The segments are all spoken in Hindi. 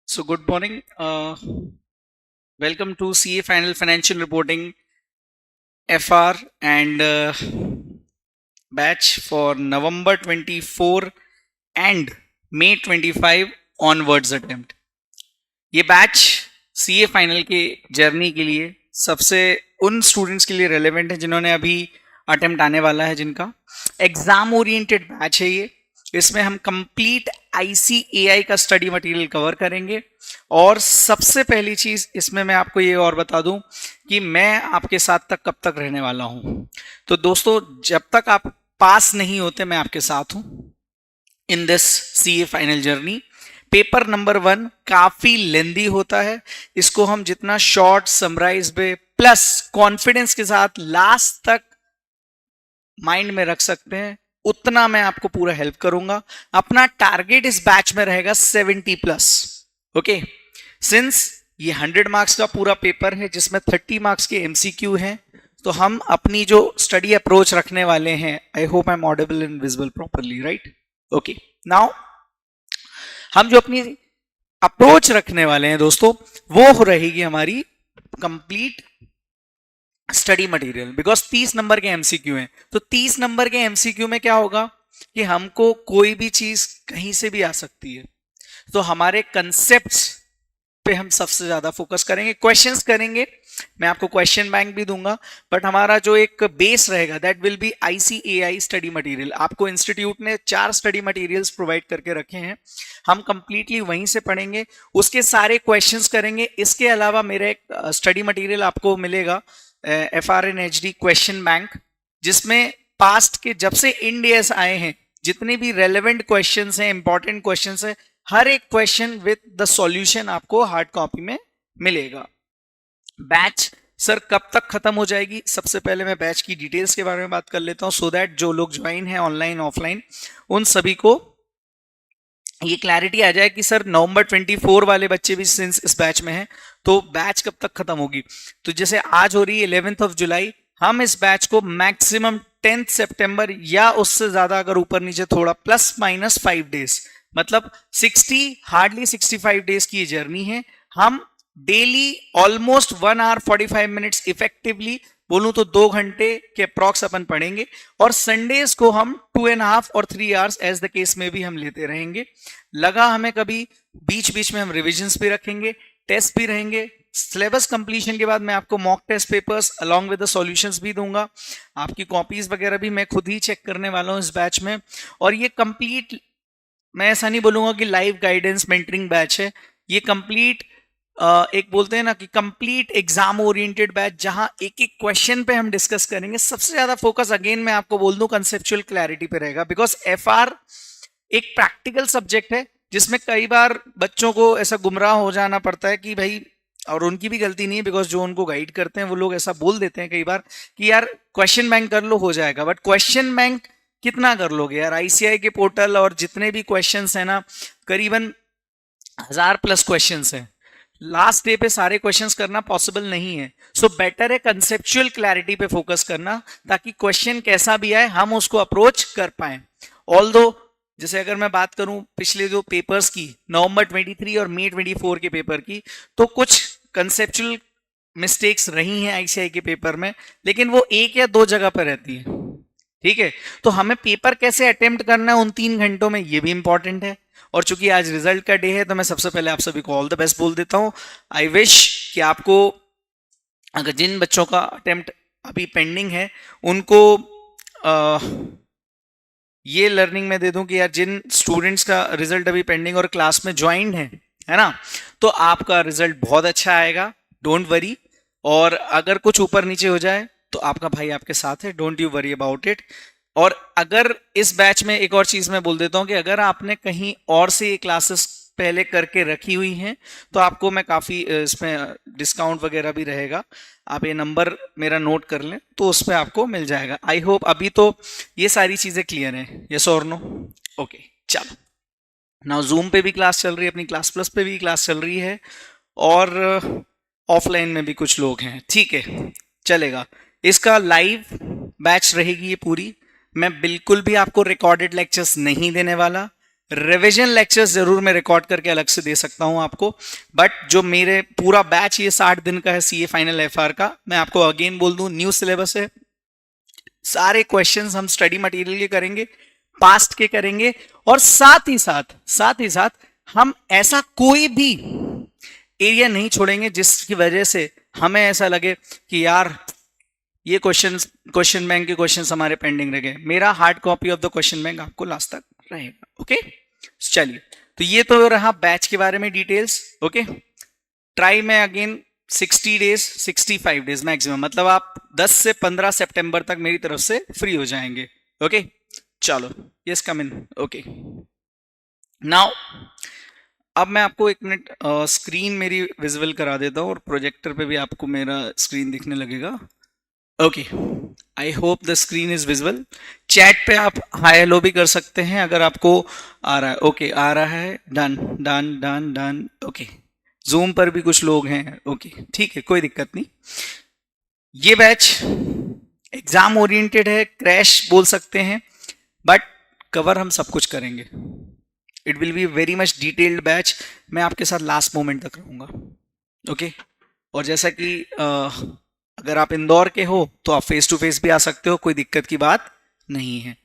So good morning. Welcome to CA Final Financial Reporting FR and batch for November 24 and May 25 onwards attempt. ये बैच CA फाइनल के जर्नी के लिए सबसे उन स्टूडेंट्स के लिए रेलेवेंट है जिन्होंने अभी अटेम्प्ट आने वाला है, जिनका एग्जाम ओरिएंटेड बैच है ये। इसमें हम कंप्लीट ICAI का स्टडी मटेरियल कवर करेंगे और सबसे पहली चीज इसमें मैं आपको ये और बता दूं कि मैं आपके साथ तक कब तक रहने वाला हूं। तो दोस्तों, जब तक आप पास नहीं होते मैं आपके साथ हूं in this CA final journey. Paper number 1 काफी लेंदी होता है, इसको हम जितना शॉर्ट समराइज में प्लस कॉन्फिडेंस के साथ लास्ट तक माइंड में रख सकते हैं उतना मैं आपको पूरा हेल्प करूंगा। अपना टारगेट इस बैच में रहेगा 70+। ओके, सिंस ये 100 मार्क्स का पूरा पेपर है जिसमें 30 मार्क्स के MCQ हैं, तो हम अपनी जो स्टडी अप्रोच रखने वाले हैं, I hope I am audible and visible properly, right? Okay, now हम जो अपनी अप्रोच रखने वाले हैं दोस्तों, वो रहेगी हमारी complete study material. Because 30 number के MCQ हैं, तो 30 नंबर के MCQ में क्या होगा कि हमको कोई भी चीज कहीं से भी आ सकती है, तो हमारे कंसेप्ट्स पे हम सबसे ज्यादा फोकस करेंगे। क्वेश्चंस करेंगे, मैं आपको क्वेश्चन बैंक भी दूंगा, बट हमारा जो एक बेस रहेगा that will B ICAI study material. आपको इंस्टीट्यूट ने 4 स्टडी मटेरियल्स प्रोवाइड करके रखे हैं, हम कंप्लीटली वहीं से पढ़ेंगे, उसके सारे क्वेश्चंस करेंगे। इसके अलावा मेरा एक स्टडी मटेरियल आपको मिलेगा FRN-HD क्वेश्चन बैंक, जिसमें पास्ट के जब से इंडियस आए हैं जितने भी रेलेवेंट क्वेश्चंस हैं, इंपॉर्टेंट क्वेश्चंस हैं, हर एक क्वेश्चन विद द सॉल्यूशन आपको हार्ड कॉपी में मिलेगा। बैच सर कब तक खत्म हो जाएगी? सबसे पहले मैं बैच की डिटेल्स के बारे में बात कर लेता हूं, सो दैट जो लोग ज्वाइन हैं ऑनलाइन ऑफलाइन उन सभी को ये क्लैरिटी आ जाए कि सर नवंबर 24 वाले बच्चे भी सिंस इस बैच में हैं, तो बैच कब तक खत्म होगी। तो जैसे आज हो रही है 11 जुलाई, हम इस बैच को मैक्सिमम 10 सितंबर या उससे ज्यादा अगर ऊपर नीचे थोड़ा ±5 डेज, मतलब हार्डली 65 डेज की ये जर्नी है। हम daily almost 1 hour 45 minutes effectively बोलूं तो 2 घंटे के अप्रॉक्स अपन पढ़ेंगे, और संडेज को हम 2.5 और 3 आवर्स एज द केस में भी हम लेते रहेंगे। लगा हमें कभी बीच बीच में हम रिविजन्स भी रखेंगे, टेस्ट भी रहेंगे। सिलेबस कंप्लीशन के बाद मैं आपको mock test papers along with the solutions भी दूंगा। आपकी कॉपीज वगैरह भी मैं खुद ही चेक करने वाला हूं इस बैच में। और ये कंप्लीट, मैं ऐसा नहीं बोलूंगा कि लाइव गाइडेंस मेंटरिंग बैच है, ये कंप्लीट एक बोलते हैं ना कि कंप्लीट एग्जाम ओरिएंटेड बैच, जहां एक एक क्वेश्चन पे हम डिस्कस करेंगे। सबसे ज्यादा फोकस अगेन मैं आपको बोल दूं कंसेप्चुअल क्लैरिटी पे रहेगा, बिकॉज FR एक प्रैक्टिकल सब्जेक्ट है जिसमें कई बार बच्चों को ऐसा गुमराह हो जाना पड़ता है कि भाई, और उनकी भी गलती नहीं है, बिकॉज जो उनको गाइड करते हैं वो लोग ऐसा बोल देते हैं कई बार कि यार क्वेश्चन बैंक कर लो हो जाएगा, बट क्वेश्चन बैंक कितना कर लोगे यार? ICAI के पोर्टल और जितने भी क्वेश्चंस हैं ना, करीबन 1000+ क्वेश्चंस हैं, लास्ट डे पे सारे क्वेश्चंस करना पॉसिबल नहीं है। सो बेटर है कंसेप्चुअल क्लैरिटी पे फोकस करना, ताकि क्वेश्चन कैसा भी आए हम उसको अप्रोच कर पाए। ऑल्दो जैसे अगर मैं बात करूं पिछले जो पेपर्स की, नवंबर 23 और मई 24 के पेपर की, तो कुछ कंसेप्चुअल मिस्टेक्स रही हैं ICAI के पेपर में, लेकिन वो 1 या 2 जगह पर रहती है। ठीक है, तो हमें पेपर कैसे अटेम्प्ट करना है उन 3 घंटों में, ये भी इंपॉर्टेंट है। और चूंकि आज रिजल्ट का डे है, तो मैं सबसे पहले आप सभी को ऑल द बेस्ट बोल देता हूं। आई विश कि आपको, अगर जिन बच्चों का अटेम्प्ट अभी पेंडिंग है उनको ये लर्निंग में दे दूं कि यार जिन स्टूडेंट्स का रिजल्ट अभी पेंडिंग और क्लास में ज्वाइंड है ना, तो आपका रिजल्ट बहुत अच्छा आएगा, डोंट वरी। और अगर कुछ ऊपर नीचे हो जाए तो आपका भाई आपके साथ है, don't you worry about it. और अगर इस बैच में एक और चीज मैं बोल देता हूं कि अगर आपने कहीं और से ये क्लासेस पहले करके रखी हुई हैं, तो आपको मैं काफी इसमें डिस्काउंट वगैरह भी रहेगा। आप ये नंबर मेरा नोट कर लें तो उस पर आपको मिल जाएगा। आई होप अभी तो ये सारी चीजें क्लियर हैं, यस और नो? ओके, चलो नाउ जूम पे भी क्लास चल रही है, अपनी क्लास प्लस पे भी क्लास चल रही है, और ऑफलाइन में भी कुछ लोग हैं। ठीक है, चलेगा। इसका लाइव बैच रहेगी ये पूरी। मैं बिल्कुल भी आपको रिकॉर्डेड लेक्चर्स नहीं देने वाला, रिवीजन लेक्चर्स जरूर मैं रिकॉर्ड करके अलग से दे सकता हूं आपको, बट जो मेरे पूरा बैच ये 60 दिन का है सीए फाइनल एफआर का, मैं आपको अगेन बोल दूं न्यू सिलेबस है, सारे क्वेश्चंस हम स्टडी मटेरियल के करेंगे, पास्ट के करेंगे, और साथ ही साथ हम ऐसा कोई भी एरिया नहीं छोड़ेंगे जिसकी वजह से हमें ऐसा लगे कि यार ये क्वेश्चन बैंक के क्वेश्चंस हमारे पेंडिंग रह गए। मेरा hard copy of the question bank आपको लास्ट तक रहेगा। ओके, चलिए, तो ये तो रहा बैच के बारे में डिटेल्स। ओके, ट्राई में अगेन 60 डेज 65 डेज मैक्सिमम, मतलब आप 10 से 15 सितंबर तक मेरी तरफ से फ्री हो जाएंगे। ओके, चलो, यस कम इन। ओके, नाउ अब मैं आपको एक मिनट स्क्रीन मेरी विजिबल करा देता हूँ, और प्रोजेक्टर पे भी आपको मेरा स्क्रीन दिखने लगेगा। Okay, I hope the screen is visible. Chat पे आप हाई हेलो भी कर सकते हैं अगर आपको आ रहा है। ओके, आ रहा है, done done done done. Okay, zoom पर भी कुछ लोग हैं। ओके, ठीक है, कोई दिक्कत नहीं। ये बैच एग्जाम ओरिएंटेड है, क्रैश बोल सकते हैं, बट कवर हम सब कुछ करेंगे। It will be very much detailed batch. मैं आपके साथ लास्ट मोमेंट तक रहूंगा। ओके, और जैसा कि अगर आप इंदौर के हो तो आप फेस टू फेस भी आ सकते हो, कोई दिक्कत की बात नहीं है।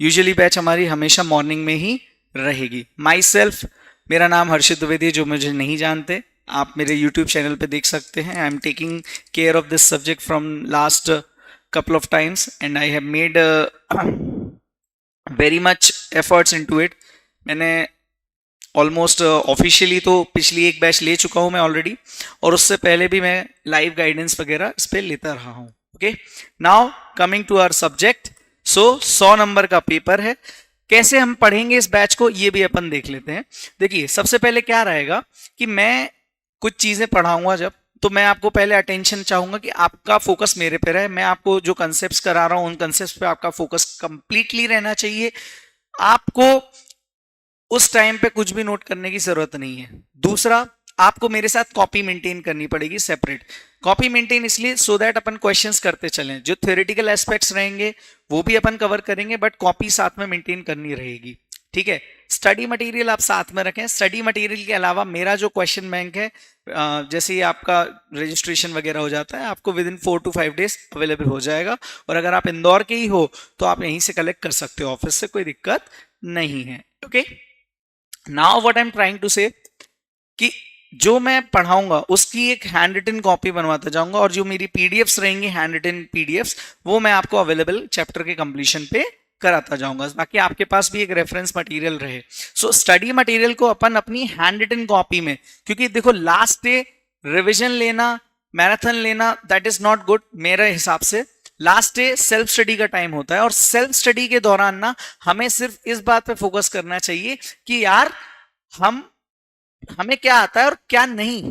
यूजुअली बैच हमारी हमेशा मॉर्निंग में ही रहेगी। माई सेल्फ, मेरा नाम हर्षित द्विवेदी, जो मुझे नहीं जानते आप मेरे यूट्यूब चैनल पे देख सकते हैं। I am taking care of this subject from last couple of times and I have made very much efforts into it. मैंने ऑलमोस्ट ऑफिशियली तो पिछली एक बैच ले चुका हूं मैं ऑलरेडी, और उससे पहले भी मैं लाइव गाइडेंस वगैरह इस पर लेता रहा हूं। Okay, now coming to our subject. So 100 number का पेपर है। कैसे हम पढ़ेंगे इस बैच को ये भी अपन देख लेते हैं। देखिए, सबसे पहले क्या रहेगा कि मैं कुछ चीजें पढ़ाऊंगा जब, तो मैं आपको पहले अटेंशन चाहूंगा कि आपका फोकस मेरे पे रहे। मैं आपको जो कंसेप्ट्स करा रहा हूं उन कंसेप्ट्स पे आपका फोकस कंप्लीटली रहना चाहिए। आपको उस टाइम पे कुछ भी नोट करने की जरूरत नहीं है। दूसरा, आपको मेरे साथ कॉपी मेंटेन करनी पड़ेगी सेपरेट। कॉपी मेंटेन इसलिए सो दैट अपन क्वेश्चंस करते चलें, जो थ्योरेटिकल एस्पेक्ट्स रहेंगे वो भी अपन कवर करेंगे, बट कॉपी साथ में मेंटेन करनी रहेगी। ठीक है, स्टडी मटेरियल आप साथ में रखें। स्टडी मटेरियल के अलावा मेरा जो क्वेश्चन बैंक है, जैसे ही आपका रजिस्ट्रेशन वगैरह हो जाता है, आपको with in 4 to 5 days available हो जाएगा। और अगर आप इंदौर के ही हो तो आप यहीं से कलेक्ट कर सकते हो, ऑफिस से, कोई दिक्कत नहीं है। Okay, now what I am trying to say कि जो मैं पढ़ाऊंगा उसकी एक हैंड रिटन कॉपी बनवाता जाऊंगा, और जो मेरी पीडीएफ्स रहेंगी हैंड रिटन पीडीएफ्स, वो मैं आपको अवेलेबल चैप्टर के कंप्लीशन पे कराता जाऊंगा, ताकि आपके पास भी एक रेफरेंस मटेरियल रहे। सो स्टडी मटेरियल को अपन अपनी हैंड रिटन कॉपी में, क्योंकि देखो लास्ट डे रिविजन लेना, मैराथन लेना, दैट इज नॉट गुड मेरे हिसाब से। लास्ट डे सेल्फ स्टडी का टाइम होता है, और सेल्फ स्टडी के दौरान ना हमें सिर्फ इस बात पे फोकस करना चाहिए कि यार हमें क्या आता है और क्या नहीं।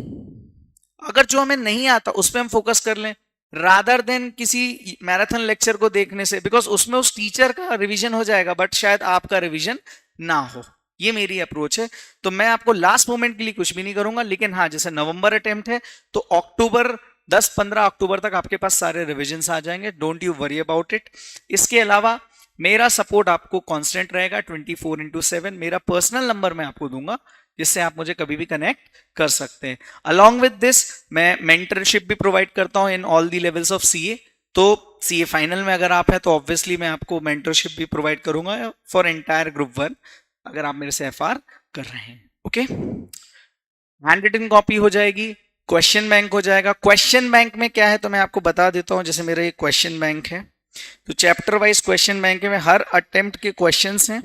अगर जो हमें नहीं आता उस पर हम फोकस कर लें, रादर देन किसी मैराथन लेक्चर को देखने से, बिकॉज उसमें उस टीचर का रिवीजन हो जाएगा बट शायद आपका रिवीजन ना हो। ये मेरी अप्रोच है। तो मैं आपको लास्ट मोमेंट के लिए कुछ भी नहीं करूंगा, लेकिन हाँ, जैसे नवंबर अटेम्प्ट है तो अक्टूबर 10-15 अक्टूबर तक आपके पास सारे रिविजन आ जाएंगे। Don't you worry about it. इसके अलावा मेरा सपोर्ट आपको कांस्टेंट रहेगा 24/7। मेरा पर्सनल नंबर मैं आपको दूंगा, जिससे आप मुझे कभी भी कनेक्ट कर सकते हैं। अलॉन्ग विद दिस मैं मेंटरशिप भी प्रोवाइड करता हूं in all the levels of CA. तो सीए फाइनल में अगर आप हैं तो ऑब्वियसली मैं आपको मेंटरशिप भी प्रोवाइड करूंगा फॉर एंटायर ग्रुप 1, अगर आप मेरे से एफआर कर रहे हैं। ओके, हैंड रिटन कॉपी हो जाएगी, क्वेश्चन बैंक हो जाएगा। क्वेश्चन बैंक में क्या है तो मैं आपको बता देता हूं। जैसे मेरा ये क्वेश्चन बैंक है, तो चैप्टर वाइज क्वेश्चन बैंक में हर अटेम्प्ट के क्वेश्चंस हैं।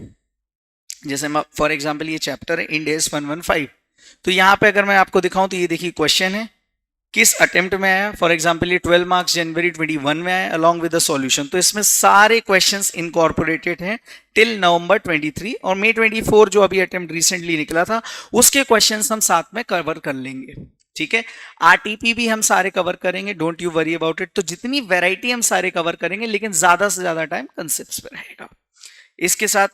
जैसे फॉर एग्जांपल ये चैप्टर है इंड एस 115, तो यहाँ पे अगर मैं आपको दिखाऊं तो ये देखिए क्वेश्चन है किस अटेम्प्ट में आया। फॉर एग्जांपल ये 12 मार्क्स जनवरी 21 में आया अलॉन्ग विद द सॉल्यूशन। तो इसमें सारे क्वेश्चंस इनकॉर्पोरेटेड हैं टिल नवंबर 23, और मई 24 जो अभी अटेम्प्ट रिसेंटली निकला था उसके क्वेश्चंस हम साथ में कवर कर लेंगे। ठीक है, आरटीपी भी हम सारे कवर करेंगे, don't you worry about it. तो जितनी वैरायटी हम सारे कवर करेंगे, लेकिन ज्यादा से ज्यादा टाइम कंसेप्ट्स पे रहेगा। इसके साथ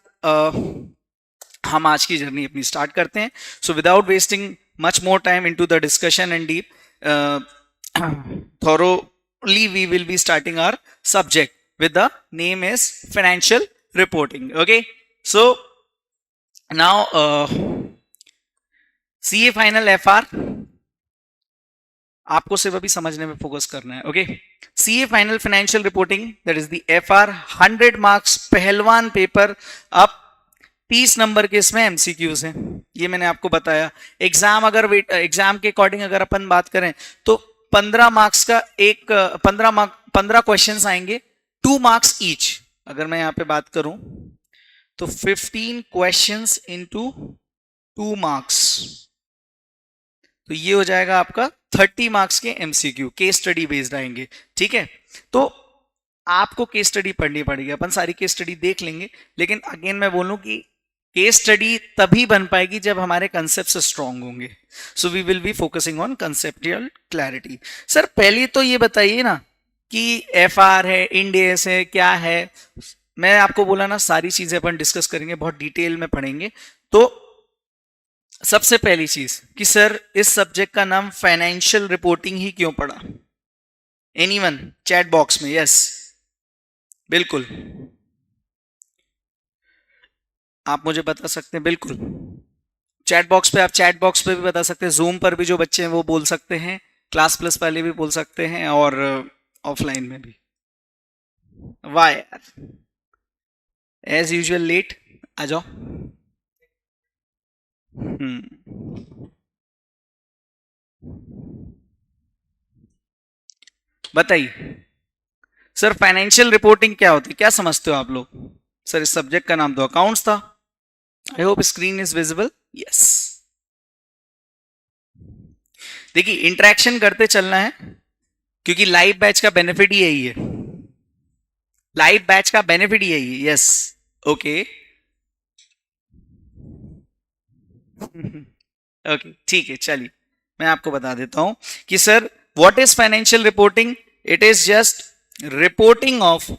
हम आज की जर्नी अपनी स्टार्ट करते हैं। So without wasting much more time into the discussion and deep thoroughly we will be starting our subject with the name is financial reporting. Okay, so now CA final FR आपको सिर्फ अभी समझने में फोकस करना है. Okay, CA final financial reporting that is the FR 100 marks पहलवान पेपर. अब 30 नंबर के इसमें एमसीक्यूज हैं, ये मैंने आपको बताया. एग्जाम अगर एग्जाम के अकॉर्डिंग अगर अपन बात करें तो 15 मार्क्स का एक 15 क्वेश्चंस आएंगे, 2 मार्क्स ईच. अगर मैं यहां पे बात करूं तो 15 क्वेश्चंस इनटू 2 मार्क्स, तो ये हो जाएगा आपका 30 मार्क्स के एमसीक्यू केस स्टडी बेस्ड आएंगे. ठीक है, तो आपको केस स्टडी पढ़नी पड़ेगी. अपन सारी केस स्टडी देख लेंगे, लेकिन अगेन मैं बोलूं कि केस स्टडी तभी बन पाएगी जब हमारे कंसेप्ट स्ट्रांग होंगे. So we will be focusing on conceptual clarity. Sir पहले तो ये बताइए ना कि एफआर है, इंडेस है, क्या है. मैं आपको बोला ना सारी चीजें अपन डिस्कस करेंगे, बहुत डिटेल में पढ़ेंगे. तो सबसे पहली चीज कि सर इस सब्जेक्ट का नाम फाइनेंशियल रिपोर्टिंग ही क्यों पड़ा? एनीवन चैट बॉक्स में यस, बिल्कुल आप मुझे बता सकते हैं. बिल्कुल चैट बॉक्स पे, आप चैट बॉक्स पे भी बता सकते हैं. जूम पर भी जो बच्चे हैं वो बोल सकते हैं, क्लास प्लस वाले भी बोल सकते हैं, और ऑफलाइन में भी. वाह यार, एज यूजुअल लेट आ जाओ. बताइए सर फाइनेंशियल रिपोर्टिंग क्या होती है, क्या समझते हो आप लोग? सर इस सब्जेक्ट का नाम तो अकाउंट्स था. I hope screen is visible. Yes, देखिए इंटरेक्शन करते चलना है, क्योंकि लाइव बैच का बेनिफिट ही यही है. लाइव बैच का बेनिफिट ही यही है. यस, ओके ओके ठीक है. चलिए मैं आपको बता देता हूं कि sir what is financial reporting. It is just reporting of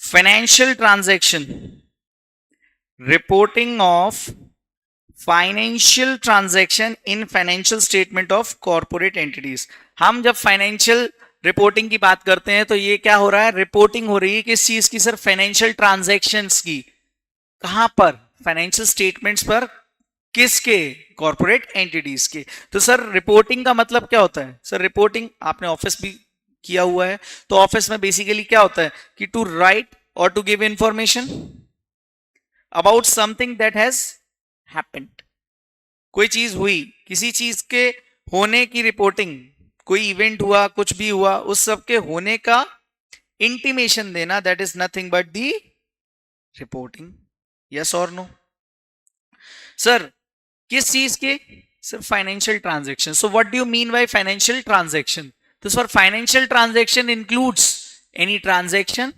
financial transaction, reporting of financial transaction in financial statement of corporate entities. हम जब फाइनेंशियल रिपोर्टिंग की बात करते हैं तो ये क्या हो रहा है, रिपोर्टिंग हो रही है किस चीज की सर? फाइनेंशियल ट्रांजैक्शंस की. कहां पर? फाइनेंशियल स्टेटमेंट्स पर. किसके? कॉर्पोरेट एंटिटीज के. तो सर रिपोर्टिंग का मतलब क्या होता है? सर रिपोर्टिंग आपने ऑफिस भी किया हुआ है, तो ऑफिस में बेसिकली क्या होता है कि टू राइट और to give information about something that has happened. कोई चीज हुई, किसी चीज के होने की रिपोर्टिंग, कोई इवेंट हुआ, कुछ भी हुआ, उस सब के होने का इंटीमेशन देना, that is nothing but the reporting. Yes और नो? सर किस चीज के? Sir financial transaction. So what do you mean by financial transaction? तो sir financial transaction includes any transaction,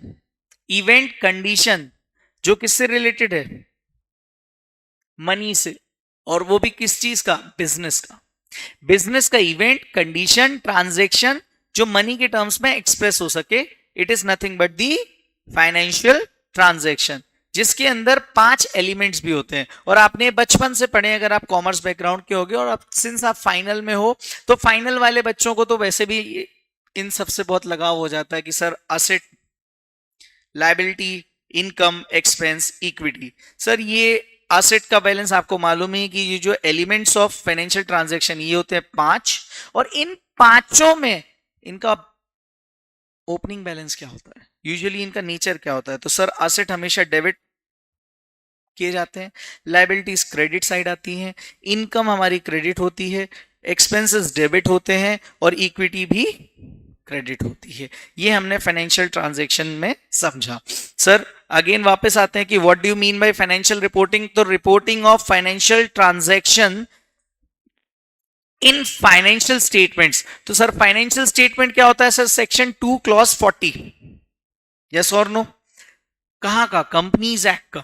event, condition जो किससे रिलेटेड है? मनी से. और वो भी किस चीज का? बिजनेस का. बिजनेस का इवेंट, कंडीशन, ट्रांजैक्शन जो मनी के टर्म्स में एक्सप्रेस हो सके, it is nothing but the financial transaction, जिसके अंदर 5 एलिमेंट्स भी होते हैं. और आपने बचपन से पढ़े, अगर आप कॉमर्स बैकग्राउंड के होगे और आप सिंस आप फाइनल में हो, तो फाइनल वाले बच्चों को तो वैसे भी इन सबसे बहुत लगाव हो जाता है कि sir asset, liability, income, expense, equity. Sir ये असेट का बैलेंस आपको मालूम है कि ये जो एलिमेंट्स ऑफ फाइनेंशियल ट्रांजैक्शन ये होते हैं 5, और इन पांचों में इनका ओपनिंग बैलेंस क्या होता है, यूजुअली इनका नेचर क्या होता है? तो सर असेट हमेशा डेबिट किए जाते हैं, लायबिलिटीज क्रेडिट साइड आती हैं, इनकम हमारी क्रेडिट होती है, एक्सपेंसेस डेबिट होते हैं, और इक्विटी भी क्रेडिट होती है. ये हमने फाइनेंशियल ट्रांजैक्शन में समझा. सर अगेन वापस आते हैं कि what do you mean by financial reporting. तो reporting of financial transaction in financial statements. तो सर फाइनेंशियल स्टेटमेंट क्या होता है सर? Section 2 clause 40. यस और नो? कहां का? कंपनीज एक्ट का.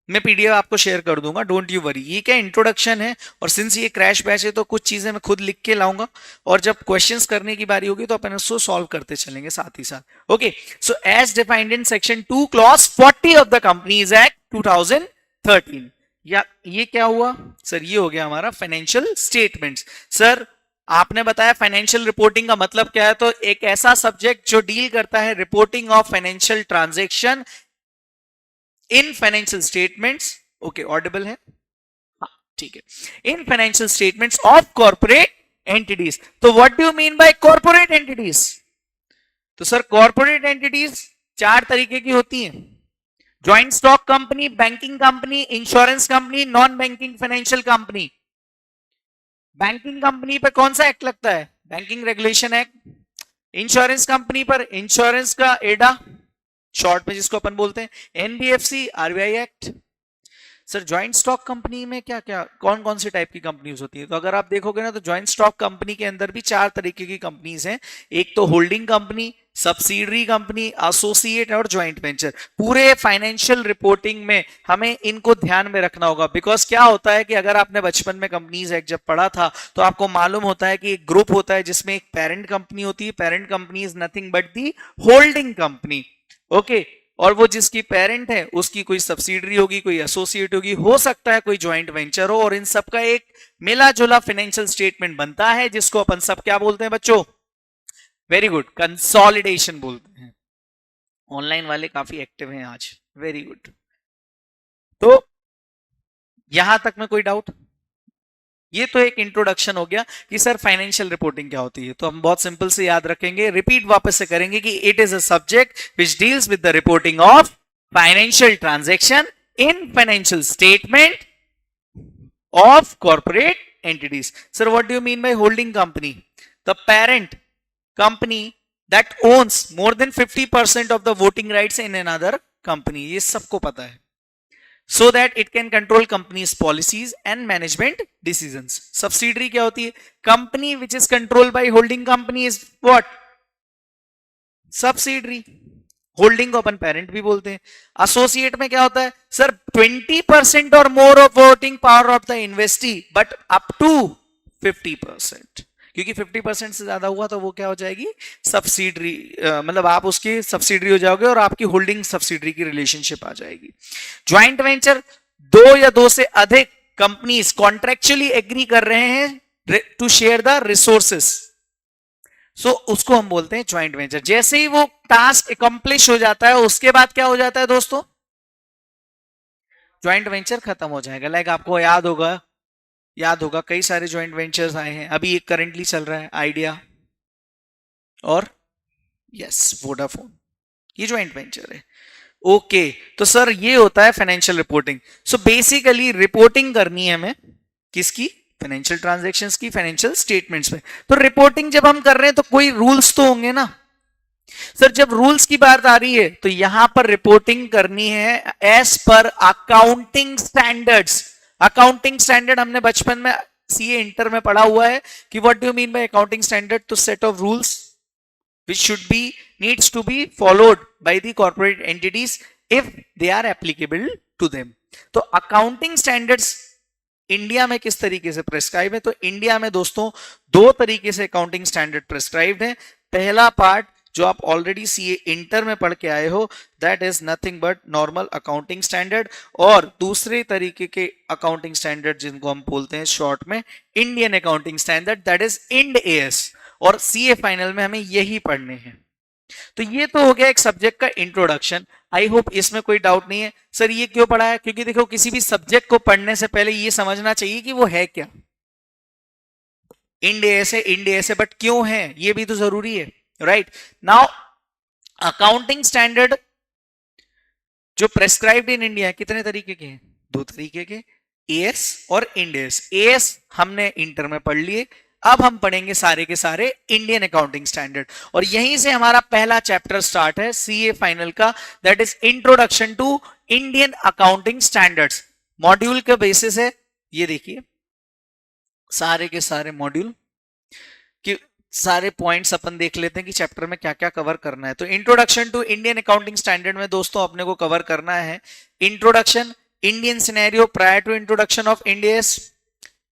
मैं पीडीएफ आपको शेयर कर दूंगा, डोंट यू वरी. ये क्या इंट्रोडक्शन है, और सिंस ये क्रैश बैच है तो कुछ चीजें मैं खुद लिख के लाऊंगा, और जब क्वेश्चंस करने की बारी होगी तो अपन उसको सॉल्व करते चलेंगे साथ ही साथ. Okay, so as defined in section 2 clause 40 of the companies act 2013. या ये क्या हुआ सर? ये हो गया हमारा फाइनेंशियल स्टेटमेंट्स. सर आपने बताया फाइनेंशियल रिपोर्टिंग का मतलब क्या है, तो एक ऐसा सब्जेक्ट जो डील करता है reporting of financial transaction in financial statements. Okay, audible है? हाँ, ठीक है। In financial statements of corporate entities, तो what do you mean by corporate entities? तो सर कॉर्पोरेट एंटिटीज चार तरीके की होती हैं: joint stock company, banking company, insurance company, non banking financial company. Banking company पर कौन सा एक्ट लगता है? Banking regulation act. Insurance company पर इंश्योरेंस का एडा, शॉर्ट में जिसको अपन बोलते हैं, NBFC, RBI act. Sir joint stock company में क्या क्या कौन कौन सी टाइप की कंपनीज होती है? तो अगर आप देखोगे ना, तो ज्वाइंट स्टॉक कंपनी के अंदर भी चार तरीके की कंपनीज हैं। एक तो holding company, subsidiary company, associate और ज्वाइंट वेंचर। पूरे फाइनेंशियल रिपोर्टिंग में हमें इनको ध्यान में रखना होगा, बिकॉज क्या होता है कि अगर आपने बचपन में कंपनीज एक्ट जब पढ़ा था तो आपको मालूम होता है कि एक ग्रुप होता है जिसमें एक पेरेंट कंपनी होती है। Parent company is nothing but the holding company, okay. और वो जिसकी पेरेंट है उसकी कोई सब्सिडरी होगी, कोई एसोसिएट होगी, हो सकता है कोई ज्वाइंट वेंचर हो, और इन सबका एक मिला जुला फाइनेंशियल स्टेटमेंट बनता है जिसको अपन सब क्या बोलते हैं बच्चों? वेरी गुड, कंसोलिडेशन बोलते हैं। ऑनलाइन वाले काफी एक्टिव हैं आज, वेरी गुड। तो यहां तक में कोई डाउट? ये तो एक इंट्रोडक्शन हो गया कि सर फाइनेंशियल रिपोर्टिंग क्या होती है। तो हम बहुत सिंपल से याद रखेंगे, रिपीट वापस से करेंगे कि it is a subject which deals with the reporting of financial transaction in financial statement of corporate entities. Sir what do you mean by holding company? The parent company that owns more than 50% of the voting rights in another company। ये सबको पता है। so that it can control company's policies and management decisions। subsidiary क्या होती है? company which is controlled by holding company is what? subsidiary। Holding को अपन पेरेंट भी बोलते हैं। एसोसिएट में क्या होता है? सर 20% और more of voting power of the investee but up to 50%, क्योंकि 50% से ज्यादा हुआ तो वो क्या हो जाएगी? सब्सिडरी, मतलब आप उसकी सब्सिडरी हो जाओगे और आपकी होल्डिंग सब्सिडरी की रिलेशनशिप आ जाएगी। ज्वाइंट वेंचर, दो या दो से अधिक कंपनीज कॉन्ट्रेक्चुअली एग्री कर रहे हैं टू शेयर द रिसोर्सेस, सो उसको हम बोलते हैं ज्वाइंट वेंचर। जैसे ही वो टास्क अकम्प्लिश हो जाता है उसके बाद क्या हो जाता है दोस्तों? ज्वाइंट वेंचर खत्म हो जाएगा। लाइक आपको याद होगा कई सारे ज्वाइंट वेंचर्स आए हैं। अभी एक करंटली चल रहा है आइडिया और यस वोडाफोन, ये ज्वाइंट वेंचर है। ओके, तो सर ये होता है financial reporting. So basically reporting करनी है हमें किसकी? फाइनेंशियल ट्रांजैक्शंस की, फाइनेंशियल स्टेटमेंट्स में। तो रिपोर्टिंग जब हम कर रहे हैं तो कोई रूल्स तो होंगे ना सर। जब रूल्स की बात आ रही है तो यहां पर रिपोर्टिंग करनी है एज पर अकाउंटिंग स्टैंडर्ड्स। अकाउंटिंग स्टैंडर्ड हमने बचपन में सीए इंटर में पढ़ा हुआ है कि what do you mean by accounting standard? तो set of rules which should be needs to be followed by the corporate entities if they are applicable to them। तो अकाउंटिंग स्टैंडर्ड्स इंडिया में किस तरीके से प्रेस्क्राइब है? तो इंडिया में दोस्तों दो तरीके से अकाउंटिंग स्टैंडर्ड प्रेस्क्राइब्ड है। पहला पार्ट जो आप ऑलरेडी सीए इंटर में पढ़ के आए हो, that is nothing but normal accounting standard. और दूसरे तरीके के अकाउंटिंग स्टैंडर्ड जिनको हम बोलते हैं शॉर्ट में Indian accounting standard, that is Ind AS. और सीए फाइनल में हमें यही पढ़ने हैं। तो ये तो हो गया एक सब्जेक्ट का इंट्रोडक्शन। आई होप इसमें कोई डाउट नहीं है। सर ये क्यों पढ़ा है? क्योंकि देखो किसी भी सब्जेक्ट को पढ़ने से पहले ये समझना चाहिए कि वो है क्या। इंड एएस है, इंड एएस है, बट क्यों है ये भी तो जरूरी है, राइट? नाउ अकाउंटिंग स्टैंडर्ड जो प्रेस्क्राइब्ड इन इंडिया कितने तरीके के हैं? दो तरीके के, एएस और इंड एएस। एएस हमने इंटर में पढ़ लिए, अब हम पढ़ेंगे सारे के सारे इंडियन अकाउंटिंग स्टैंडर्ड। और यहीं से हमारा पहला चैप्टर स्टार्ट है सीए फाइनल का, that is introduction to Indian accounting standards. Module का बेसिस है, ये देखिए सारे के सारे मॉड्यूल कि सारे पॉइंट्स अपन देख लेते हैं कि चैप्टर में क्या क्या कवर करना है। तो introduction to Indian accounting standard में दोस्तों अपने को कवर करना है introduction, Indian scenario prior to introduction of Ind AS,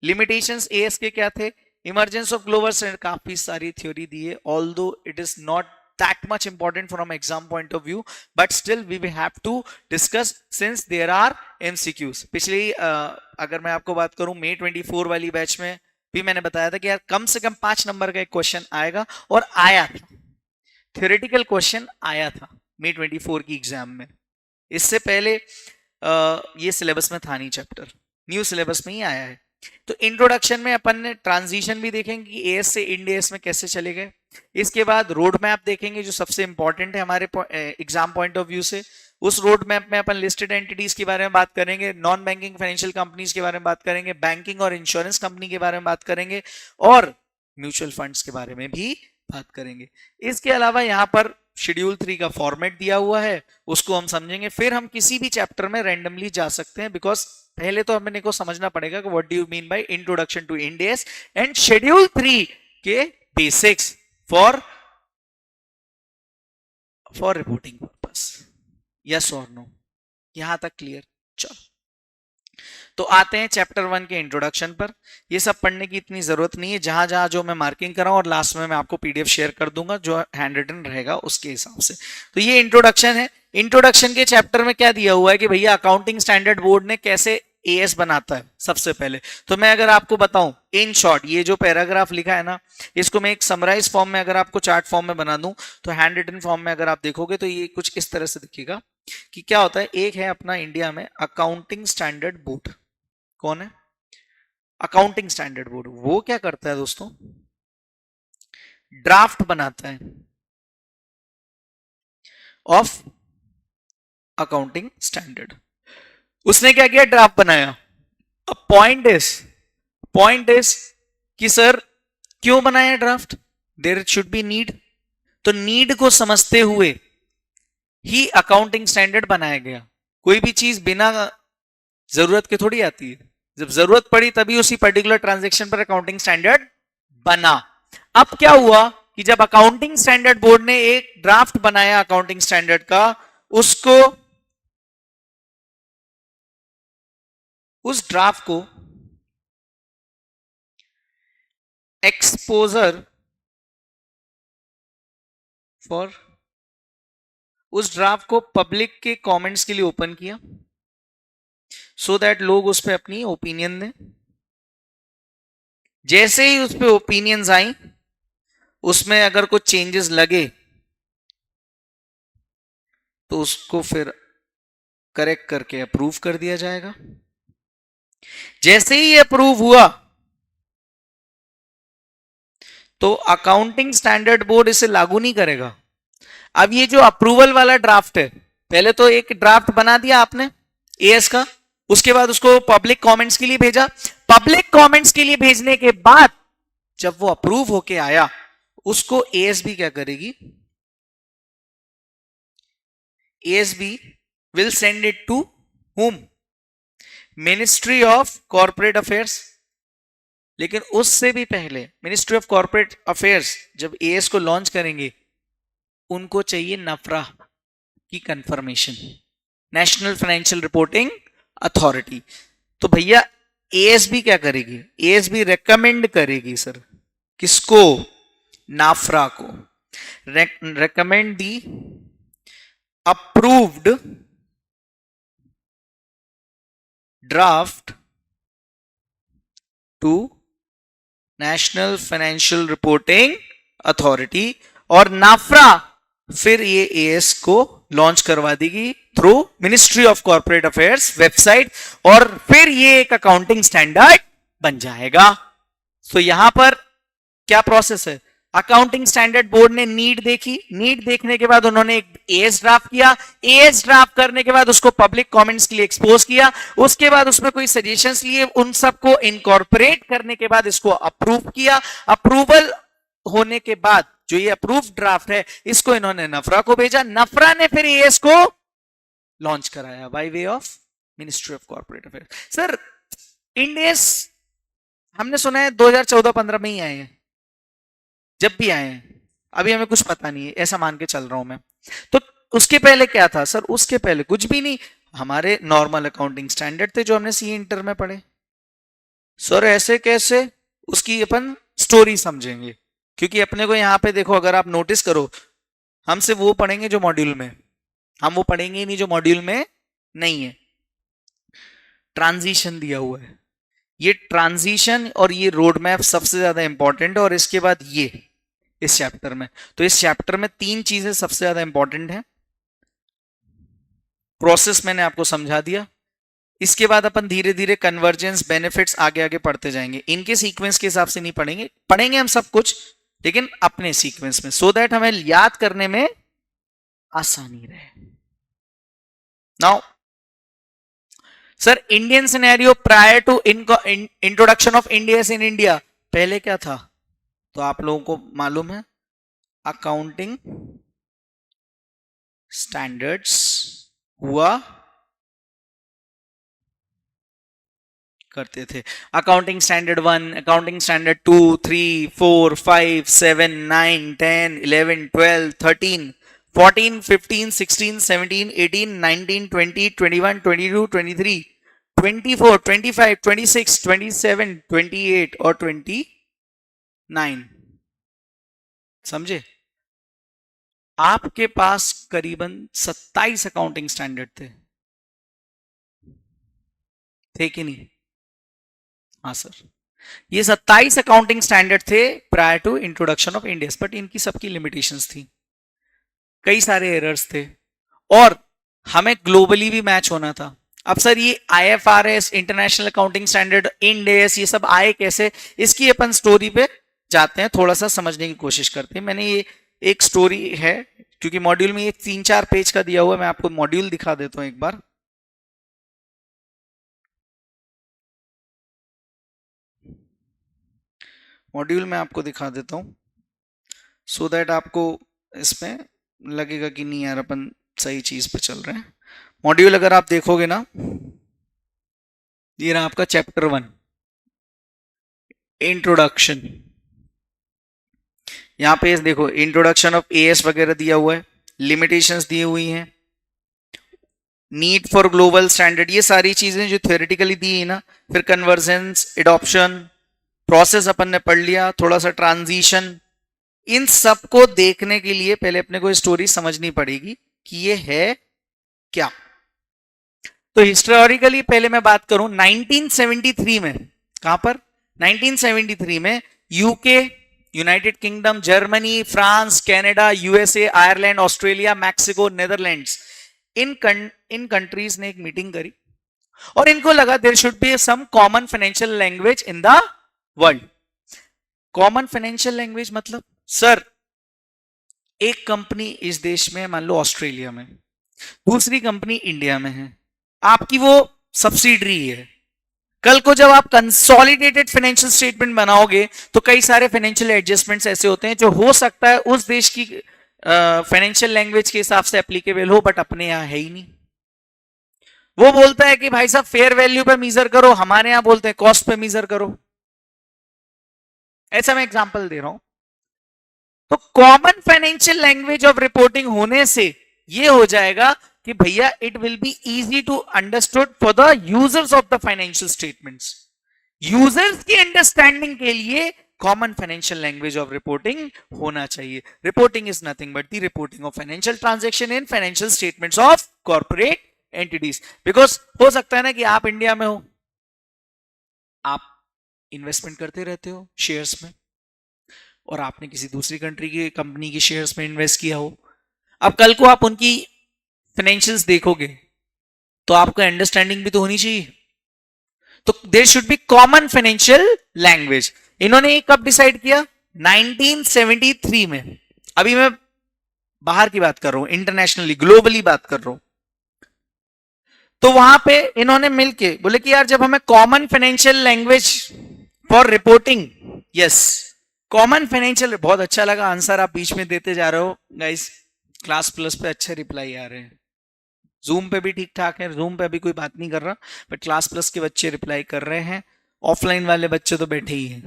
limitations AS के क्या थे, इमरजेंस ऑफ ग्लोबल स्टैंडर्ड, काफी सारी थ्योरी दी है। Although it is not that much important from exam point of view, but still we will have to discuss since there are MCQs। पिछली अगर मैं आपको बात करूं May 24 वाली बैच में भी मैंने बताया था कि यार कम से कम 5 नंबर का एक क्वेश्चन आएगा, और आया था, थ्योरेटिकल क्वेश्चन आया था May 24 की एग्जाम में। इससे पहले ये सिलेबस में था नहीं चैप्टर, न्यू सिलेबस में ही आया है। तो इंट्रोडक्शन में अपन ने ट्रांजिशन भी देखेंगे कि एएस से इंड एएस में कैसे चले गए। इसके बाद रोड मैप देखेंगे जो सबसे इंपॉर्टेंट है हमारे एग्जाम पॉइंट ऑफ व्यू से। उस रोड मैप में अपन लिस्टेड एंटिटीज के बारे में बात करेंगे, नॉन बैंकिंग फाइनेंशियल कंपनीज के बारे में बात करेंगे, बैंकिंग और इंश्योरेंस कंपनी के बारे में बात करेंगे और म्यूचुअल फंड्स के बारे में भी बात करेंगे। इसके अलावा यहाँ पर शेड्यूल 3 का फॉर्मेट दिया हुआ है, उसको हम समझेंगे। फिर हम किसी भी चैप्टर में रैंडमली जा सकते हैं, बिकॉज पहले तो हमने को समझना पड़ेगा कि what do you mean by introduction to Ind AS and schedule 3 के basics for reporting purpose. Yes और नो, यहां तक क्लियर? चलो तो आते हैं चैप्टर 1 के इंट्रोडक्शन पर। ये सब पढ़ने की इतनी जरूरत नहीं है, जहां जहां जो मैं मार्किंग कर रहा हूं और लास्ट में मैं आपको पीडीएफ शेयर कर दूंगा जो हैंड रिटन रहेगा उसके हिसाब से। तो ये इंट्रोडक्शन है। इंट्रोडक्शन के चैप्टर में क्या दिया हुआ है कि भैया अकाउंटिंग स्टैंडर्ड बोर्ड ने कैसे एएस बनाता है। सबसे पहले तो मैं अगर आपको बताऊं इन शॉर्ट, ये जो पैराग्राफ लिखा है ना, इसको मैं एक समराइज फॉर्म में अगर आपको चार्ट फॉर्म में बना दूं तो हैंड रिटन फॉर्म में अगर आप देखोगे तो ये कुछ इस तरह से दिखेगा कि क्या होता है। एक है अपना इंडिया में अकाउंटिंग स्टैंडर्ड बोर्ड। कौन है? Accounting standard board. वो क्या करता है दोस्तों? ड्राफ्ट बनाता है ऑफ अकाउंटिंग स्टैंडर्ड। उसने क्या किया? ड्राफ्ट बनाया। अब पॉइंट इज कि सर क्यों बनाया draft? There should be need. तो नीड को समझते हुए ही अकाउंटिंग स्टैंडर्ड बनाया गया। कोई भी चीज बिना जरूरत के थोड़ी आती है, जब जरूरत पड़ी तभी उसी पर्टिकुलर ट्रांजैक्शन पर अकाउंटिंग स्टैंडर्ड बना। अब क्या हुआ कि जब अकाउंटिंग स्टैंडर्ड बोर्ड ने एक ड्राफ्ट बनाया अकाउंटिंग स्टैंडर्ड का, उस ड्राफ्ट को एक्सपोजर फॉर, उस ड्राफ्ट को पब्लिक के कमेंट्स के लिए ओपन किया सो दैट लोग उस पर अपनी ओपिनियन दें। जैसे ही उस पर ओपिनियंस आई, उसमें अगर कुछ चेंजेस लगे तो उसको फिर करेक्ट करके अप्रूव कर दिया जाएगा। जैसे ही अप्रूव हुआ तो अकाउंटिंग स्टैंडर्ड बोर्ड इसे लागू नहीं करेगा। अब ये जो अप्रूवल वाला ड्राफ्ट है, पहले तो एक ड्राफ्ट बना दिया आपने एएस का, उसके बाद उसको पब्लिक कमेंट्स के लिए भेजा। पब्लिक कमेंट्स के लिए भेजने के बाद जब वो अप्रूव होके आया, उसको एएसबी क्या करेगी? ASB will send it to whom? Ministry of corporate affairs. लेकिन उससे भी पहले मिनिस्ट्री ऑफ कॉर्पोरेट अफेयर्स जब एएस को लॉन्च करेंगे, उनको चाहिए नफरा की confirmation, national financial reporting authority. तो भैया एएसबी क्या करेगी? एएसबी रेकमेंड करेगी सर, किसको? नाफरा को। Recommend the approved draft to national financial reporting authority, और नाफरा फिर ये एएस को लॉन्च करवा देगी through ministry of corporate affairs website, और फिर ये एक अकाउंटिंग स्टैंडर्ड बन जाएगा। तो यहां पर क्या प्रोसेस है? अकाउंटिंग स्टैंडर्ड बोर्ड ने नीड देखी, नीड देखने के बाद उन्होंने एक एएस ड्राफ्ट किया, एएस ड्राफ्ट करने के बाद उसको पब्लिक कमेंट्स के लिए एक्सपोज किया, उसके बाद उसमें कोई सजेशंस लिए, उन सबको इनकॉर्पोरेट करने के बाद इसको अप्रूव किया। अप्रूवल होने के बाद जो ये अप्रूव ड्राफ्ट है, इसको इन्होंने नफरा को भेजा, नफरा ने फिर एएस को लॉन्च कराया by way of Ministry of corporate Affairs. Sir Ind AS हमने सुना है 2014-15 में ही आए हैं, जब भी आए हैं, अभी हमें कुछ पता नहीं है, ऐसा मान के चल रहा हूं मैं। तो उसके पहले क्या था सर? उसके पहले कुछ भी नहीं, हमारे नॉर्मल अकाउंटिंग स्टैंडर्ड थे जो हमने सीए इंटर में पढ़े। सर ऐसे कैसे? उसकी अपन स्टोरी समझेंगे, क्योंकि अपने को यहां पे देखो, अगर आप नोटिस करो, हम सिर्फ वो पढ़ेंगे जो मॉड्यूल में, हम वो पढ़ेंगे ही नहीं जो मॉड्यूल में नहीं है। ट्रांजिशन दिया हुआ है, ये ट्रांजिशन और ये रोड मैप सबसे ज्यादा इंपॉर्टेंट है, और इसके बाद ये इस चैप्टर में, तो इस चैप्टर में 3 चीजें सबसे ज्यादा इंपॉर्टेंट है। प्रोसेस मैंने आपको समझा दिया। इसके बाद अपन धीरे धीरे कन्वर्जेंस, बेनिफिट्स आगे आगे पढ़ते जाएंगे। इनके सीक्वेंस के हिसाब से नहीं पढ़ेंगे, पढ़ेंगे हम सब कुछ लेकिन अपने सीक्वेंस में, सो दैट हमें याद करने में आसानी रहे। Now sir, Indian scenario prior to introduction of India in India, पहले क्या था? तो आप लोगों को मालूम है, अकाउंटिंग स्टैंडर्ड्स हुआ करते थे। अकाउंटिंग स्टैंडर्ड 1, अकाउंटिंग स्टैंडर्ड 2, 3, 4, 5, 7, 9, 10, 11, 12, 13, 14, 15, 16, 17, 18, 19, 20, 21, 22, 23, 24, 25, 26, 27, 28 और 29। समझे? आपके पास करीबन 27 अकाउंटिंग स्टैंडर्ड थे कि नहीं? हाँ सर, ये 27 अकाउंटिंग स्टैंडर्ड थे prior to introduction of India, but इनकी सबकी लिमिटेशंस थी, कई सारे एरर्स थे और हमें ग्लोबली भी मैच होना था। अब सर ये IFRS, international accounting standard, Ind AS, ये सब आए कैसे? इसकी अपन स्टोरी पे जाते हैं, थोड़ा सा समझने की कोशिश करते हैं। मैंने ये एक स्टोरी है, क्योंकि मॉड्यूल में ये 3-4 पेज का दिया हुआ है, मैं आपको मॉड्यूल दिखा देता हूं एक बार। मॉड्यूल में आपको दिखा देता हूं, सो दैट आपको इसमें लगेगा कि नहीं यार अपन सही चीज पे चल रहे हैं। मॉड्यूल अगर आप देखोगे ना, ये रहा आपका चैप्टर 1 इंट्रोडक्शन। यहां पे देखो, इंट्रोडक्शन ऑफ AS वगैरह दिया हुआ है, लिमिटेशंस दी हुई हैं, नीड फॉर ग्लोबल स्टैंडर्ड, ये सारी चीजें जो थ्योरेटिकली दी है ना। फिर कन्वर्जेंस, एडॉप्शन, प्रोसेस अपन ने पढ़ लिया, थोड़ा सा ट्रांजिशन। इन सब को देखने के लिए पहले अपने को स्टोरी समझनी पड़ेगी कि ये है क्या। तो हिस्टोरिकली पहले मैं बात करूं 1973 में, कहां पर? 1973 में UK, United Kingdom, Germany, France, Canada, USA, Ireland, Australia, Mexico, Netherlands, in countries ने एक मीटिंग करी और इनको लगा there should be some common financial language in the world. Common financial language मतलब सर, एक कंपनी इस देश में, मान लो ऑस्ट्रेलिया में, दूसरी कंपनी इंडिया में है, आपकी वो सब्सिडरी है। कल को जब आप कंसोलिडेटेड फाइनेंशियल स्टेटमेंट बनाओगे तो कई सारे फाइनेंशियल एडजस्टमेंट्स ऐसे होते हैं जो हो सकता है उस देश की फाइनेंशियल लैंग्वेज के हिसाब से एप्लीकेबल हो, बट अपने यहां है ही नहीं। वो बोलता है कि भाई साहब फेयर वैल्यू पे मीजर करो, हमारे यहां बोलते हैं कॉस्ट पे मीजर करो। ऐसा मैं एग्जांपल दे रहा हूं। तो common financial language of reporting होने से ये हो जाएगा कि भैया it will be easy to understood for the users of the financial statements. Users की अंडरस्टैंडिंग के लिए common financial language of reporting होना चाहिए। Reporting is nothing but the reporting of financial transaction in financial statements of corporate entities. Because हो सकता है ना कि आप इंडिया में हो, आप इन्वेस्टमेंट करते रहते हो शेयर्स में, और आपने किसी दूसरी कंट्री की कंपनी की शेयर्स में इन्वेस्ट किया हो। अब कल को आप उनकी फाइनेंशियल्स देखोगे तो आपको अंडरस्टैंडिंग भी तो होनी चाहिए। तो there should be common financial language. इन्होंने कब डिसाइड किया? 1973 में। अभी मैं बाहर की बात कर रहा हूं, इंटरनेशनली, ग्लोबली बात कर रहा हूं। तो वहां पे इन्होंने मिलके बोले कि यार जब हमें common financial language for reporting, yes common financial, बहुत अच्छा लगा आंसर आप बीच में देते जा रहे हो गाइस। क्लास प्लस पे अच्छे रिप्लाई आ रहे हैं, जूम पे भी ठीक ठाक है, जूम पे अभी कोई बात नहीं कर रहा, बट क्लास प्लस के बच्चे रिप्लाई कर रहे हैं। ऑफलाइन वाले बच्चे तो बैठे ही हैं,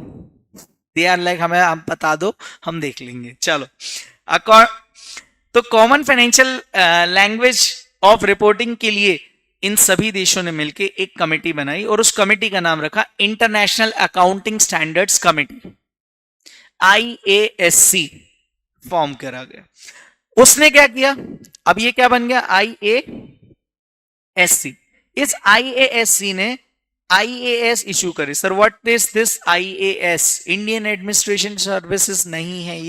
दे आर लाइक हमें आप बता दो हम देख लेंगे। चलो, तो common financial language of reporting के लिए इन सभी देशों ने मिलकर एक कमेटी बनाई और उस कमेटी का नाम रखा international accounting standards committee, IASC form करा गया। उसने क्या किया? अब ये क्या बन गया? IASC। इस IASC ने IAS इशू करे। Sir what is this IAS? Indian administration services नहीं है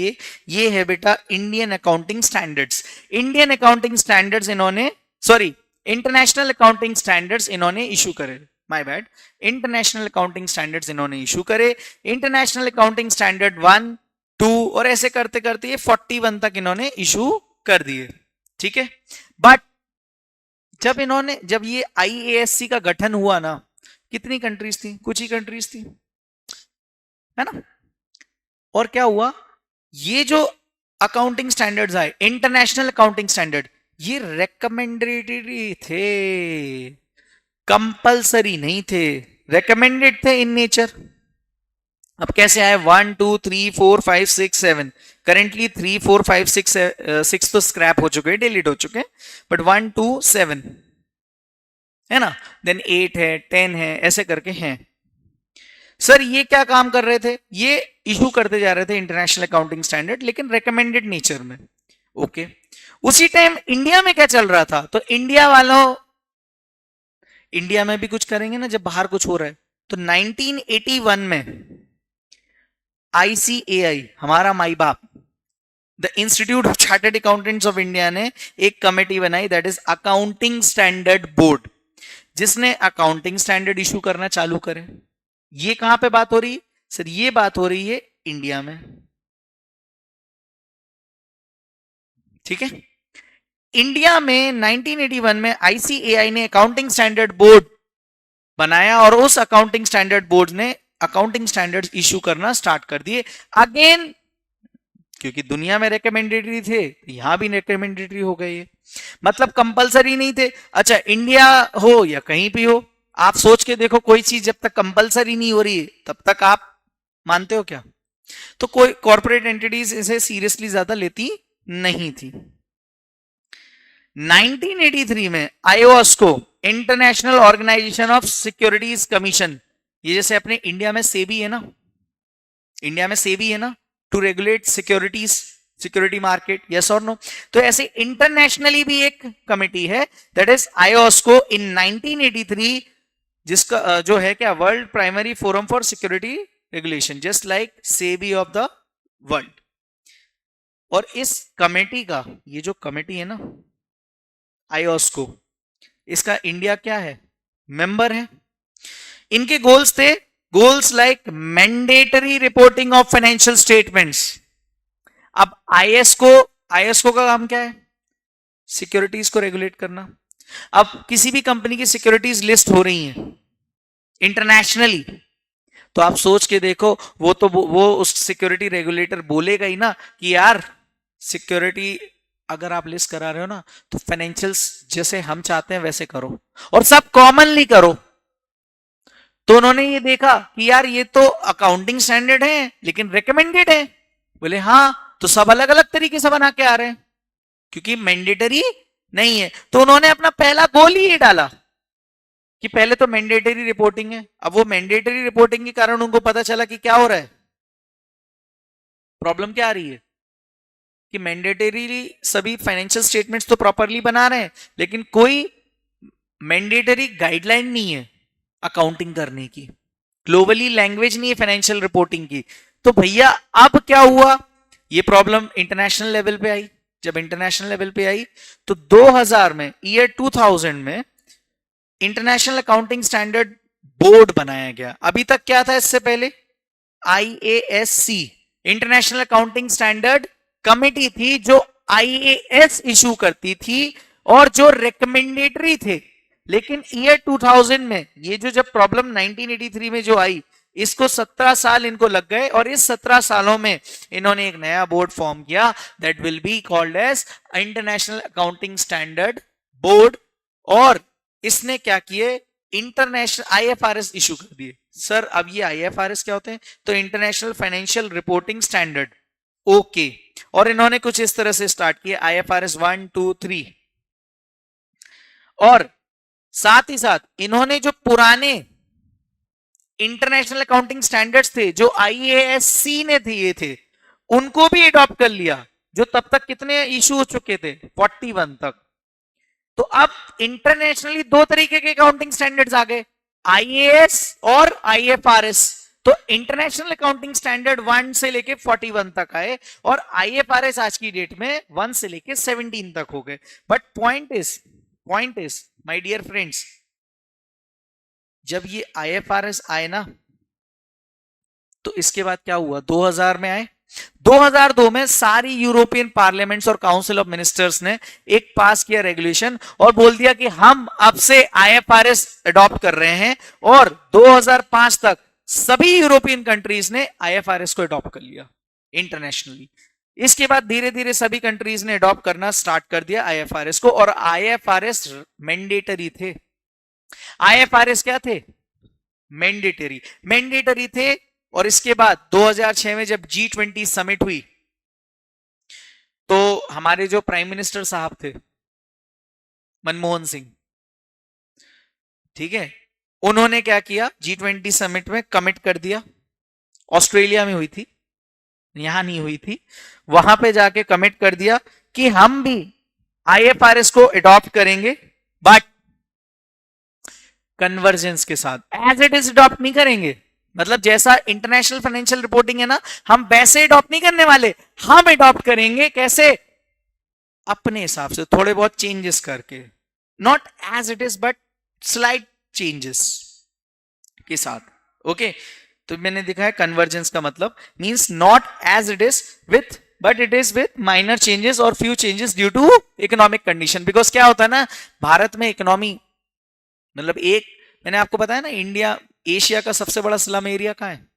ये है बेटा Indian accounting standards. Indian accounting standards इन्होंने, सॉरी इंटरनेशनल अकाउंटिंग स्टैंडर्ड्स इन्होंने इशू करे, my bad, international accounting standards इन्होंने इशू करे। इंटरनेशनल अकाउंटिंग स्टैंडर्ड 1, 2 और ऐसे करते करते ये 41 तक इन्होंने इशू कर दिए, ठीक है। बट जब ये IASC का गठन हुआ ना, कितनी कंट्रीज थी? कुछ ही कंट्रीज थी, है ना। और क्या हुआ, ये जो अकाउंटिंग स्टैंडर्ड्स आए, इंटरनेशनल अकाउंटिंग स्टैंडर्ड, ये रेकमेंडेटरी थे, कंपलसरी नहीं थे, रेकमेंडेड थे इन नेचर। अब कैसे आए? 1 2 3 4 5 6 7, करेंटली 3 4 5 6 तो स्क्रैप हो चुके हैं, डिलीट हो चुके हैं, बट 1 2 7 है ना, देन 8 है, 10 है, ऐसे करके हैं। सर ये क्या काम कर रहे थे? ये इशू करते जा रहे थे इंटरनेशनल अकाउंटिंग स्टैंडर्ड, लेकिन रेकमेंडेड नेचर में। ओके, उसी टाइम इंडिया में क्या चल रहा था? तो इंडिया में भी कुछ करेंगे ना जब बाहर कुछ हो रहा है। तो 1981 में ICAI, हमारा माई बाप, the institute of chartered accountants of India ने एक कमेटी बनाई, that is accounting standard board, जिसने अकाउंटिंग स्टैंडर्ड इशू करना चालू करे। ये कहां पे बात हो रही है? सर ये बात हो रही है इंडिया में, ठीक है। इंडिया में 1981 में ICAI ने अकाउंटिंग स्टैंडर्ड बोर्ड बनाया और उस अकाउंटिंग स्टैंडर्ड बोर्ड ने अकाउंटिंग स्टैंडर्ड्स इशू करना स्टार्ट कर दिए। अगेन क्योंकि दुनिया में रेकमेंडेटरी थे, यहां भी रेकमेंडेटरी हो गए, मतलब कंपलसरी नहीं थे। अच्छा, इंडिया हो या कहीं भी हो, आप सोच के देखो, कोई चीज जब तक कंपलसरी नहीं हो रही है तब तक आप मानते हो क्या? तो कोई कॉर्पोरेट एंटिटीज इसे सीरियसली ज्यादा लेती नहीं थी। 1983 में IOSCO, International Organization of Securities Commission, ये जैसे अपने इंडिया में सेबी है ना, इंडिया में सेबी है ना, to regulate securities, security market, yes और नो। तो ऐसे इंटरनेशनली भी एक कमिटी है, दैट इज आईओएसको इन 1983, जिसका जो है क्या, world primary forum for security regulation, just like SEBI of the world. और इस कमेटी का, ये जो कमेटी है ना आईओएसको, इसका इंडिया क्या है? मेंबर है। इनके गोल्स थे, goals like mandatory reporting of financial statements. अब आईएसको का काम क्या है? सिक्योरिटीज को रेगुलेट करना। अब किसी भी कंपनी की सिक्योरिटीज लिस्ट हो रही हैं इंटरनेशनली, तो आप सोच के देखो, वो उस सिक्योरिटी रेगुलेटर बोलेगा ही ना कि यार सिक्योरिटी अगर आप लिस्ट करा रहे हो ना, तो फाइनेंशियल्स जैसे हम चाहते हैं वैसे करो और सब कॉमनली करो। तो उन्होंने ये देखा कि यार ये तो अकाउंटिंग स्टैंडर्ड है लेकिन रिकमेंडेड है। बोले हाँ, तो सब अलग अलग तरीके से बना के आ रहे हैं क्योंकि मैंडेटरी नहीं है। तो उन्होंने अपना पहला गोल ही ये डाला कि पहले तो मैंडेटरी रिपोर्टिंग है। अब वो मैंडेटरी रिपोर्टिंग के कारण उनको पता चला कि क्या हो रहा है, प्रॉब्लम क्या आ रही है कि मैंडेटरी सभी फाइनेंशियल स्टेटमेंट्स तो प्रॉपरली बना रहे हैं, लेकिन कोई मैंडेटरी गाइडलाइन नहीं है अकाउंटिंग करने की, ग्लोबली लैंग्वेज नहीं है फाइनेंशियल रिपोर्टिंग की। तो भैया अब क्या हुआ, ये प्रॉब्लम इंटरनेशनल लेवल पे आई। जब इंटरनेशनल लेवल पे आई तो 2000 में, ईयर 2000 में इंटरनेशनल अकाउंटिंग स्टैंडर्ड बोर्ड बनाया गया। अभी तक क्या था इससे पहले? IASC, international accounting standard committee थी जो IAS इशू करती थी और जो रिकमेंडेटरी थे। लेकिन ईयर 2000 में ये जो जब प्रॉब्लम 1983 में जो आई, इसको 17 साल इनको लग गए और इस 17 सालों में इन्होंने एक नया बोर्ड फॉर्म किया, that will be called as international accounting standard board. और इसने क्या किए, इंटरनेशनल IFRS इशू कर दिए। सर अब ये IFRS क्या होते हैं? तो international financial reporting standard, okay. और इन्होंने कुछ इस तरह से स्टार्ट किया, IFRS 1 2 3। और साथ ही साथ इन्होंने जो पुराने इंटरनेशनल अकाउंटिंग स्टैंडर्ड्स थे जो IASC ने दिए थे, उनको भी अडॉप्ट कर लिया, जो तब तक कितने इशू हो चुके थे, 41 तक। तो अब इंटरनेशनली दो तरीके के अकाउंटिंग स्टैंडर्ड्स आ गए, IAS और IFRS। तो इंटरनेशनल अकाउंटिंग स्टैंडर्ड 1 से लेके 41 तक आए और IFRS आज की डेट में 1 से लेके 17 तक हो गए। But point is point is my dear friends, जब ये आईएफआरएस आए ना तो इसके बाद क्या हुआ, 2000 में आए। 2002 में सारी यूरोपियन पार्लियामेंट्स और काउंसिल ऑफ मिनिस्टर्स ने एक पास किया रेगुलेशन और बोल दिया कि हम अब से आईएफआरएस अडॉप्ट कर रहे हैं, और 2005 तक सभी यूरोपियन कंट्रीज ने आईएफआरएस को अडॉप्ट कर लिया इंटरनेशनली। इसके बाद धीरे धीरे सभी कंट्रीज ने अडॉप्ट करना स्टार्ट कर दिया आईएफआरएस को, और आईएफआरएस मैंडेटरी थे। आईएफआरएस क्या थे, मैंडेटरी थे। और इसके बाद 2006 में जब G20 समिट हुई तो हमारे जो प्राइम मिनिस्टर साहब थे मनमोहन सिंह, ठीक है, उन्होंने क्या किया, G20 समिट में कमिट कर दिया। ऑस्ट्रेलिया में हुई थी, यहां नहीं हुई थी, वहां पे जाके कमिट कर दिया कि हम भी आईएफआरएस को अडॉप्ट करेंगे, बट कन्वर्जेंस के साथ, एज इट इज अडॉप्ट नहीं करेंगे। मतलब जैसा इंटरनेशनल फाइनेंशियल रिपोर्टिंग है ना, हम वैसे अडॉप्ट नहीं करने वाले, हम अडॉप्ट करेंगे कैसे, अपने हिसाब से थोड़े बहुत चेंजेस करके, not as it is but slight changes के साथ। ओके, तो मैंने दिखा है कन्वर्जेंस का मतलब means not as it is with, but it is with minor changes और few changes due to economic condition. Because क्या होता है ना, भारत में इकोनॉमी, मतलब एक मैंने आपको बताया ना, इंडिया एशिया का सबसे बड़ा स्लम एरिया कहां है,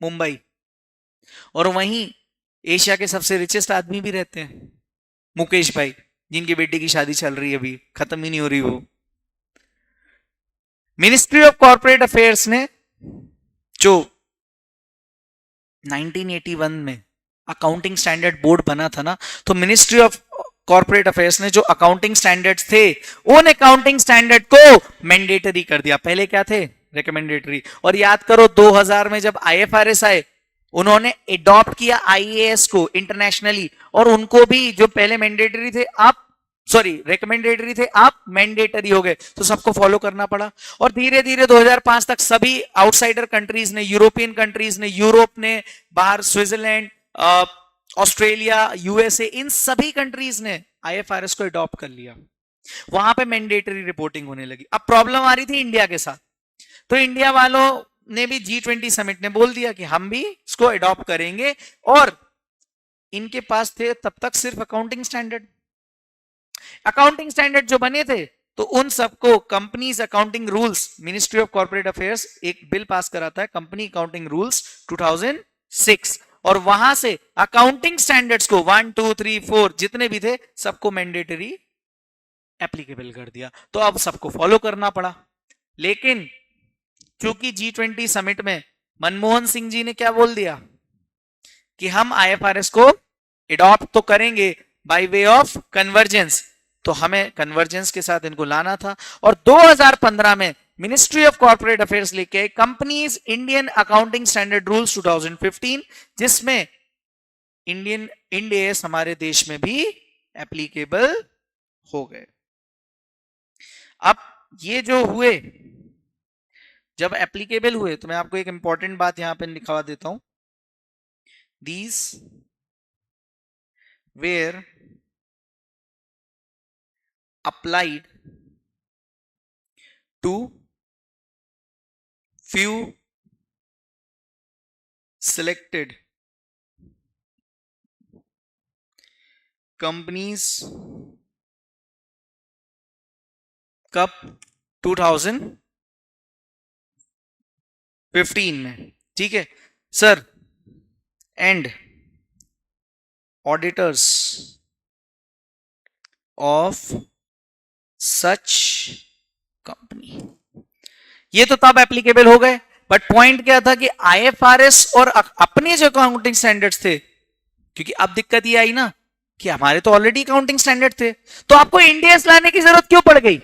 मुंबई, और वहीं एशिया के सबसे रिचेस्ट आदमी भी रहते हैं, मुकेश भाई, जिनकी बेटी की शादी चल रही है, अभी खत्म ही नहीं हो रही वो। मिनिस्ट्री ऑफ कॉर्पोरेट अफेयर्स ने जो 1981 में अकाउंटिंग स्टैंडर्ड बोर्ड बना था ना, तो मिनिस्ट्री ऑफ कॉर्पोरेट अफेयर्स ने जो अकाउंटिंग स्टैंडर्ड्स थे, उन अकाउंटिंग स्टैंडर्ड को मैंडेटरी कर दिया। पहले क्या थे, रिकमेंडेटरी। और याद करो 2000 में जब आईएफआरएस आए, उन्होंने अडॉप्ट किया आईएएस को इंटरनेशनली, और उनको भी जो पहले मैंडेटरी थे आप रिकमेंडेटरी थे, आप मैंडेटरी हो गए, तो सबको फॉलो करना पड़ा। और धीरे धीरे 2005 तक सभी आउटसाइडर कंट्रीज ने, यूरोपियन कंट्रीज ने, यूरोप ने, बाहर स्विट्जरलैंड, ऑस्ट्रेलिया, यूएसए, इन सभी कंट्रीज ने आईएफआरएस को अडॉप्ट कर लिया। वहां पे मैंडेटरी रिपोर्टिंग होने लगी। अब प्रॉब्लम आ रही थी इंडिया के साथ, तो इंडिया वालों ने भी G20 समिट ने बोल दिया कि हम भी इसको अडॉप्ट करेंगे, और इनके पास थे तब तक सिर्फ अकाउंटिंग स्टैंडर्ड जो बने थे, तो उन सबको companies accounting rules, ministry of corporate affairs एक बिल पास कराता है, कंपनी अकाउंटिंग रूल्स 2006, और वहां से अकाउंटिंग स्टैंडर्ड्स को 1 2 3 4 जितने भी थे सबको मैंडेटरी एप्लीकेबल कर दिया। तो अब सबको फॉलो करना पड़ा। लेकिन क्योंकि G20 समिट में मनमोहन सिंह जी ने क्या बोल दिया कि हम आईएफआरएस को अडॉप्ट तो करेंगे बाय वे ऑफ कन्वर्जेंस, तो हमें कन्वर्जेंस के साथ इनको लाना था। और 2015 में मिनिस्ट्री ऑफ कॉर्पोरेट अफेयर्स लेके companies Indian accounting standard rules 2015, जिसमें इंड एएस हमारे देश में भी एप्लीकेबल हो गए। अब ये जो हुए, जब एप्लीकेबल हुए, तो मैं आपको एक इंपॉर्टेंट बात यहां पे लिखवा देता हूं, these where applied to few selected companies कब, 2015 में, ठीक है sir, and auditors of such company, ये तो तब एप्लीकेबल हो गए। बट पॉइंट क्या था कि आईएफआरएस और अपने जो अकाउंटिंग स्टैंडर्ड्स थे, क्योंकि अब दिक्कत ये आई ना कि हमारे तो ऑलरेडी अकाउंटिंग स्टैंडर्ड थे, तो आपको इंडियस लाने की जरूरत क्यों पड़ गई।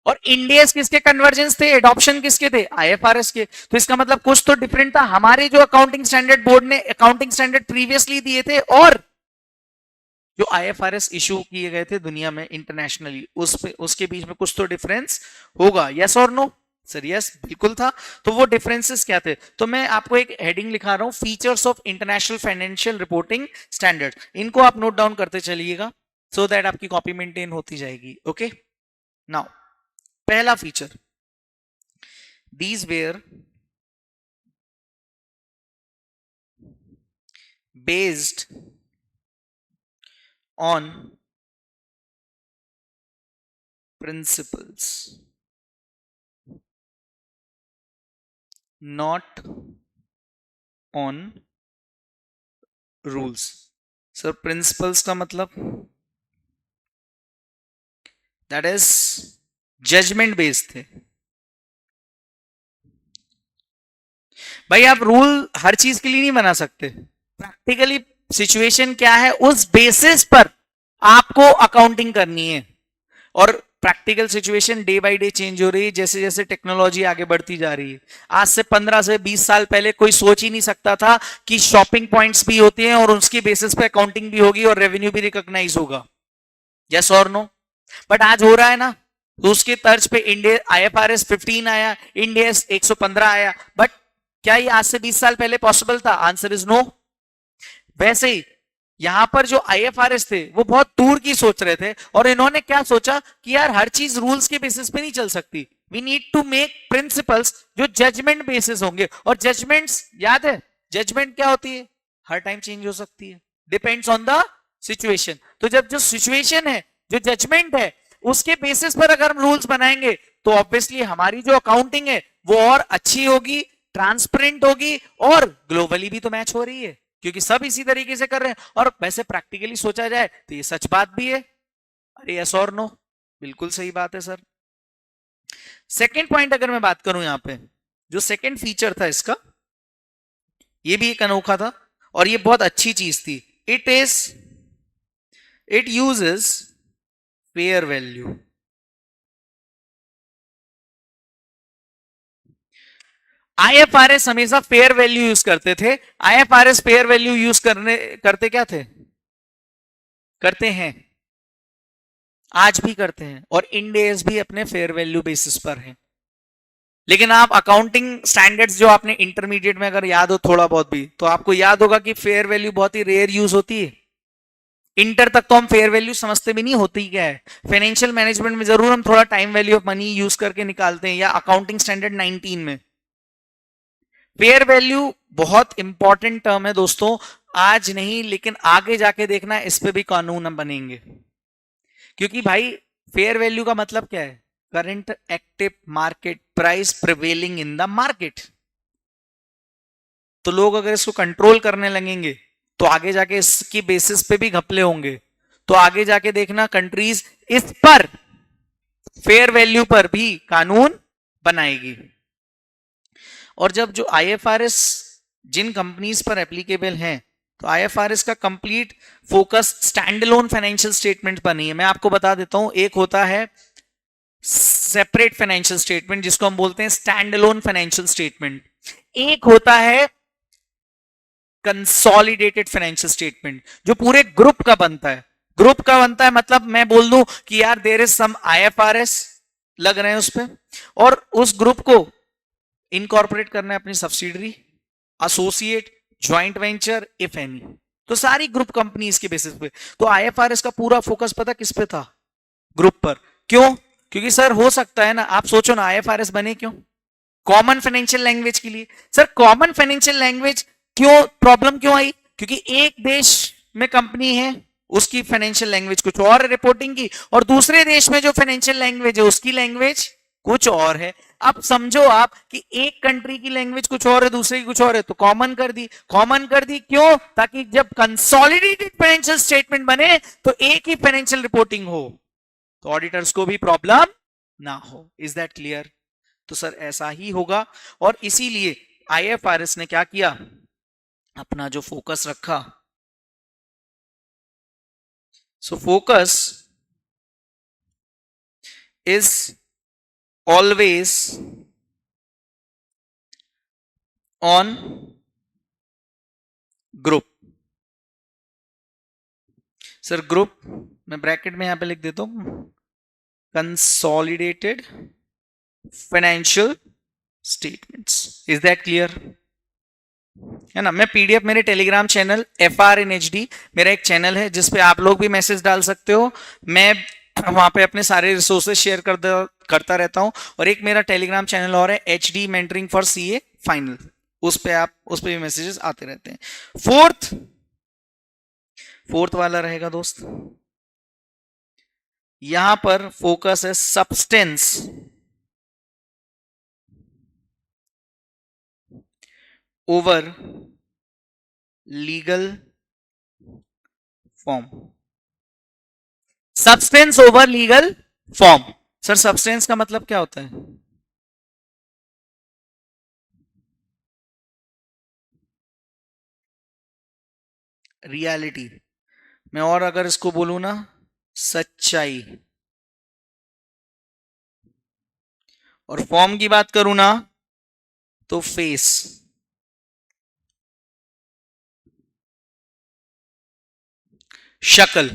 और इंडियस किसके कन्वर्जेंस थे, एडॉप्शन किसके थे, आईएफआरएस के। तो इसका मतलब कुछ तो डिफरेंट था। हमारे जो अकाउंटिंग स्टैंडर्ड बोर्ड ने अकाउंटिंग स्टैंडर्ड प्रीवियसली दिए थे, और जो आईएफआरएस इशू किए गए थे दुनिया में इंटरनेशनली, उसके बीच में कुछ तो डिफरेंस होगा। यस और नो सर? यस, बिल्कुल था। तो वो डिफरेंसेस क्या थे, तो मैं आपको एक हेडिंग लिखा रहा हूं, features of international financial reporting standard. इनको आप नोट डाउन करते चलिएगा। सो दैट आपकी कॉपी मेंटेन होती जाएगी. ओके, नाउ पहला feature, these were based on principles, not on rules. Sir principles का मतलब दैट इज जजमेंट बेस्ड थे. भाई आप रूल हर चीज के लिए नहीं बना सकते. प्रैक्टिकली सिचुएशन क्या है उस बेसिस पर आपको अकाउंटिंग करनी है. और practical situation day by day change हो रही है जैसे जैसे टेक्नोलॉजी आगे बढ़ती जा रही है. आज से 15 से 20 साल पहले कोई सोच ही नहीं सकता था कि शॉपिंग पॉइंट्स भी होते हैं और उसकी बेसिस पे अकाउंटिंग भी होगी और रेवेन्यू भी रिकॉग्नाइज होगा. यस और नो? बट आज हो रहा है ना. तो उसके तर्ज पे इंडिया IFRS 15 आया, इंडिया 115 आया. बट क्या ये आज से 20 साल पहले पॉसिबल था? Answer is no. वैसे ही यहां पर जो IFRS थे वो बहुत दूर की सोच रहे थे और इन्होंने क्या सोचा कि यार हर चीज रूल्स के बेसिस पे नहीं चल सकती. We need to make principles जो जजमेंट बेसिस होंगे. और जजमेंट्स याद है, जजमेंट क्या होती है? हर टाइम चेंज हो सकती है, डिपेंड्स ऑन द सिचुएशन. तो जब जो सिचुएशन है, जो जजमेंट है, उसके बेसिस पर अगर हम रूल्स बनाएंगे तो ऑब्वियसली हमारी जो अकाउंटिंग है वो और अच्छी होगी, ट्रांसपेरेंट होगी और ग्लोबली भी तो मैच हो रही है क्योंकि सब इसी तरीके से कर रहे हैं. और वैसे प्रैक्टिकली सोचा जाए तो ये सच बात भी है. अरे यस और नो? बिल्कुल सही बात है सर. सेकेंड पॉइंट अगर मैं बात करूं, यहां पे जो सेकेंड फीचर था इसका, ये भी एक अनोखा था और ये बहुत अच्छी चीज थी. It uses fair value. IFRS हमेशा फेयर वैल्यू यूज करते थे. IFRS फेयर वैल्यू यूज करते क्या थे? करते हैं, आज भी करते हैं. और इंडेस भी अपने फेयर वैल्यू बेसिस पर हैं. लेकिन आप अकाउंटिंग स्टैंडर्ड्स जो आपने इंटरमीडिएट में अगर याद हो थोड़ा बहुत भी, तो आपको याद होगा कि फेयर वैल्यू बहुत ही रेयर यूज होती है. इंटर तक तो हम फेयर वैल्यू समझते भी नहीं होती क्या है. फाइनेंशियल मैनेजमेंट में जरूर हम थोड़ा time value of money use करके निकालते हैं, या अकाउंटिंग स्टैंडर्ड 19 में. फेयर वैल्यू बहुत इंपॉर्टेंट टर्म है दोस्तों. आज नहीं लेकिन आगे जाके देखना इस पे भी कानून हम बनेंगे. क्योंकि भाई फेयर वैल्यू का मतलब क्या है? Current active market price prevailing in the market. तो लोग अगर इसको कंट्रोल करने लगेंगे तो आगे जाके इसकी बेसिस पे भी घपले होंगे. तो आगे जाके देखना कंट्रीज इस पर फेयर वैल्यू पर भी कानून बनाएगी. और जब जो IFRS जिन कंपनीज पर एप्लीकेबल हैं, तो IFRS का complete focus stand alone financial statement पर नहीं है. मैं आपको बता देता हूं, एक होता है सेपरेट फाइनेंशियल स्टेटमेंट जिसको हम बोलते हैं स्टैंड अलोन फाइनेंशियल स्टेटमेंट. एक होता है कंसोलिडेटेड फाइनेंशियल स्टेटमेंट जो पूरे ग्रुप का बनता है. ग्रुप का बनता है मतलब मैं बोल दूं कि यार देयर इज सम IFRS लग रहे हैं उस पर, और उस ग्रुप को इनकॉर्पोरेट करना है अपनी subsidiary, associate, joint venture if any. तो सारी ग्रुप कंपनीज के बेसिस पे. तो IFRS का पूरा फोकस पता किस पे था? ग्रुप पर. क्यों? क्योंकि सर हो सकता है ना, आप सोचो ना, IFRS बने क्यों? कॉमन फाइनेंशियल लैंग्वेज के लिए. सर कॉमन फाइनेंशियल लैंग्वेज क्यों प्रॉब्लम क्यों आई? क्योंकि एक देश में कंपनी है, उसकी फाइनेंशियल लैंग्वेज कुछ और है रिपोर्टिंग की, और दूसरे देश में जो फाइनेंशियल लैंग्वेज है उसकी लैंग्वेज कुछ और है. अब समझो आप कि एक कंट्री की लैंग्वेज कुछ और है, दूसरे की कुछ और है, तो कॉमन कर दी. कॉमन कर दी क्यों? ताकि जब कंसोलिडेटेड फाइनेंशियल स्टेटमेंट बने तो एक ही फाइनेंशियल रिपोर्टिंग हो, तो ऑडिटर्स को भी प्रॉब्लम ना हो. Is that clear? तो सर ऐसा ही होगा. और इसीलिए IFRS ने क्या किया, अपना जो फोकस रखा. So focus is always on group. Sir group मैं ब्रैकेट में यहां पे लिख देता हूं, consolidated financial statements. Is that clear? है ना। मैं पीडीएफ मेरे टेलीग्राम चैनल FRNHD मेरा एक चैनल है जिसपे आप लोग भी मैसेज डाल सकते हो। मैं वहां पे अपने सारे रिसोर्सेज शेयर करता रहता हूं। और एक मेरा टेलीग्राम चैनल और है HD mentoring for CA final, उस पे भी मैसेजेस आते रहते हैं। फोर्थ वाला रहेगा दोस्त, यहां पर फोकस है substance over legal form. Substance over legal form. Sir substance का मतलब क्या होता है? रियलिटी। मैं और अगर इसको बोलूं ना, सच्चाई। और फॉर्म की बात करूं ना तो फेस। शक्ल।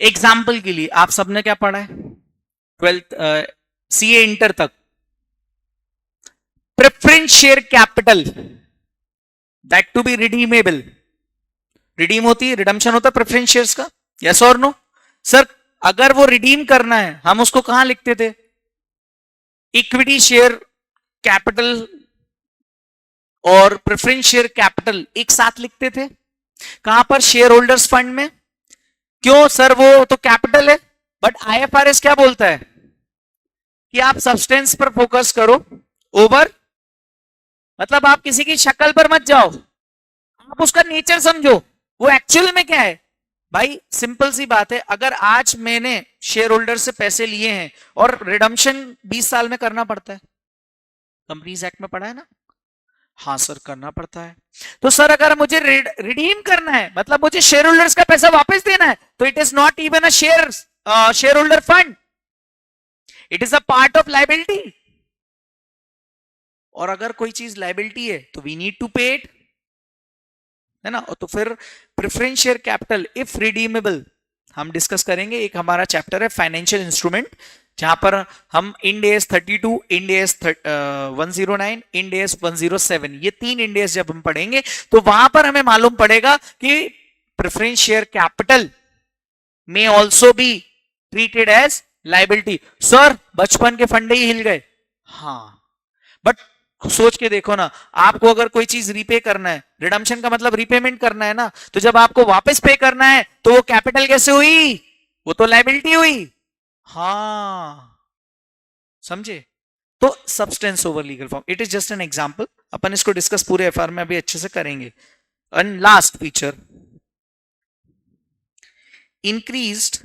एग्जाम्पल के लिए आप सबने क्या पढ़ा है 12th CA इंटर तक? Preference share capital that to be redeemable. Redeem होती है, रिडम्पशन होता है प्रेफरेंस शेयर्स का, यस और नो? सर अगर वो रिडीम करना है हम उसको कहां लिखते थे? इक्विटी शेयर कैपिटल और प्रेफरेंस शेयर कैपिटल एक साथ लिखते थे। कहां पर? शेयर होल्डर्स फंड में। क्यों सर? वो तो कैपिटल है। बट IFRS क्या बोलता है कि आप सब्सटेंस पर फोकस करो ओवर, मतलब आप किसी की शक्ल पर मत जाओ, आप उसका नेचर समझो, वो एक्चुअल में क्या है। भाई सिंपल सी बात है, अगर आज मैंने शेयर होल्डर से पैसे लिए हैं और रिडम्पशन 20 साल में करना पड़ता है, कंपनीज एक्ट में पढ़ा है ना? हाँ सर करना पड़ता है। तो सर अगर मुझे रिडीम करना है, मतलब मुझे शेयर होल्डर्स का पैसा वापस देना है, तो it is not even a share holder fund, it is a part of liability. और अगर कोई चीज लाइबिलिटी है तो वी नीड टू पे इट, है ना। तो फिर preference share capital if redeemable हम डिस्कस करेंगे। एक हमारा चैप्टर है फाइनेंशियल इंस्ट्रूमेंट, जहां पर हम Ind AS 32, Ind AS 109, Ind AS 107, ये 3 इंड AS जब हम पढ़ेंगे तो वहां पर हमें मालूम पड़ेगा कि प्रेफरेंस शेयर कैपिटल में also be treated as liability. Sir बचपन के फंडे ही हिल गए। हाँ बट सोच के देखो ना, आपको अगर कोई चीज रीपे करना है, रिडम्पशन का मतलब रीपेमेंट करना है ना, तो जब आपको वापस पे करना है तो वो कैपिटल कैसे हुई? वो तो लाइबिलिटी हुई। हाँ समझे? तो substance over legal form, it is just an example. अपन इसको डिस्कस पूरे FR में अभी अच्छे से करेंगे। And last feature, increased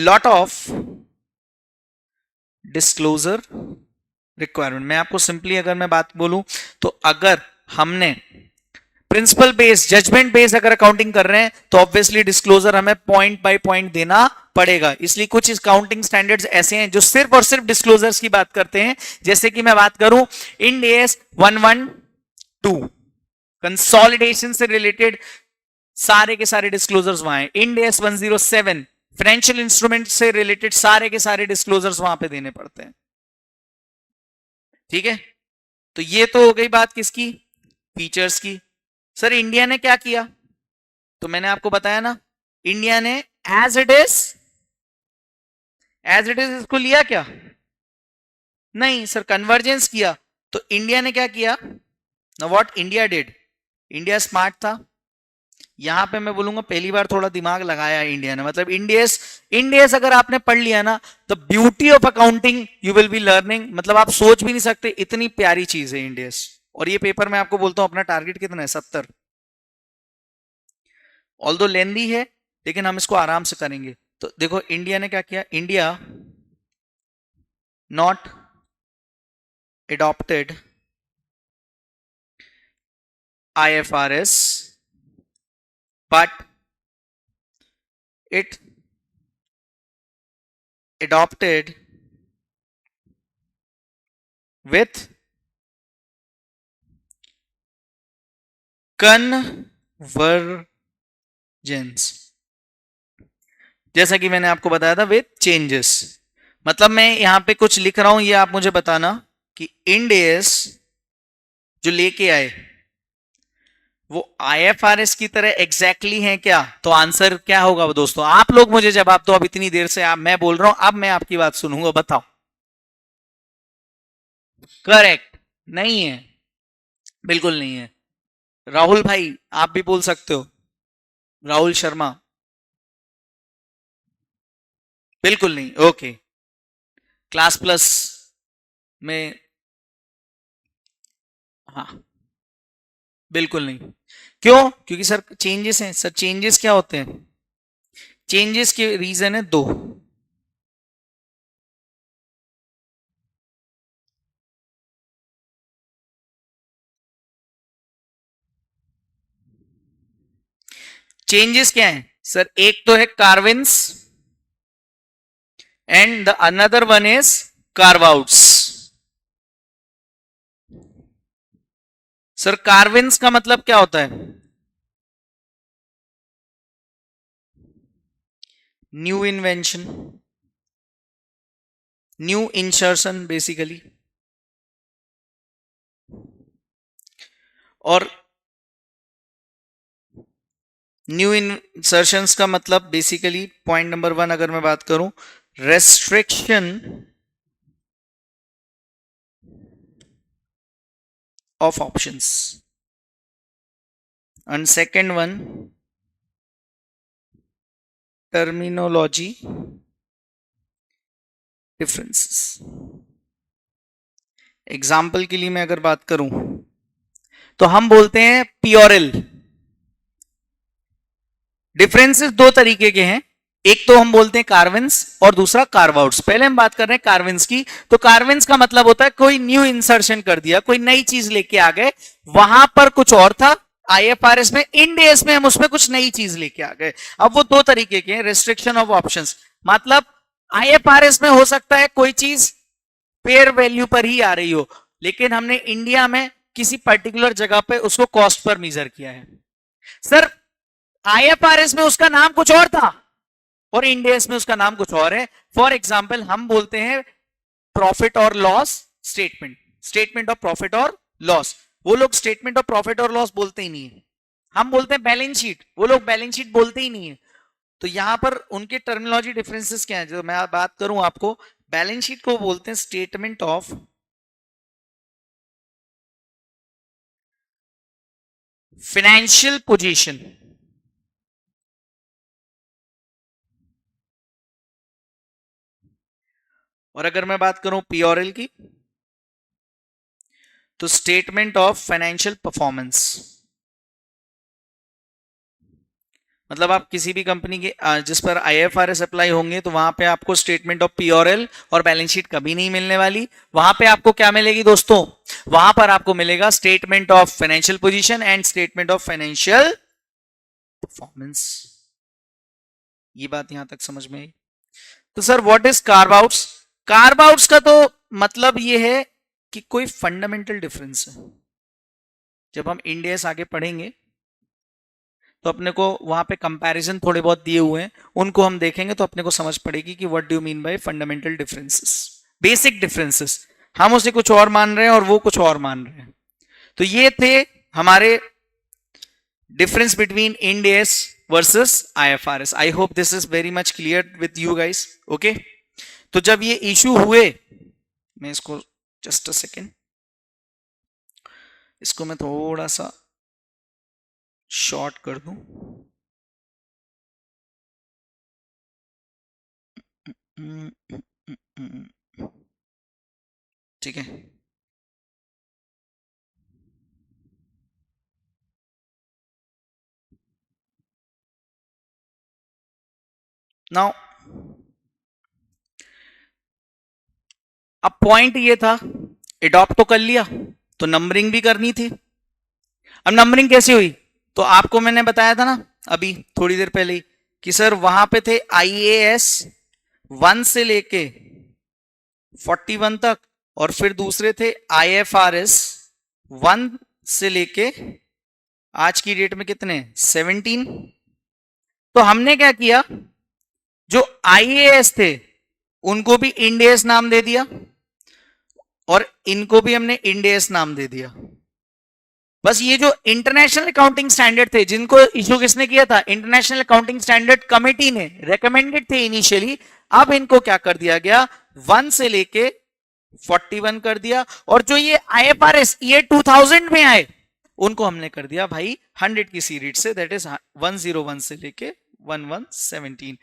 lot of disclosure requirement. मैं आपको सिंपली अगर मैं बात बोलूं तो अगर हमने प्रिंसिपल बेस, जजमेंट बेस अगर अकाउंटिंग कर रहे हैं तो ऑब्वियसली डिस्क्लोजर हमें पॉइंट बाय पॉइंट देना पड़ेगा। इसलिए कुछ अकाउंटिंग स्टैंडर्ड्स ऐसे हैं जो सिर्फ और सिर्फ डिस्क्लोजर्स की बात करते हैं। जैसे कि मैं बात करूं इंड AS 112, कंसोलिडेशन से रिलेटेड सारे के सारे डिस्क्लोजर्स वहां है। इंड AS 107, फाइनेंशियल इंस्ट्रूमेंट से रिलेटेड सारे के सारे डिस्क्लोजर्स वहां पे देने पड़ते हैं। ठीक है, तो ये तो हो गई बात किसकी? फीचर्स की। सर इंडिया ने क्या किया? तो मैंने आपको बताया ना, इंडिया ने एज इट इज इसको लिया क्या? नहीं सर, कन्वर्जेंस किया। तो इंडिया ने क्या किया ना, what India did, India smart था। यहां पे मैं बोलूंगा पहली बार थोड़ा दिमाग लगाया इंडिया ने। मतलब इंडियस अगर आपने पढ़ लिया ना, the beauty of accounting you will be learning. मतलब आप सोच भी नहीं सकते इतनी प्यारी चीज है इंडियस। और ये पेपर मैं आपको बोलता हूं अपना टारगेट कितना है, 70। ऑल्दो लेंदी है लेकिन हम इसको आराम से करेंगे। तो देखो इंडिया ने क्या किया, India not adopted IFRS but it adopted with convergence, जैसा कि मैंने आपको बताया था विथ चेंजेस। मतलब मैं यहां पे कुछ लिख रहा हूं, ये आप मुझे बताना कि इंड एस जो लेके आए वो आईएफआरएस की तरह एग्जैक्टली है क्या? तो आंसर क्या होगा दोस्तों? आप लोग मुझे जवाब दो। अब इतनी देर से मैं बोल रहा हूं, अब मैं आपकी बात सुनूंगा, बताओ। करेक्ट नहीं है, बिल्कुल नहीं है। राहुल भाई आप भी बोल सकते हो, राहुल शर्मा। बिल्कुल नहीं। ओके, क्लास प्लस में, हाँ बिल्कुल नहीं। क्यों? क्योंकि सर चेंजेस हैं। सर चेंजेस क्या होते हैं? चेंजेस के रीजन है दो। चेंजेस क्या है सर? एक तो है carve ins and the another one is carve outs. Sir carve ins का मतलब क्या होता है? New invention, new insertion basically. और न्यू इंसर्शंस का मतलब बेसिकली पॉइंट नंबर 1 अगर मैं बात करूं, restriction of options, and second one terminology differences. Example के लिए मैं अगर बात करूं तो हम बोलते हैं प्योरल। डिफरेंसेस दो तरीके के हैं, एक तो हम बोलते हैं कार्विन्स और दूसरा कार्व आउट्स। पहले हम बात कर रहे हैं कार्विन्स की। तो कार्विन्स का मतलब होता है कोई न्यू इंसर्शन कर दिया, कोई नई चीज लेके आ गए, वहां पर कुछ और था आईएफआरएस में, इंड एस में हम उसमें कुछ नई चीज लेके आ गए। अब वो दो तरीके के हैं, रेस्ट्रिक्शन ऑफ ऑप्शंस। मतलब आईएफआरएस में हो सकता है कोई चीज पेयर वैल्यू पर ही आ रही हो, लेकिन हमने इंडिया में किसी पर्टिकुलर जगह पे उसको कॉस्ट पर मेजर किया है। सर आईएफआरएस में उसका नाम कुछ और था और इंडियस में उसका नाम कुछ और है। फॉर एग्जाम्पल हम बोलते हैं प्रॉफिट और loss statement, statement of profit और लॉस। वो लोग स्टेटमेंट ऑफ प्रॉफिट और लॉस बोलते ही नहीं है, हम बोलते हैं बैलेंस शीट, वो लोग बैलेंस शीट बोलते ही नहीं है। तो यहां पर उनके टर्मिनोलॉजी डिफरेंसेस क्या है? जो मैं बात करूं आपको, बैलेंस शीट को बोलते हैं स्टेटमेंट ऑफ फाइनेंशियल पोजीशन, और अगर मैं बात करूं पीओरएल की तो स्टेटमेंट ऑफ फाइनेंशियल परफॉर्मेंस। मतलब आप किसी भी कंपनी के जिस पर आईएफआरएस अप्लाई होंगे तो वहां पे आपको स्टेटमेंट ऑफ पीओरएल और बैलेंस शीट कभी नहीं मिलने वाली। वहां पे आपको क्या मिलेगी दोस्तों? वहां पर आपको मिलेगा statement of financial position and statement of financial performance. ये बात यहां तक समझ में आई? तो sir what is carve outs? Curve outs का तो मतलब ये है कि कोई फंडामेंटल डिफरेंस है। जब हम इंडियस आगे पढ़ेंगे तो अपने को वहां पे कंपैरिजन थोड़े बहुत दिए हुए हैं, उनको हम देखेंगे तो अपने को समझ पड़ेगी कि what do mean by fundamental differences, basic differences. हम उसे कुछ और मान रहे हैं और वो कुछ और मान रहे हैं। तो ये थे हमारे difference between end S versus IFRS. I hope this is very much clear with you guys. Okay, तो जब ये इशू हुए, मैं इसको जस्ट अ सेकेंड, इसको मैं थोड़ा सा शॉर्ट कर दूं। ठीक है, नाउ अब पॉइंट ये था, एडॉप्ट तो कर लिया तो नंबरिंग भी करनी थी। अब नंबरिंग कैसे हुई? तो आपको मैंने बताया था ना अभी थोड़ी देर पहले ही कि सर वहां पे थे आईएएस 1 से लेके 41 तक, और फिर दूसरे थे आईएफआरएस 1 से लेके आज की डेट में कितने, 17। तो हमने क्या किया, जो आईएएस थे उनको भी इंड एस नाम दे दिया, और इनको भी हमने इंड एस नाम दे दिया। बस ये जो इंटरनेशनल अकाउंटिंग स्टैंडर्ड थे जिनको इशू किसने किया था, इंटरनेशनल अकाउंटिंग स्टैंडर्ड कमेटी ने, रेकमेंडेड थे इनिशियली, अब इनको क्या कर दिया गया, 1 से लेके 41 कर दिया। और जो ये IFRS ये 2000 में आए उनको हमने कर दिया भाई 100 की सीरीज से, दैट इज 101 से लेके 1117।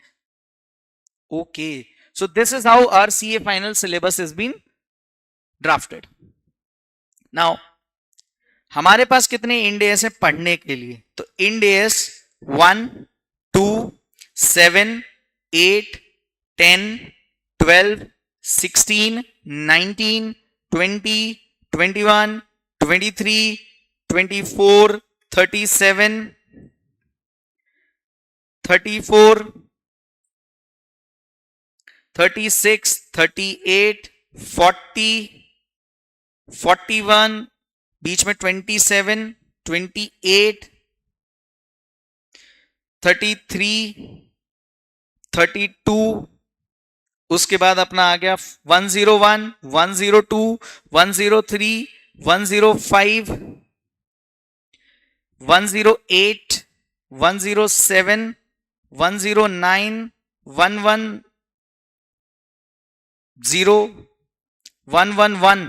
Okay, so this is how our CA final syllabus is been drafted. Now हमारे पास कितने इंड एस है पढ़ने के लिए, तो इंड एस 1 2 7 8 10 12 16 19 20 21 23 24 37 34 36 38 40 41, बीच में 27 28 33 32, उसके बाद अपना आ गया 101 102 103 105 108 107 109 110 111,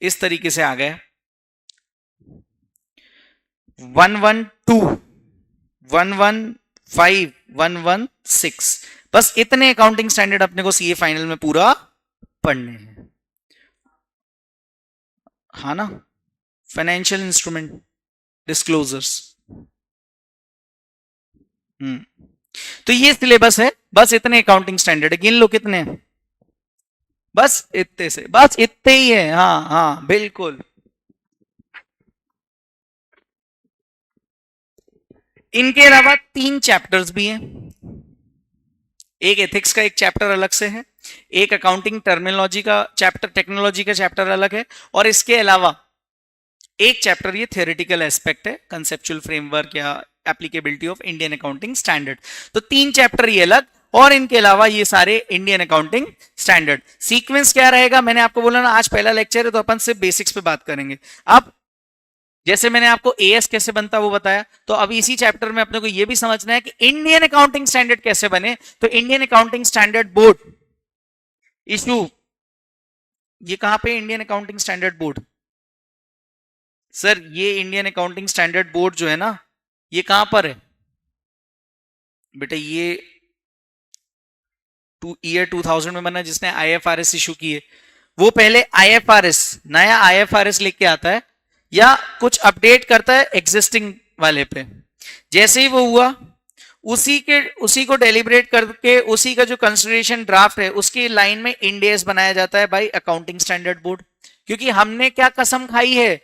इस तरीके से आ गए 112 115 116। बस इतने अकाउंटिंग स्टैंडर्ड अपने को CA फाइनल में पूरा पढ़ने हैं, हाँ ना। फाइनेंशियल इंस्ट्रूमेंट डिस्क्लोजर्स, तो ये सिलेबस है। बस इतने अकाउंटिंग स्टैंडर्ड, गिन लो कितने हैं, बस इतने से, बस इतने ही है। हाँ हाँ बिल्कुल। इनके अलावा 3 चैप्टर्स भी हैं, एक एथिक्स का एक चैप्टर अलग से है, एक अकाउंटिंग टर्मिनोलॉजी का चैप्टर, टेक्नोलॉजी का चैप्टर अलग है, और इसके अलावा एक चैप्टर ये थियोरेटिकल एस्पेक्ट है, कंसेप्चुअल फ्रेमवर्क या applicability of Indian accounting standard. तो 3 चैप्टर ये अलग, और इनके अलावा ये सारे इंडियन अकाउंटिंग स्टैंडर्ड। सीक्वेंस क्या रहेगा, मैंने आपको बोला ना आज पहला लेक्चर है तो अपन सिर्फ बेसिक्स पे बात करेंगे। अब जैसे मैंने आपको AS कैसे बनता वो बताया, तो अब इसी चैप्टर में अपने को ये भी समझना है कि इंडियन अकाउंटिंग स्टैंडर्ड कैसे बने। तो Indian accounting standard board issue, ये कहां पे Indian accounting standard board, sir ये इंडियन अकाउंटिंग स्टैंडर्ड बोर्ड जो है ना ये कहां पर है बेटा, ये ईयर 2000 में बना, जिसने IFRS इशू किए वो पहले IFRS, नया IFRS लेके आता है या कुछ अपडेट करता है एग्जिस्टिंग वाले पे। जैसे ही वो हुआ उसी को डेलिब्रेट करके उसी का जो कंसिडरेशन ड्राफ्ट है उसकी लाइन में इंड एस बनाया जाता है बाय अकाउंटिंग स्टैंडर्ड बोर्ड। क्योंकि हमने क्या कसम खाई है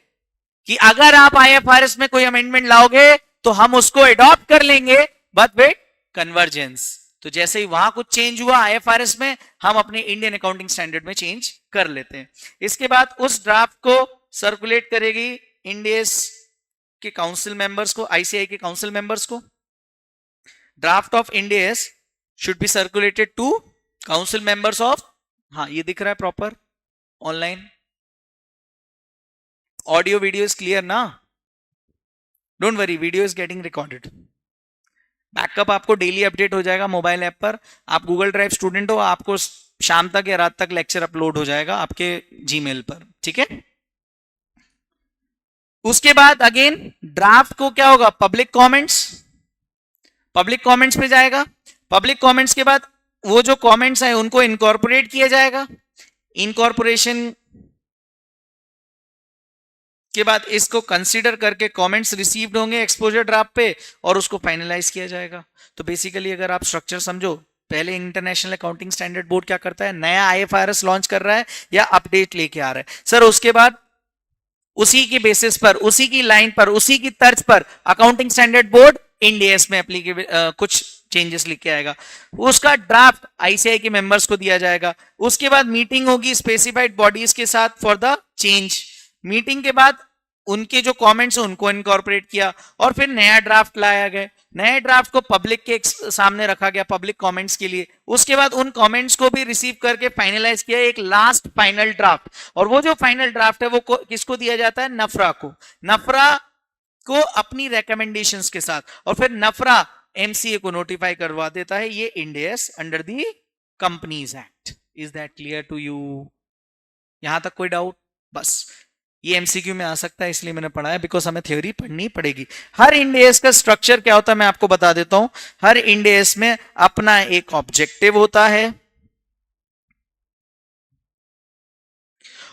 कि अगर आप IFRS में कोई अमेंडमेंट लाओगे तो हम उसको अडॉप्ट कर लेंगे, बट विद कन्वर्जेंस। तो जैसे ही वहां कुछ चेंज हुआ IFRS में, हम अपने इंडियन अकाउंटिंग स्टैंडर्ड में चेंज कर लेते हैं। इसके बाद उस ड्राफ्ट को सर्कुलेट करेगी इंड एस के काउंसिल मेंबर्स को, ICAI के काउंसिल मेंबर्स को। Draft of Ind AS should be circulated to council members of, हाँ ये दिख रहा है proper online, audio video is clear ना, don't worry, video is getting recorded. Backup आपको डेली अपडेट हो जाएगा मोबाइल ऐप पर। आप गूगल ड्राइव स्टूडेंट हो, आपको शाम तक या रात तक लेक्चर अपलोड हो जाएगा आपके जीमेल पर, ठीक है। उसके बाद अगेन ड्राफ्ट को क्या होगा, पब्लिक कमेंट्स, पब्लिक कमेंट्स पे जाएगा। पब्लिक कमेंट्स के बाद वो जो कमेंट्स है उनको इनकॉर्पोरेट किया जाएगा। इनकॉर्पोरेशन के बाद इसको कंसीडर करके कमेंट्स रिसीव्ड होंगे एक्सपोजर ड्राफ्ट पे और उसको फाइनलाइज किया जाएगा। तो बेसिकली अगर आप स्ट्रक्चर समझो, पहले इंटरनेशनल अकाउंटिंग स्टैंडर्ड बोर्ड क्या करता है, नया IFRS लॉन्च कर रहा है या अपडेट लेके आ रहा है सर, उसके बाद उसी की बेसिस पर, उसी की लाइन पर, उसी की तर्ज पर accounting standard board end S में एप्लीकेबल कुछ चेंजेस लिख के आएगा, उसका ड्राफ्ट ICAI के मेंबर्स को दिया जाएगा। उसके बाद मीटिंग होगी स्पेसिफाइड बॉडीज के साथ फॉर द चेंज। मीटिंग के बाद उनके जो कमेंट्स उनको इनकॉर्पोरेट किया और फिर नया ड्राफ्ट लाया गया, नए ड्राफ्ट को पब्लिक के सामने रखा गया पब्लिक कमेंट्स के लिए, उसके बाद उन कमेंट्स को भी रिसीव करके फाइनलाइज किया एक लास्ट फाइनल ड्राफ्ट। और वो जो फाइनल ड्राफ्ट है वो किसको दिया जाता है? नफरा को। नफरा को अपनी रिकमेंडेशंस के साथ, और फिर नफरा एमसीए को नोटिफाई करवा देता है ये Ind AS under the companies act. Is that clear to you? यहां तक कोई डाउट? बस ये एमसीक्यू में आ सकता है इसलिए मैंने पढ़ा है, बिकॉज हमें थ्योरी पढ़नी पड़ेगी। हर इंड एस का स्ट्रक्चर क्या होता है मैं आपको बता देता हूं। हर इंड एस में अपना एक ऑब्जेक्टिव होता है,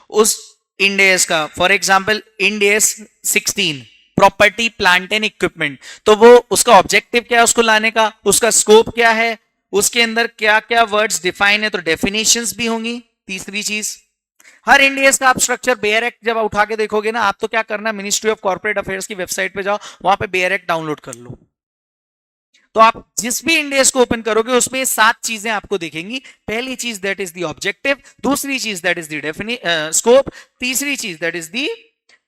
उस इंड एस का, for example end S 16 property plant and equipment, तो वो उसका ऑब्जेक्टिव क्या है उसको लाने का, उसका स्कोप क्या है, उसके अंदर क्या क्या वर्ड्स डिफाइन है, तो डेफिनेशंस भी होंगी। तीसरी चीज, हर इंड एस का आप स्ट्रक्चर बेयर एक्ट जब उठा के देखोगे ना, आप तो क्या करना, मिनिस्ट्री ऑफ कॉर्पोरेट अफेयर्स की वेबसाइट पे जाओ, वहां पे बेयर एक्ट डाउनलोड कर लो, तो आप जिस भी इंड एस को ओपन करोगे उसमें 7 चीजें आपको दिखेंगी। पहली चीज दैट इज द ऑब्जेक्टिव, दूसरी चीज दैट इज द स्कोप, तीसरी चीज दैट इज द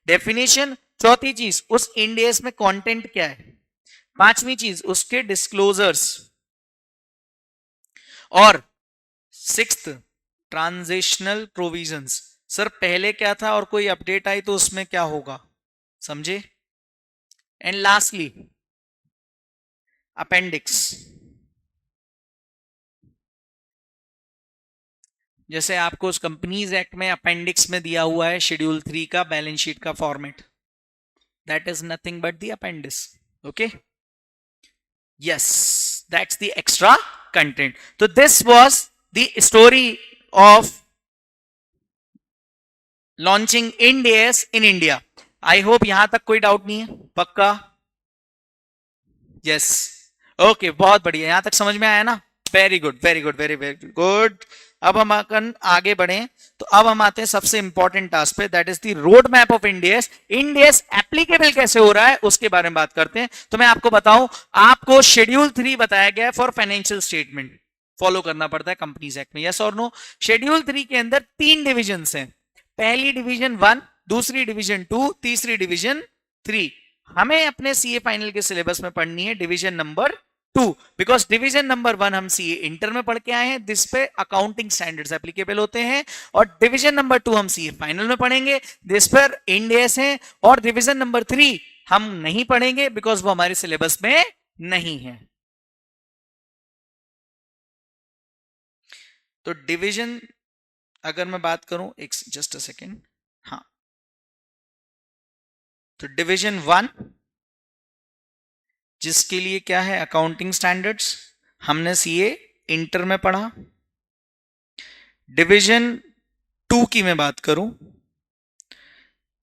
डेफिनेशन, चौथी चीज उस इंड एस में कंटेंट क्या है, पांचवी चीज उसके डिस्क्लोजर्स, और सिक्स्थ ट्रांजिशनल प्रोविजंस। सर पहले क्या था और कोई अपडेट आई तो उसमें क्या होगा, समझे? एंड लास्टली अपेंडिक्स, जैसे आपको उस कंपनीज एक्ट में अपेंडिक्स में दिया हुआ है शेड्यूल 3 का बैलेंस शीट का format, that is nothing but the appendix. Okay, yes, that's the extra content. तो this was the story of launching Ind AS in India. I hope यहां तक कोई डाउट नहीं है, पक्का? यस, ओके, बहुत बढ़िया, यहां तक समझ में आया ना? Very good, very good, very very good. अब हम आगे बढ़े, तो अब हम आते हैं सबसे इंपॉर्टेंट टास्क पे, that is the road map of Ind S. End S applicable कैसे हो रहा है उसके बारे में बात करते हैं। तो मैं आपको बताऊं, आपको शेड्यूल 3 बताया गया है फॉर फाइनेंशियल स्टेटमेंट, फॉलो करना पड़ता है कंपनीज एक्ट में, यस और नो? शेड्यूल 3 के अंदर 3 डिविजन हैं, पहली डिवीजन 1, दूसरी डिवीजन 2, तीसरी डिवीजन 3। हमें अपने सीए फाइनल के सिलेबस में पढ़नी है division number 2, because division number 1 हम सीए इंटर में पढ़ के आए हैं, जिस पे अकाउंटिंग स्टैंडर्ड्स एप्लीकेबल होते हैं, और डिवीजन नंबर 2 हम सीए फाइनल में पढ़ेंगे, जिस पर इंड एस है, और डिवीजन नंबर 3 हम नहीं पढ़ेंगे बिकॉज वो हमारे सिलेबस में नहीं है। तो डिवीजन अगर मैं बात करूं, एक जस्ट अ सेकेंड, हाँ, तो डिवीजन 1 जिसके लिए क्या है, अकाउंटिंग स्टैंडर्ड्स, हमने सीए इंटर में पढ़ा। डिवीजन 2 की मैं बात करूं,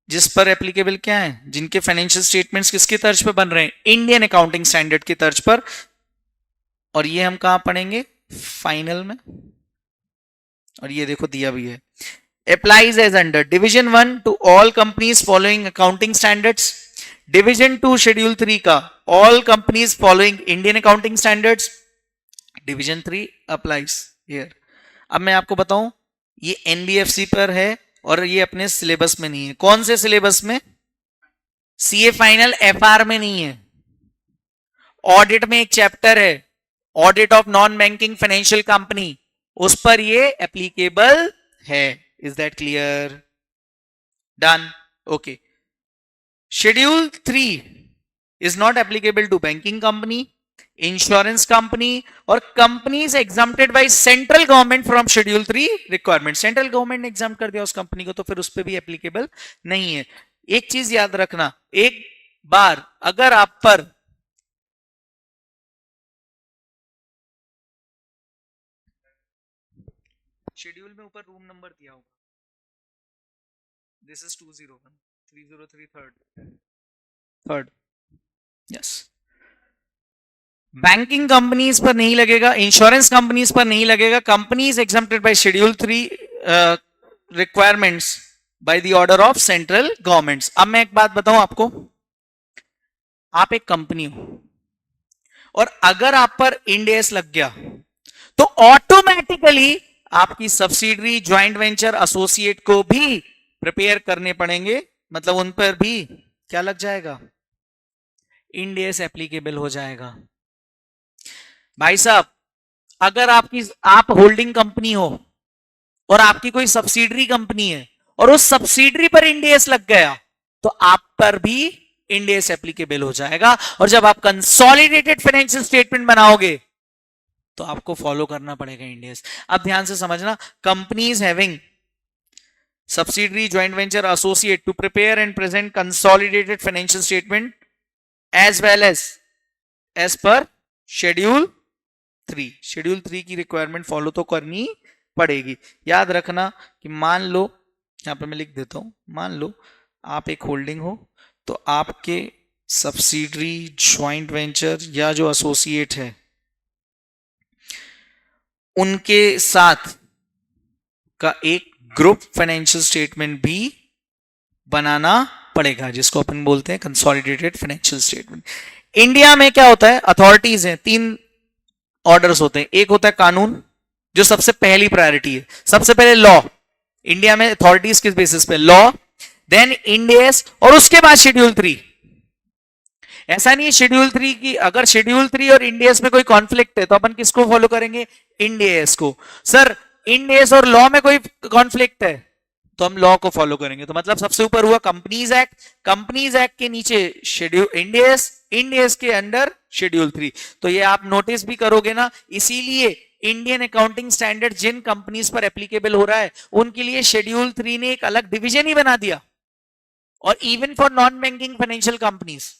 जिस पर एप्लीकेबल क्या है, जिनके फाइनेंशियल स्टेटमेंट्स किसकी तर्ज पर बन रहे हैं, इंडियन अकाउंटिंग स्टैंडर्ड की तर्ज पर, और ये हम कहां पढ़ेंगे, फाइनल में। और ये देखो दिया भी है, applies as under division 1 to all companies following accounting standards, division 2 schedule 3 का all companies following Indian accounting standards, division 3 applies here। अब मैं आपको बताऊं, ये NBFC पर है और ये अपने सिलेबस में नहीं है। कौन से सिलेबस में? सीए फाइनल FR में नहीं है। ऑडिट में एक चैप्टर है, audit of non banking financial company, उस पर ये एप्लीकेबल है। Is that clear? Done? Okay. Schedule 3 is not applicable to banking company, insurance company or companies exempted by central government from Schedule 3 requirement. Central government ने exempt कर दिया उस कंपनी को, तो फिर उस पर भी applicable नहीं है। एक चीज याद रखना, एक बार अगर आप पर शेड्यूल में ऊपर रूम नंबर दिया होगा, this is 201 303 third, yes. Banking companies पर नहीं लगेगा, इंश्योरेंस कंपनीज पर नहीं लगेगा, companies exempted by schedule 3 requirements by the order of central governments. अब मैं एक बात बताऊं आपको, आप एक कंपनी हो और अगर आप पर इंड एस लग गया तो ऑटोमेटिकली आपकी सब्सिडरी, ज्वाइंट वेंचर, एसोसिएट को भी प्रिपेयर करने पड़ेंगे मतलब उन पर भी क्या लग जाएगा, इंड एस एप्लीकेबल हो जाएगा। भाई साहब, अगर आप होल्डिंग कंपनी हो और आपकी कोई सब्सिडरी कंपनी है और उस सब्सिडरी पर इंड एस लग गया तो आप पर भी इंड एस एप्लीकेबल हो जाएगा। और जब आप कंसोलिडेटेड फाइनेंशियल स्टेटमेंट बनाओगे तो आपको फॉलो करना पड़ेगा इंड एस। अब ध्यान से समझना, companies having subsidiary, joint venture, associate to prepare and present consolidated financial statement as well as per schedule 3। Schedule 3 की रिक्वायरमेंट फॉलो तो करनी पड़ेगी। याद रखना कि मान लो, यहां पे मैं लिख देता हूं, मान लो आप एक होल्डिंग हो तो आपके सब्सिडरी, ज्वाइंट वेंचर या जो एसोसिएट है उनके साथ का एक ग्रुप फाइनेंशियल स्टेटमेंट भी बनाना पड़ेगा, जिसको अपन बोलते हैं कंसोलिडेटेड फाइनेंशियल स्टेटमेंट। इंडिया में क्या होता है, अथॉरिटीज हैं, 3 ऑर्डर्स होते हैं। एक होता है कानून, जो सबसे पहली प्रायोरिटी है, सबसे पहले लॉ। इंडिया में अथॉरिटीज किस बेसिस पे, लॉ, देन इंड एस, और उसके बाद शेड्यूल 3। ऐसा नहीं है शेड्यूल 3 की, अगर शेड्यूल 3 और इंड एस में कोई कॉन्फ्लिक्ट है तो अपन किसको फॉलो करेंगे, इंड एस को। सर इंड एस और लॉ में कोई कॉन्फ्लिक्ट है तो हम लॉ को फॉलो करेंगे। तो मतलब सबसे ऊपर हुआ कंपनीज एक्ट, कंपनीज एक्ट के नीचे शेड्यूल इंड एस के अंडर शेड्यूल 3। तो ये आप नोटिस भी करोगे ना, इसीलिए इंडियन अकाउंटिंग स्टैंडर्ड जिन कंपनीज पर एप्लीकेबल हो रहा है उनके लिए शेड्यूल 3 ने एक अलग डिवीजन ही बना दिया, और even for non banking financial companies,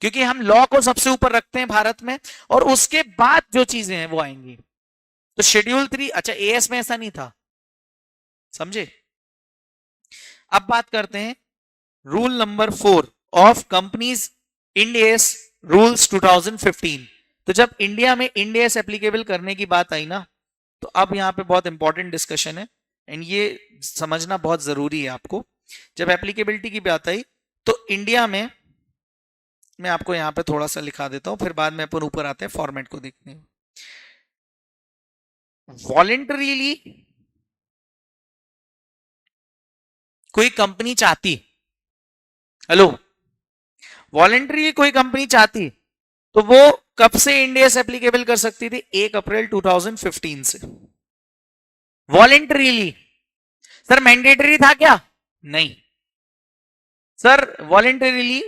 क्योंकि हम लॉ को सबसे ऊपर रखते हैं भारत में, और उसके बाद जो चीजें हैं वो आएंगी। तो शेड्यूल 3, अच्छा एएस में ऐसा नहीं था, समझे। अब बात करते हैं rule number 4 of companies end S rules 2015। तो जब इंडिया में इंड एस एप्लीकेबल करने की बात आई ना, तो अब यहां पे बहुत इंपॉर्टेंट डिस्कशन है, एंड ये समझना बहुत जरूरी है आपको। जब एप्लीकेबिलिटी की बात आई तो इंडिया में, मैं आपको यहां पे थोड़ा सा लिखा देता हूं, फिर बाद में अपन ऊपर आते हैं फॉर्मेट को देखने। वॉलेंटरीली कोई कंपनी चाहती, हेलो, वॉलेंटरी कोई कंपनी चाहती तो वो कब से इंड एस एप्लीकेबल कर सकती थी, 1 अप्रैल 2015 से। वॉलेंटरीली। सर मैंडेटरी था क्या, नहीं सर, वॉलेंटरीली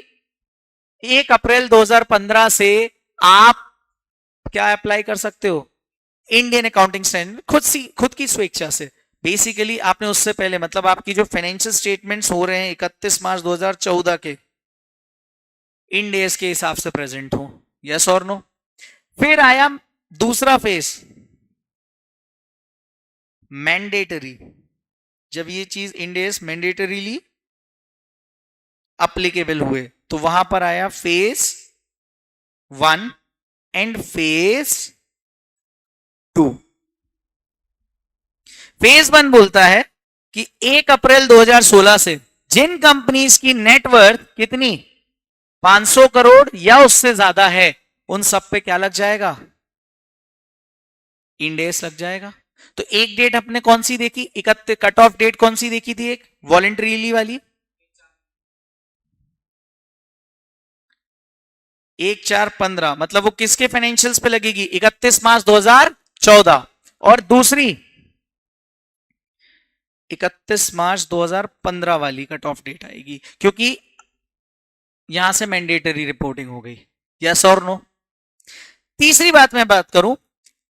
1 अप्रैल 2015 से आप क्या अप्लाई कर सकते हो, इंडियन अकाउंटिंग स्टैंडर्ड, खुद की स्वेच्छा से। बेसिकली आपने उससे पहले, मतलब आपकी जो फाइनेंशियल स्टेटमेंट्स हो रहे हैं 31 मार्च 2014 के, इंड एस के हिसाब से प्रेजेंट हो, यस और नो। फिर आया दूसरा फेज, मैंडेटरी। जब ये चीज इंड एस मैंडेटरीली अप्लीकेबल हुए तो वहां पर आया फेज 1 एंड फेज 2। फेज 1 बोलता है कि 1 अप्रैल 2016 से जिन कंपनीज की नेटवर्थ कितनी 500 करोड़ या उससे ज्यादा है, उन सब पे क्या लग जाएगा, इंड एस लग जाएगा। तो एक डेट अपने कौन सी देखी, 31 कट ऑफ डेट कौन सी देखी थी, एक वॉलेंटरीली वाली, 1/4/15, मतलब वो किसके फाइनेंशियल्स पे लगेगी, 31 मार्च 2014। और दूसरी 31 मार्च 2015 वाली कट ऑफ डेट आएगी, क्योंकि यहां से मैंडेटरी रिपोर्टिंग हो गई, यस और नो। तीसरी बात मैं बात करूं,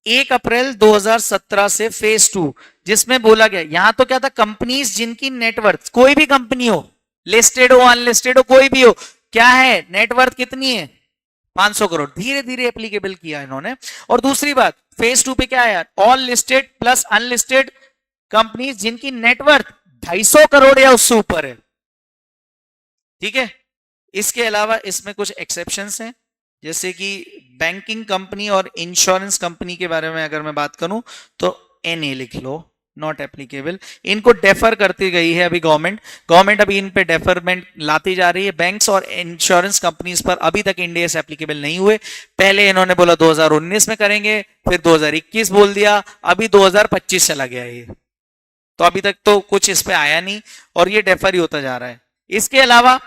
1 अप्रैल 2017 से फेज 2, जिसमें बोला गया, यहां तो क्या था, कंपनीज जिनकी नेटवर्थ, कोई भी कंपनी हो, लिस्टेड हो अनलिस्टेड हो कोई भी हो, क्या है नेटवर्थ कितनी है 500 करोड़, धीरे धीरे एप्लीकेबल किया इन्होंने। और दूसरी बात फेज 2 पे क्या आया, all listed plus unlisted companies जिनकी नेटवर्थ 250 करोड़ या उससे ऊपर है, ठीक है। इसके अलावा इसमें कुछ एक्सेप्शंस हैं, जैसे कि बैंकिंग कंपनी और इंश्योरेंस कंपनी के बारे में अगर मैं बात करूं तो एनए लिख लो, नॉट एप्लीकेबल। इनको डेफर करती गई है अभी गवर्नमेंट अभी इन पे डेफरमेंट लाती जा रही है। बैंक्स और इंश्योरेंस कंपनीज पर अभी तक इंड एस एप्लीकेबल नहीं हुए। पहले इन्होंने बोला 2019 में करेंगे, फिर 2021 बोल दिया, अभी 2025 चला गया ये। तो अभी तक तो कुछ इस पे आया नहीं और ये डेफर ही होता जा रहा है। इसके अलावा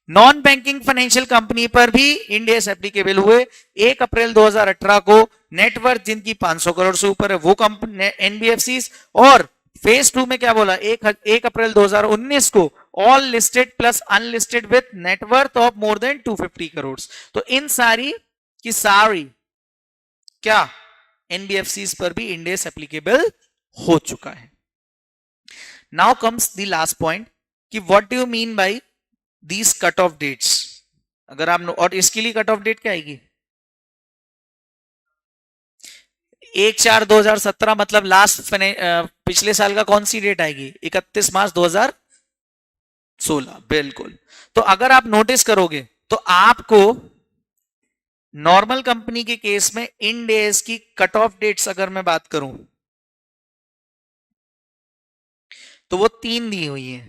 नॉन बैंकिंग फाइनेंशियल कंपनी पर भी इंड एस एप्लीकेबल हुए। 1 अप्रैल 2018 को नेटवर्थ जिनकी 500 करोड़ से ऊपर है वो कंपनी एनबीएफसी, और फेज 2 में क्या बोला, 1 अप्रैल 2019 को all listed plus unlisted with net worth of more than 250 crore. तो इन सारी की सारी क्या एनबीएफसी पर भी इंड एस एप्लीकेबल हो चुका है। Now comes the last point कि what do you mean by these cut off dates. अगर आप, और इसके लिए कट ऑफ डेट क्या आएगी, 1/4/2017 मतलब लास्ट पिछले साल का कौन सी डेट आएगी, 31 मार्च 2016। बिल्कुल। तो अगर आप नोटिस करोगे तो आपको नॉर्मल कंपनी के केस में इंड एस की कट ऑफ डेट्स अगर मैं बात करूं तो वो 3 दी हुई है,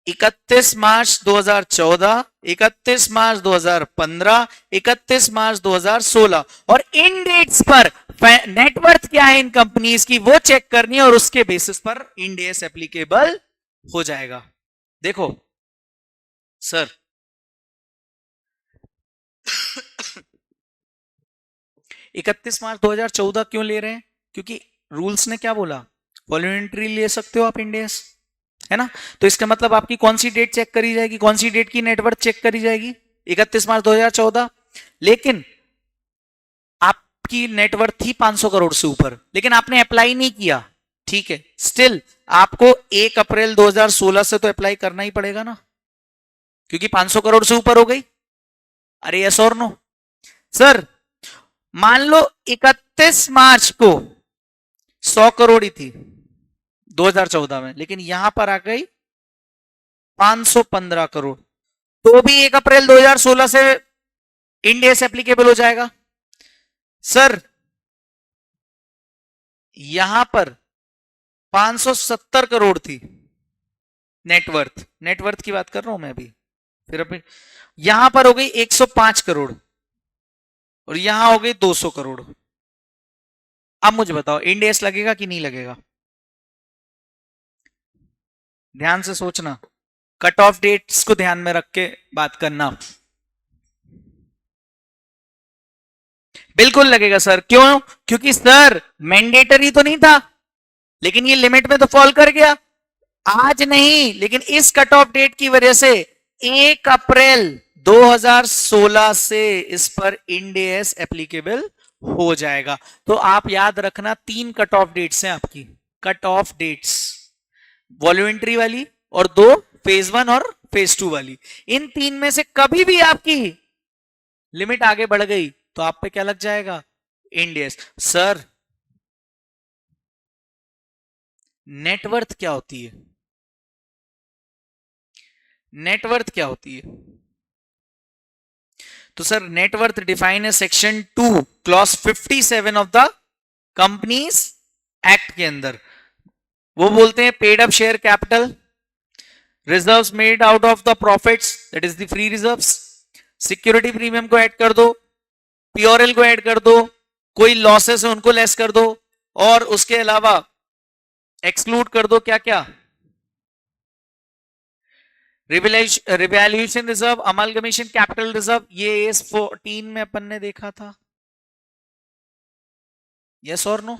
31 मार्च 2014, 31 मार्च 2015, 31 मार्च 2016, और इन डेट्स पर नेटवर्थ क्या है इन कंपनीज की वो चेक करनी है और उसके बेसिस पर इंड एस एप्लीकेबल हो जाएगा। देखो सर 31 मार्च 2014 क्यों ले रहे हैं, क्योंकि रूल्स ने क्या बोला, वॉलंटरी ले सकते हो आप इंड एस, है ना। तो इसका मतलब आपकी कौन सी डेट चेक करी जाएगी, कौन सी डेट की नेटवर्थ चेक करी जाएगी, 31 मार्च 2014। लेकिन आपकी नेटवर्थ थी 500 करोड़ से ऊपर, लेकिन आपने अप्लाई नहीं किया, ठीक है, स्टिल आपको 1 अप्रैल 2016 से तो अप्लाई करना ही पड़ेगा ना, क्योंकि 500 करोड़ से ऊपर हो गई। अरे यस और नो सर, मान लो 31 मार्च को 100 करोड़ ही थी 2014 में, लेकिन यहां पर आ गई 515 करोड़, तो भी 1 अप्रैल 2016 से इंड एस एप्लीकेबल हो जाएगा। सर यहां पर 570 करोड़ थी नेटवर्थ, नेटवर्थ की बात कर रहा हूं मैं अभी, फिर अभी यहां पर हो गई 105 करोड़ और यहां हो गई 200 करोड़। अब मुझे बताओ इंड एस लगेगा कि नहीं लगेगा, ध्यान से सोचना, कट ऑफ डेट्स को ध्यान में रख के बात करना। बिल्कुल लगेगा सर, क्यों, क्योंकि सर मैंडेटरी तो नहीं था, लेकिन ये लिमिट में तो फॉल कर गया, आज नहीं लेकिन इस कट ऑफ डेट की वजह से 1 अप्रैल 2016 से इस पर इंड एस एप्लीकेबल हो जाएगा। तो आप याद रखना 3 कट ऑफ डेट्स हैं आपकी, कट ऑफ डेट्स वॉलंटरी वाली और 2 फेज 1 और फेज 2 वाली। इन 3 में से कभी भी आपकी लिमिट आगे बढ़ गई तो आप पे क्या लग जाएगा, इंड एस। सर नेटवर्थ क्या होती है, नेटवर्थ क्या होती है, तो सर नेटवर्थ डिफाइन है section 2 clause 57 of the companies act के अंदर। वो बोलते हैं paid up share capital, reserves made out of the profits that is the free reserves, security premium को ऐड कर दो, पीओरएल को ऐड कर दो, कोई लॉसेस है उनको लेस कर दो, और उसके अलावा एक्सक्लूड कर दो क्या क्या, revaluation reserve, amalgamation capital reserve, ये इस 14 में अपन ने देखा था, यस और no.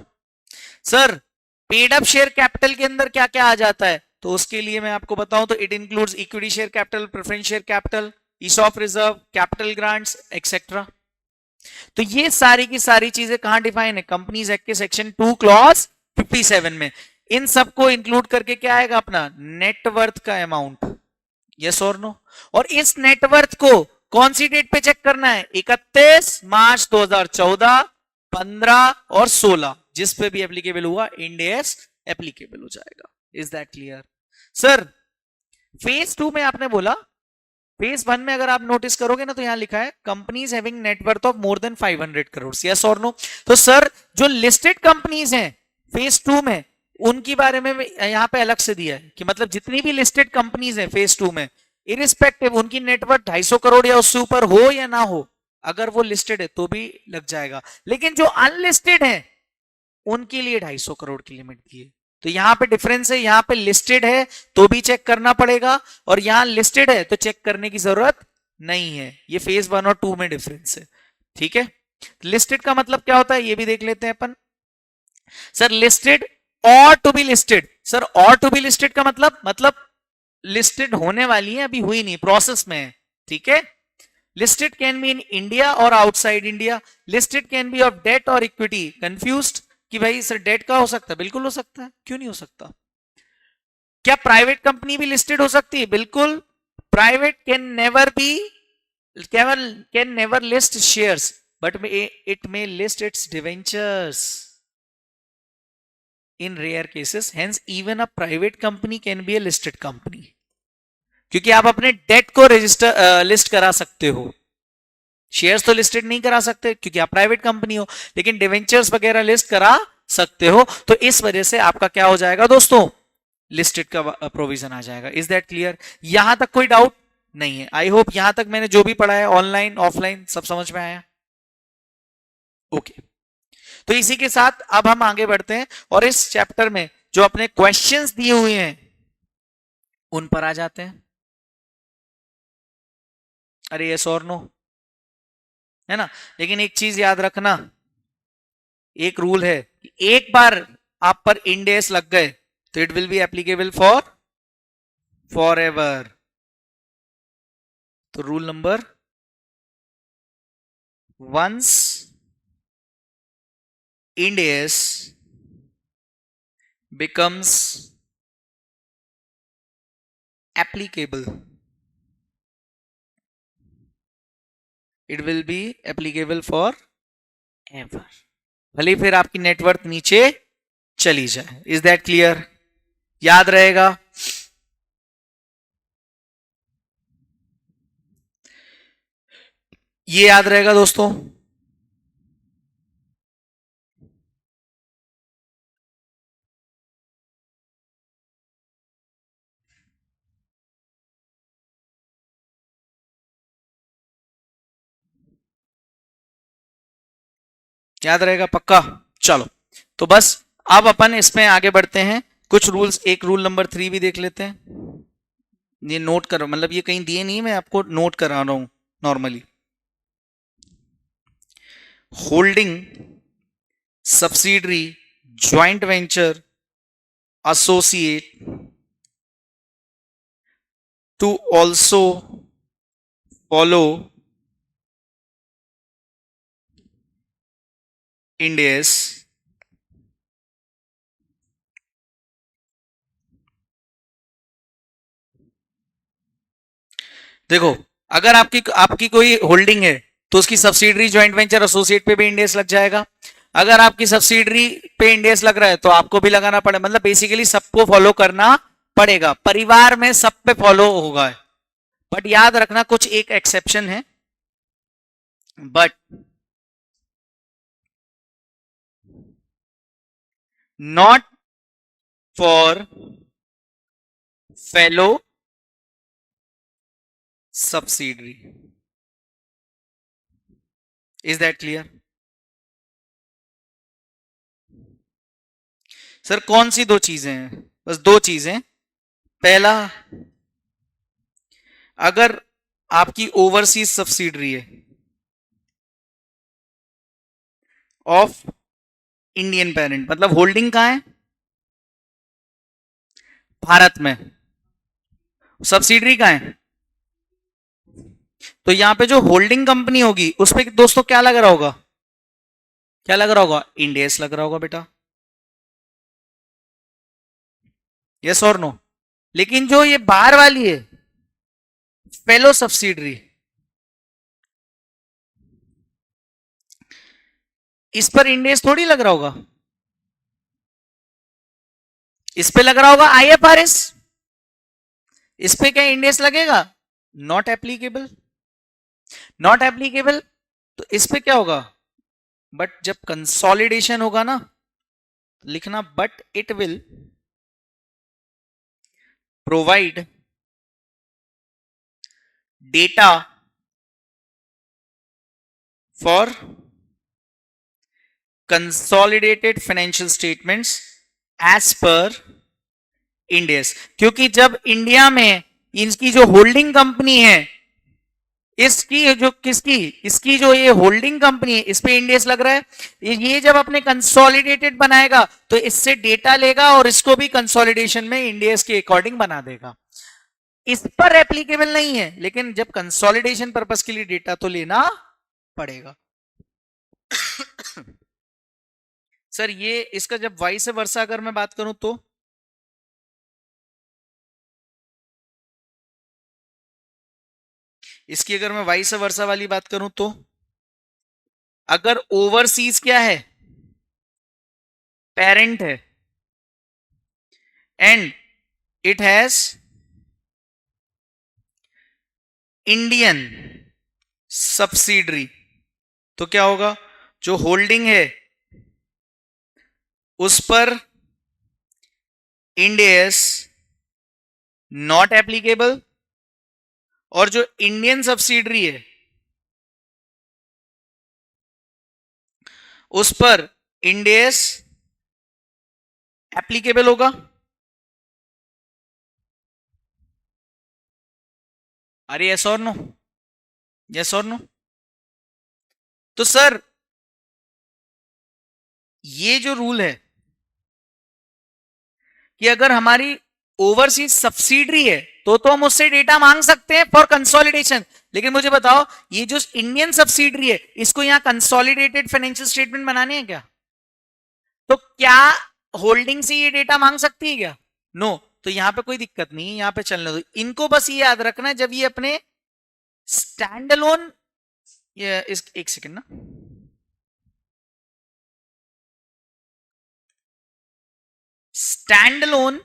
Sir paid up share capital के अंदर क्या क्या आ जाता है, तो उसके लिए मैं आपको बताऊं तो it includes equity share capital, preference share capital, ESOP reserve, capital grants etcetera. तो ये सारी की सारी चीजें कहां डिफाइन है, कंपनीज एक्ट के सेक्शन 2 क्लॉज 57 में। इन सबको इंक्लूड करके क्या आएगा अपना नेटवर्थ का अमाउंट, यस और नो। और इस नेटवर्थ को कौन सी डेट पे चेक करना है, 31 मार्च 2014, 15 और 16, जिस पे भी एप्लीकेबल हुआ इंड एस एप्लीकेबल हो जाएगा। Is that clear sir. Phase 2 में आपने बोला, फेज 1 में अगर आप नोटिस करोगे ना तो यहां लिखा है companies having networth of more than 500 crore, yes और नो। तो सर जो लिस्टेड कंपनीज हैं फेज 2 में उनके बारे में यहां पे अलग से दिया है कि मतलब जितनी भी लिस्टेड कंपनीज हैं फेज 2 में, इरिस्पेक्टिव उनकी नेटवर्थ 250 करोड़ या उससे ऊपर हो या ना हो, अगर वो लिस्टेड है तो भी लग जाएगा। लेकिन जो अनलिस्टेड है उनके लिए 250 करोड़ की लिमिट दी है। तो यहां पे डिफरेंस है, यहां पे लिस्टेड है तो भी चेक करना पड़ेगा, और यहां लिस्टेड है तो चेक करने की जरूरत नहीं है। ये फेज 1 और 2 में डिफरेंस है, ठीक है। लिस्टेड का मतलब क्या होता है ये भी देख लेते हैं अपन। सर लिस्टेड और टू बी लिस्टेड, सर और टू बी लिस्टेड का मतलब लिस्टेड होने वाली है, अभी हुई नहीं, प्रोसेस में है, ठीक है। Listed can be in India और outside India. Listed can be of debt और इक्विटी। कंफ्यूज्ड कि भाई सर डेट का हो सकता है, बिल्कुल हो सकता है, क्यों नहीं हो सकता। क्या प्राइवेट कंपनी भी लिस्टेड हो सकती है? बिल्कुल। Private can never be, can never list shares, but it may list it's debentures in rare cases, hence even a private company can be a listed company, क्योंकि आप अपने डेट को रजिस्टर लिस्ट करा सकते हो, शेयर्स तो लिस्टेड नहीं करा सकते क्योंकि आप प्राइवेट कंपनी हो, लेकिन डिवेंचर्स वगैरह लिस्ट करा सकते हो। तो इस वजह से आपका क्या हो जाएगा दोस्तों, लिस्टेड का प्रोविजन आ जाएगा। Is that clear? यहां तक कोई डाउट नहीं है? आई होप यहां तक मैंने जो भी पढ़ा है ऑनलाइन ऑफलाइन सब समझ में आया। ओके, तो इसी के साथ अब हम आगे बढ़ते हैं और इस चैप्टर में जो अपने क्वेश्चंस दिए हुए हैं उन पर आ जाते हैं। अरे यस और नो है ना, लेकिन एक चीज याद रखना, एक रूल है कि एक बार आप पर इंड एस लग गए तो it will be applicable forever. तो rule number, once Ind AS becomes applicable, it will be applicable for ever, भले फिर आपकी नेटवर्थ नीचे चली जाए। Is that clear? याद रहेगा? ये याद रहेगा दोस्तों? याद रहेगा पक्का? चलो, तो बस अब अपन इसमें आगे बढ़ते हैं। कुछ रूल्स, एक रूल नंबर 3 भी देख लेते हैं। ये नोट करो, मतलब ये कहीं दिए नहीं, मैं आपको नोट करा रहा हूं normally. Holding subsidiary joint venture associate to also follow Ind AS देखो, अगर आपकी कोई होल्डिंग है तो उसकी सब्सिडरी ज्वाइंट वेंचर एसोसिएट पे भी इंड एस लग जाएगा। अगर आपकी सब्सिडरी पे इंड एस लग रहा है तो आपको भी लगाना पड़ेगा, मतलब बेसिकली सबको फॉलो करना पड़ेगा, परिवार में सब पे फॉलो होगा। बट याद रखना कुछ एक एक्सेप्शन है, but not for fellow subsidiary. Is that clear? Sir कौन सी दो चीजें हैं? बस दो चीजें। पहला, अगर आपकी ओवरसीज सब्सिडरी है ऑफ इंडियन पेरेंट, मतलब होल्डिंग कहां है? भारत में। सब्सिडरी कहां है? तो यहां पे जो होल्डिंग कंपनी होगी उस पर दोस्तों क्या लग रहा होगा? क्या लग रहा होगा? इंड एस लग रहा होगा बेटा। यस और नो? लेकिन जो ये बाहर वाली है फेलो सब्सिडरी, इस पर इंड एस थोड़ी लग रहा होगा, इस पे लग रहा होगा आईएफआरएस। इस पे क्या इंड एस लगेगा? Not applicable. नॉट एप्लीकेबल, तो इस पे क्या होगा? बट जब कंसोलिडेशन होगा ना, लिखना but it will provide data for consolidated financial statements as per Ind AS, क्योंकि जब इंडिया में इनकी जो होल्डिंग कंपनी है, इसकी जो किसकी, इसकी जो ये होल्डिंग कंपनी है, इस पे इंड एस लग रहा है। ये जब अपने कंसोलिडेटेड बनाएगा तो इससे डेटा लेगा और इसको भी कंसोलिडेशन में इंड एस के अकॉर्डिंग बना देगा। इस पर एप्लीकेबल नहीं है, लेकिन जब कंसोलिडेशन पर्पस के लिए डेटा तो लेना पड़ेगा। सर ये इसका जब वाइस वर्सा अगर मैं बात करूं तो इसकी अगर मैं वाइस वर्सा वाली बात करूं तो अगर ओवरसीज क्या है, पेरेंट है, and it has Indian subsidiary, तो क्या होगा, जो होल्डिंग है उस पर इंड एस नॉट एप्लीकेबल, और जो इंडियन सब्सिडरी है उस पर इंड एस एप्लीकेबल होगा। अरे यस और नो, यस और नो। तो सर ये जो रूल है कि अगर हमारी ओवरसीज सब्सिडरी है तो हम उससे डेटा मांग सकते हैं फॉर कंसोलिडेशन, लेकिन मुझे बताओ ये जो इंडियन सब्सिडरी है इसको यहां कंसोलिडेटेड फाइनेंशियल स्टेटमेंट बनाने हैं क्या? तो क्या होल्डिंग से ये डेटा मांग सकती है क्या? नो। तो यहां पे कोई दिक्कत नहीं है, यहां पे चलने दो। इनको बस ये याद रखना है जब ये अपने स्टैंड अलोन, एक सेकेंड ना, स्टैंड अलोन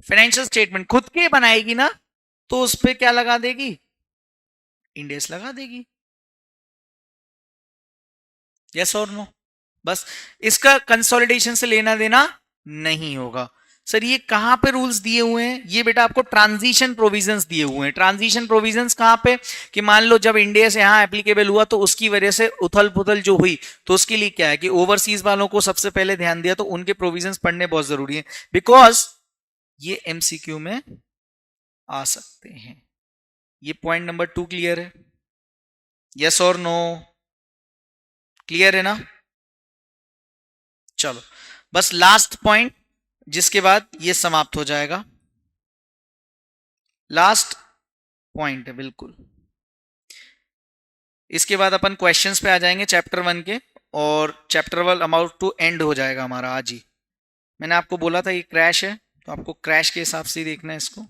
फाइनेंशियल स्टेटमेंट खुद के बनाएगी ना, तो उस पर क्या लगा देगी, इंड एस लगा देगी। यस और नो? बस इसका कंसोलिडेशन से लेना देना नहीं होगा। सर ये कहां पे रूल्स दिए हुए हैं? ये बेटा आपको ट्रांजिशन प्रोविजंस दिए हुए हैं। ट्रांजिशन प्रोविजंस कहां पे, कि मान लो जब इंडिया से यहां एप्लीकेबल हुआ तो उसकी वजह से उथल पुथल जो हुई, तो उसके लिए क्या है कि ओवरसीज वालों को सबसे पहले ध्यान दिया, तो उनके प्रोविजंस पढ़ने बहुत जरूरी है, बिकॉज ये एमसीक्यू में आ सकते हैं। ये पॉइंट नंबर 2 क्लियर है? यस और नो? क्लियर है ना? चलो बस लास्ट पॉइंट, जिसके बाद ये समाप्त हो जाएगा। लास्ट पॉइंट है बिल्कुल, इसके बाद अपन क्वेश्चंस पे आ जाएंगे चैप्टर 1 के, और चैप्टर 1 अबाउट टू एंड हो जाएगा हमारा आज ही। मैंने आपको बोला था ये क्रैश है, तो आपको क्रैश के हिसाब से ही देखना है इसको।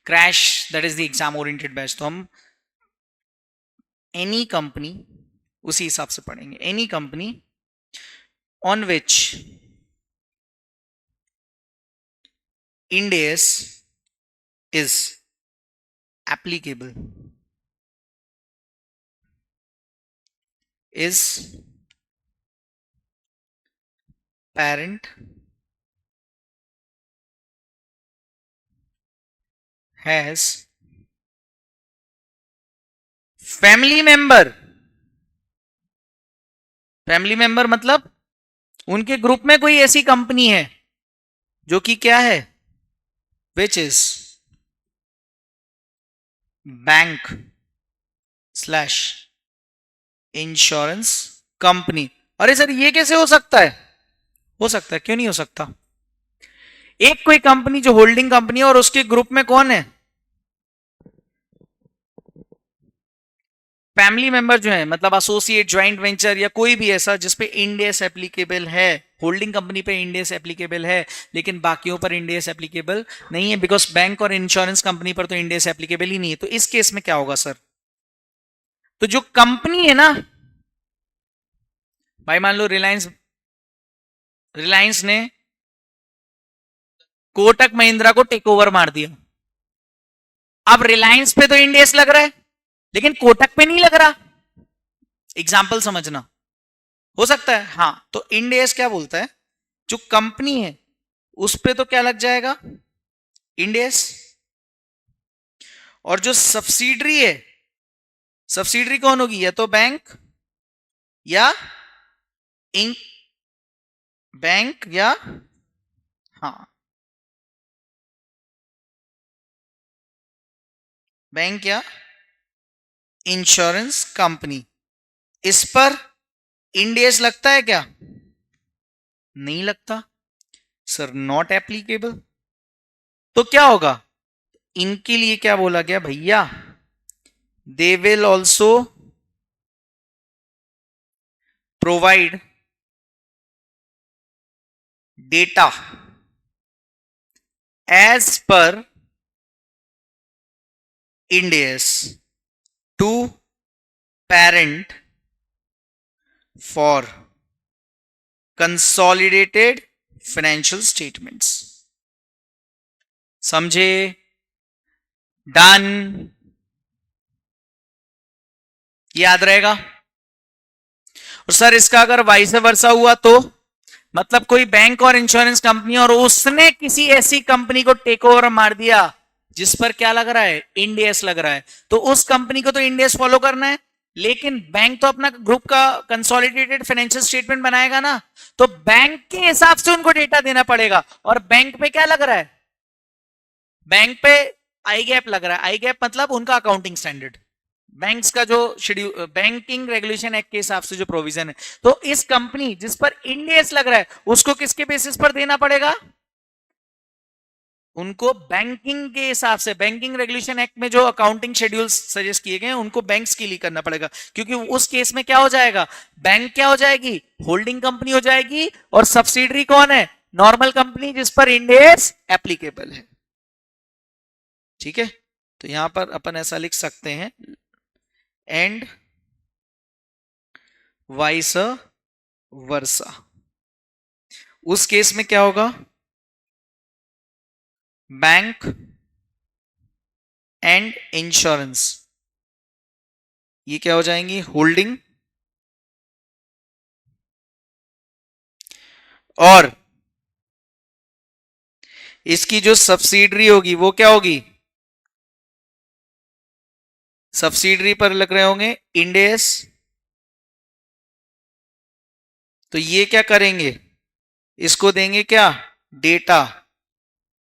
Crash that is the exam oriented batch, तो हम एनी कंपनी उसी हिसाब से पढ़ेंगे। Any company on which end S is applicable is parent has family member, family member मतलब उनके ग्रुप में कोई ऐसी कंपनी है जो कि क्या है, which is bank slash insurance company. अरे सर ये कैसे हो सकता है? हो सकता है, क्यों नहीं हो सकता। एक कोई कंपनी जो होल्डिंग कंपनी है और उसके ग्रुप में कौन है, फैमिली मेंबर जो है, मतलब एसोसिएट, ज्वाइंट वेंचर या कोई भी ऐसा जिसपे इंड एस एप्लीकेबल है। होल्डिंग कंपनी पे इंड एस एप्लीकेबल है, लेकिन बाकियों पर इंड एस एप्लीकेबल नहीं है, बिकॉज बैंक और इंश्योरेंस कंपनी पर तो इंड एस एप्लीकेबल ही नहीं है। तो इस केस में क्या होगा सर, तो जो कंपनी है ना भाई, मान लो रिलायंस, रिलायंस ने कोटक महिंद्रा को टेक ओवर मार दिया। अब रिलायंस पे तो इंड एस लग रहा है, लेकिन कोटक पे नहीं लग रहा। एग्जाम्पल समझना, हो सकता है। हाँ, तो इंड एस क्या बोलता है, जो कंपनी है उस पे तो क्या लग जाएगा, इंड एस, और जो सब्सिडरी है, सब्सिडरी कौन होगी? या तो बैंक या इंक, बैंक या हाँ बैंक या इंश्योरेंस कंपनी। इस पर इंड एस लगता है क्या? नहीं लगता सर, नॉट एप्लीकेबल। तो क्या होगा? इनके लिए क्या बोला गया भैया? They will also provide data as per Ind AS to parent for consolidated financial statements। समझे? डन? याद रहेगा? और सर इसका अगर वाइस वर्सा हुआ तो मतलब कोई बैंक और इंश्योरेंस कंपनी और उसने किसी ऐसी कंपनी को टेक ओवर मार दिया जिस पर क्या लग रहा है? इंड एस लग रहा है, तो उस कंपनी को तो इंड एस फॉलो करना है, लेकिन बैंक तो अपना ग्रुप का कंसोलिडेटेड फाइनेंशियल स्टेटमेंट बनाएगा ना, तो बैंक के हिसाब से उनको डेटा देना पड़ेगा। और बैंक पे क्या लग रहा है? बैंक पे आई गैप लग रहा है। आई गैप मतलब उनका अकाउंटिंग स्टैंडर्ड, बैंक्स का जो शेड्यूल, बैंकिंग रेगुलेशन एक्ट के हिसाब से जो प्रोविजन है। तो इस कंपनी जिस पर इंड एस लग रहा है उसको किसके बेसिस पर देना पड़ेगा? उनको बैंकिंग के हिसाब से, बैंकिंग रेगुलेशन एक्ट में जो अकाउंटिंग शेड्यूल सजेस्ट किए गए उनको बैंक्स के लिए करना पड़ेगा, क्योंकि उस केस में क्या हो जाएगा? बैंक क्या हो जाएगी? होल्डिंग कंपनी हो जाएगी, और सब्सिडरी कौन है? नॉर्मल कंपनी जिस पर इंड एस एप्लीकेबल है। ठीक है, तो यहां पर अपन ऐसा लिख सकते हैं, एंड वाइस वर्सा। उस केस में क्या होगा? बैंक एंड इंश्योरेंस ये क्या हो जाएंगी? होल्डिंग, और इसकी जो सब्सिडरी होगी वो क्या होगी? सब्सिडरी पर लग रहे होंगे इंड एस। तो ये क्या करेंगे? इसको देंगे क्या? Data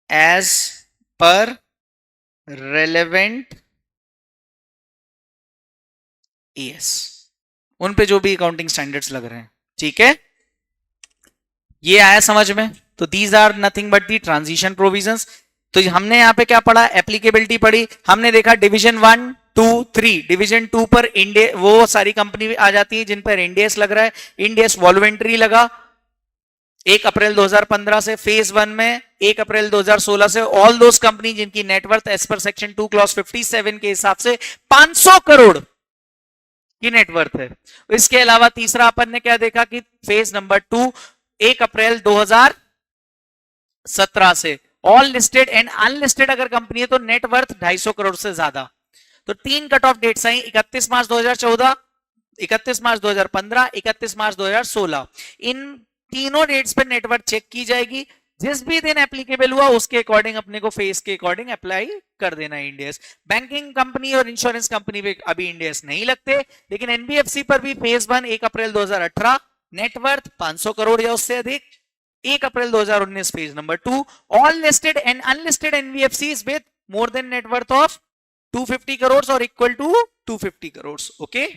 as per relevant AS, उन पे जो भी अकाउंटिंग स्टैंडर्ड्स लग रहे हैं। ठीक है, ये आया समझ में? तो these are nothing but the transition provisions. तो हमने यहां पे क्या पढ़ा? एप्लीकेबिलिटी पढ़ी, हमने देखा डिवीजन 1 2 3। डिवीजन 2 पर इंडिया वो सारी कंपनी आ जाती है जिन पर इंड एस लग रहा है। इंड एस वॉल्यूमेंट्री लगा 1 अप्रैल 2015 से, फेज 1 में 1 अप्रैल 2016 से। ऑल दोस कंपनी जिनकी networth as per section 2 clause 57 के हिसाब से 500 करोड़ की नेटवर्थ है। इसके अलावा तीसरा अपन ने क्या देखा कि फेज नंबर 2 1 अप्रैल 2017 से ऑल लिस्टेड एंड अनलिस्टेड अगर कंपनी है तो नेटवर्थ 250 करोड़ से ज्यादा। तो 3 cut off dates I, 31 March 2014, 31 March 2015, 31 मार्च 2016। इन तीनों डेट्स पर नेटवर्थ चेक की जाएगी। जिस भी दिन एप्लीकेबल हुआ उसके अकॉर्डिंग अपने को फेस के अकॉर्डिंग अप्लाई कर देना है इंड एस। बैंकिंग कंपनी और इंश्योरेंस कंपनी पे अभी इंड एस नहीं लगते, लेकिन एनबीएफसी पर भी फेज 1 1 अप्रैल 2018, नेटवर्थ 500 करोड़ या उससे अधिक। 1 April 2019 phase number 2, all listed and unlisted NBFCs with more than net worth of 250 crore or equal to 250 crore. Okay,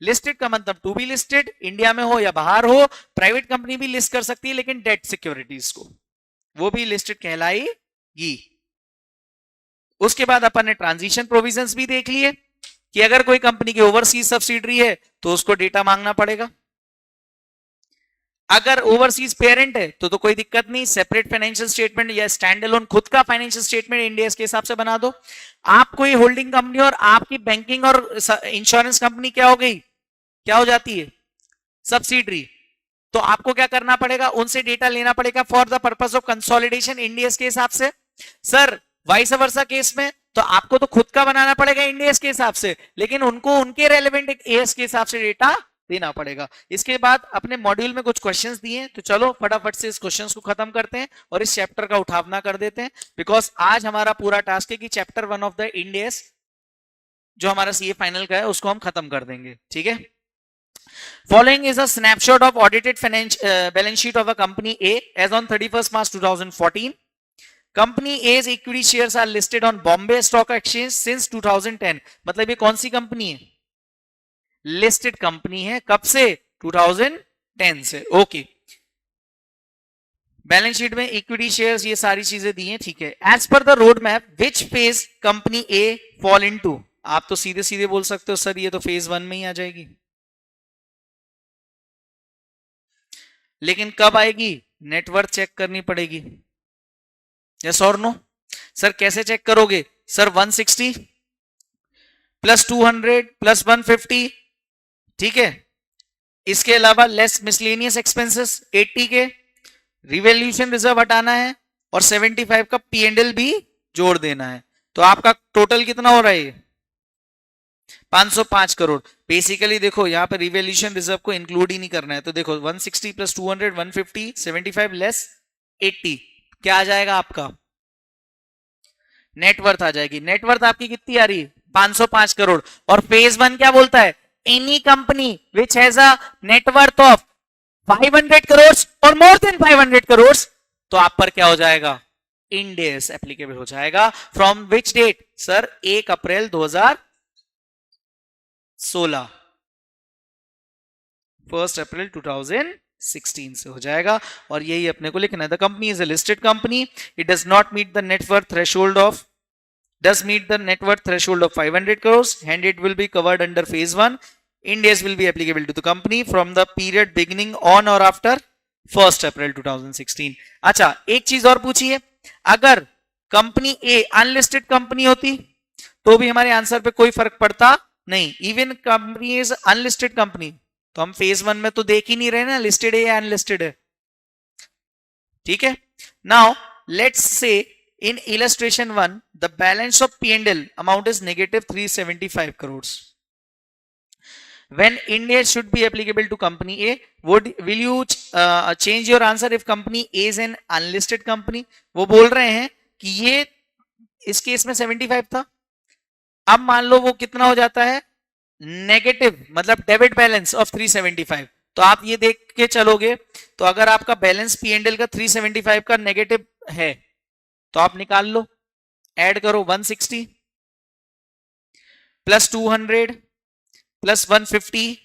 listed का मतलब टू बी लिस्टेड, इंडिया में हो या बाहर हो। प्राइवेट कंपनी भी लिस्ट कर सकती है लेकिन डेट सिक्योरिटीज को, वो भी लिस्टेड कहलाएगी। उसके बाद अपन ने ट्रांजिशन प्रोविजंस भी देख लिए कि अगर कोई कंपनी की ओवरसीज सब्सिडरी है तो उसको डेटा मांगना पड़ेगा। अगर ओवरसीज पेरेंट है तो कोई दिक्कत नहीं, सेपरेट फाइनेंशियल स्टेटमेंट या स्टैंड अलोन खुद का फाइनेंशियल स्टेटमेंट इंडिया के हिसाब से बना दो। आप कोई होल्डिंग कंपनी और आपकी बैंकिंग और इंश्योरेंस कंपनी क्या हो गई? क्या हो जाती है? सब्सिडरी। तो आपको क्या करना पड़ेगा? उनसे डेटा लेना पड़ेगा for the purpose of consolidation Indians के हिसाब से। सर वाइस वर्सा केस में तो आपको तो खुद का बनाना पड़ेगा इंडियस के हिसाब से, लेकिन उनको उनके रेलेवेंट एएस के हिसाब से डेटा देना पड़ेगा। इसके बाद अपने मॉड्यूल में कुछ क्वेश्चंस दिए, तो चलो फटाफट से इस क्वेश्चंस को खत्म करते हैं और इस चैप्टर का उठावना कर देते हैं, बिकॉज आज हमारा पूरा टास्क है कि चैप्टर 1 ऑफ द इंडियस जो हमारा सीए फाइनल का है उसको हम खत्म कर देंगे, ठीक है। Following is a snapshot of audited balance sheet of a company A as on 31st March 2014. Company A's equity shares are listed on Bombay Stock Exchange since 2010. मतलब ये कौन सी कंपनी है? लिस्टेड कंपनी है। कब से? 2010 से। ओके, बैलेंस शीट में इक्विटी शेयर्स ये सारी चीजें दी हैं, ठीक है। As per the road map which phase company A fall into? आप तो सीधे सीधे बोल सकते हो सर ये तो फेज 1 में ही आ जाएगी, लेकिन कब आएगी? नेटवर्थ चेक करनी पड़ेगी। यस और नो? सर कैसे चेक करोगे? सर 160 प्लस 200 प्लस 150, ठीक है। इसके अलावा लेस मिसलेनियस एक्सपेंसेस 80 के, रिवैल्यूएशन रिजर्व हटाना है और 75 का P&L भी जोड़ देना है। तो आपका टोटल कितना हो रहा है? 505 करोड़। बेसिकली देखो यहाँ पे रिवैल्यूएशन रिजर्व को इंक्लूड ही नहीं करना है, तो देखो 160 प्लस 200 150 75 लेस 80 क्या आ जाएगा आपका? नेटवर्थ आ जाएगी। नेटवर्थ आपकी कितनी आ रही है? 505 करोड़। और फेज 1 क्या बोलता है? Any company which has a net worth of 500 crore और मोर देन 500 करोड़, तो आप पर क्या हो जाएगा? इंड एस एप्लीकेबल हो जाएगा। From which date? Sir 1 April 2016, 1 April 2016 से हो जाएगा। और यही अपने को लिखना है। The company is a listed company, it does not meet the networth threshold of does meet the net worth threshold of 500 crores, and it will be covered under phase 1. Ind AS will be applicable to the company from the period beginning on or after 1st April 2016. अच्छा, एक चीज और पूछिए, अगर कंपनी ए अनलिस्टेड कंपनी होती तो भी हमारे आंसर पे कोई फर्क पड़ता नहीं। Even company is unlisted company, तो हम फेज 1 में तो देख ही नहीं रहे ना लिस्टेड है या अनलिस्टेड है, ठीक है। Now let's say in illustration 1 the balance of P&L amount is negative 375 crores. When Ind AS should be applicable to company A, will you change your answer if company A is an unlisted company? वो बोल रहे हैं कि ये इस केस में 75 था, अब मान लो वो कितना हो जाता है? नेगेटिव, मतलब डेबिट बैलेंस ऑफ 375। तो आप ये देख के चलोगे, तो अगर आपका बैलेंस P&L का 375 का नेगेटिव है तो आप निकाल लो, ऐड करो 160 plus 200 plus 150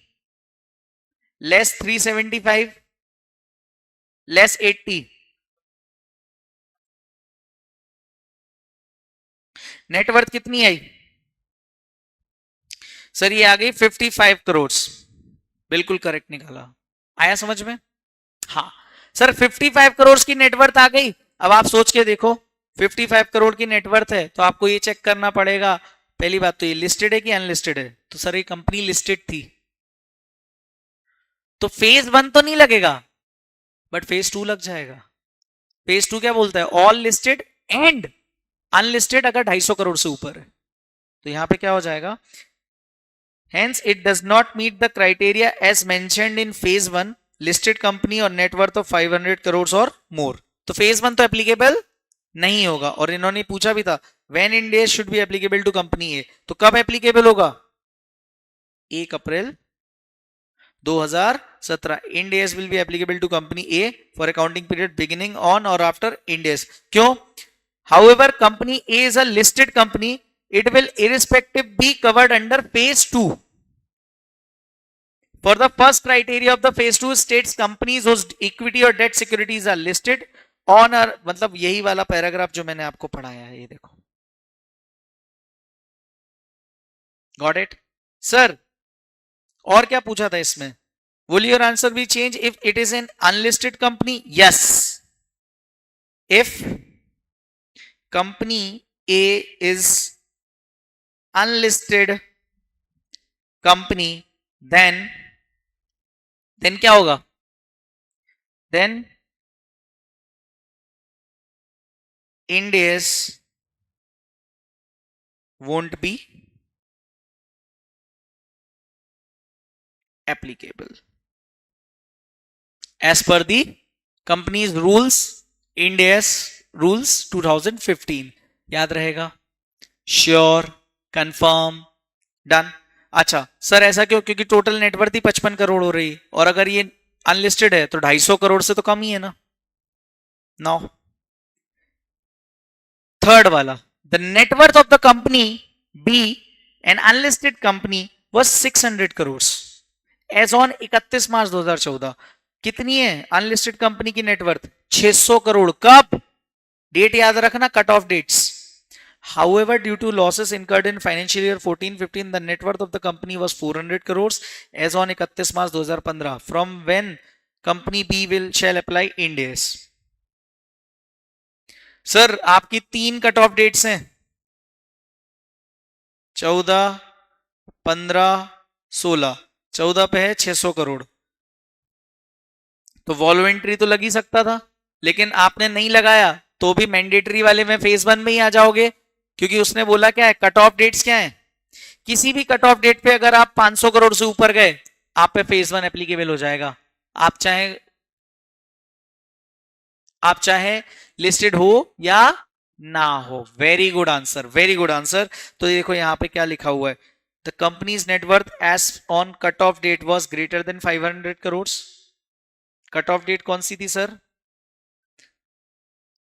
less 375 less 80, net worth कितनी आई? सर ये आ गई 55 करोड़। बिल्कुल करेक्ट निकाला। आया समझ में? हाँ सर 55 करोड़ की नेटवर्थ आ गई। अब आप सोच के देखो 55 करोड़ की नेटवर्थ है तो आपको ये चेक करना पड़ेगा, पहली बात तो ये लिस्टेड है कि अनलिस्टेड है। तो सर ये कंपनी लिस्टेड थी तो फेज 1 तो नहीं लगेगा, बट फेज 2 लग जाएगा। फेज 2 क्या बोलता है? ऑल लिस्टेड एंड अनलिस्टेड अगर 250 करोड़ से ऊपर है। तो यहां पे क्या हो जाएगा? Hence it does not meet the criteria as mentioned in phase 1 listed company और net worth of 500 crores और more। तो phase 1 तो एप्लीकेबल नहीं होगा। और इन्होंने पूछा भी था when Ind AS should be applicable to company A, तो कब एप्लीकेबल होगा? 1 April 2017। Ind AS will be applicable to company A for accounting period beginning on or after Ind AS। क्यों? However company A is a listed company, it will irrespective be covered under phase 2। For the first criteria of the phase 2 states companies whose equity or debt securities are listed on or, मतलब यही वाला पैराग्राफ जो मैंने आपको पढ़ाया है, ये देखो। Got it? सर और क्या पूछा था इसमें? Will your answer be changed if it is an unlisted company? Yes. If company A is unlisted company, then क्या होगा? Then Ind AS won't be applicable as per the company's rules, Ind AS rules 2015। याद रहेगा? Sure, confirm, done. अच्छा सर ऐसा क्यों? क्योंकि टोटल नेटवर्थ ही 55 करोड़ हो रही है, और अगर ये अनलिस्टेड है तो 250 करोड़ से तो कम ही है ना। नो, थर्ड वाला, the networth of the company B an unlisted company was 600 crore as on 31 March 2014। कितनी है अनलिस्टेड कंपनी की नेटवर्थ? 600 करोड़। कब? डेट याद रखना, cut off dates. However, due to losses incurred in financial year 14-15, the net worth of the company was 400 crores as on 31 March 2015. From when company B shall apply Ind AS? Sir आपकी 3 कट ऑफ डेट्स हैं, 14, 15, 16। 14 पे है 600 करोड़, तो वॉल्यूंट्री तो लग ही सकता था, लेकिन आपने नहीं लगाया तो भी मैंडेटरी वाले में फेज 1 में ही आ जाओगे, क्योंकि उसने बोला क्या है, कट ऑफ डेट्स क्या है। किसी भी कट ऑफ डेट पे अगर आप 500 करोड़ से ऊपर गए, आप पे फेज 1 एप्लीकेबल हो जाएगा, आप चाहे लिस्टेड हो या ना हो। Very good answer, very good answer. तो देखो यहां पे क्या लिखा हुआ है, the companies networth as on cut off date was greater than 500 crore. Cut off date कौन सी थी sir?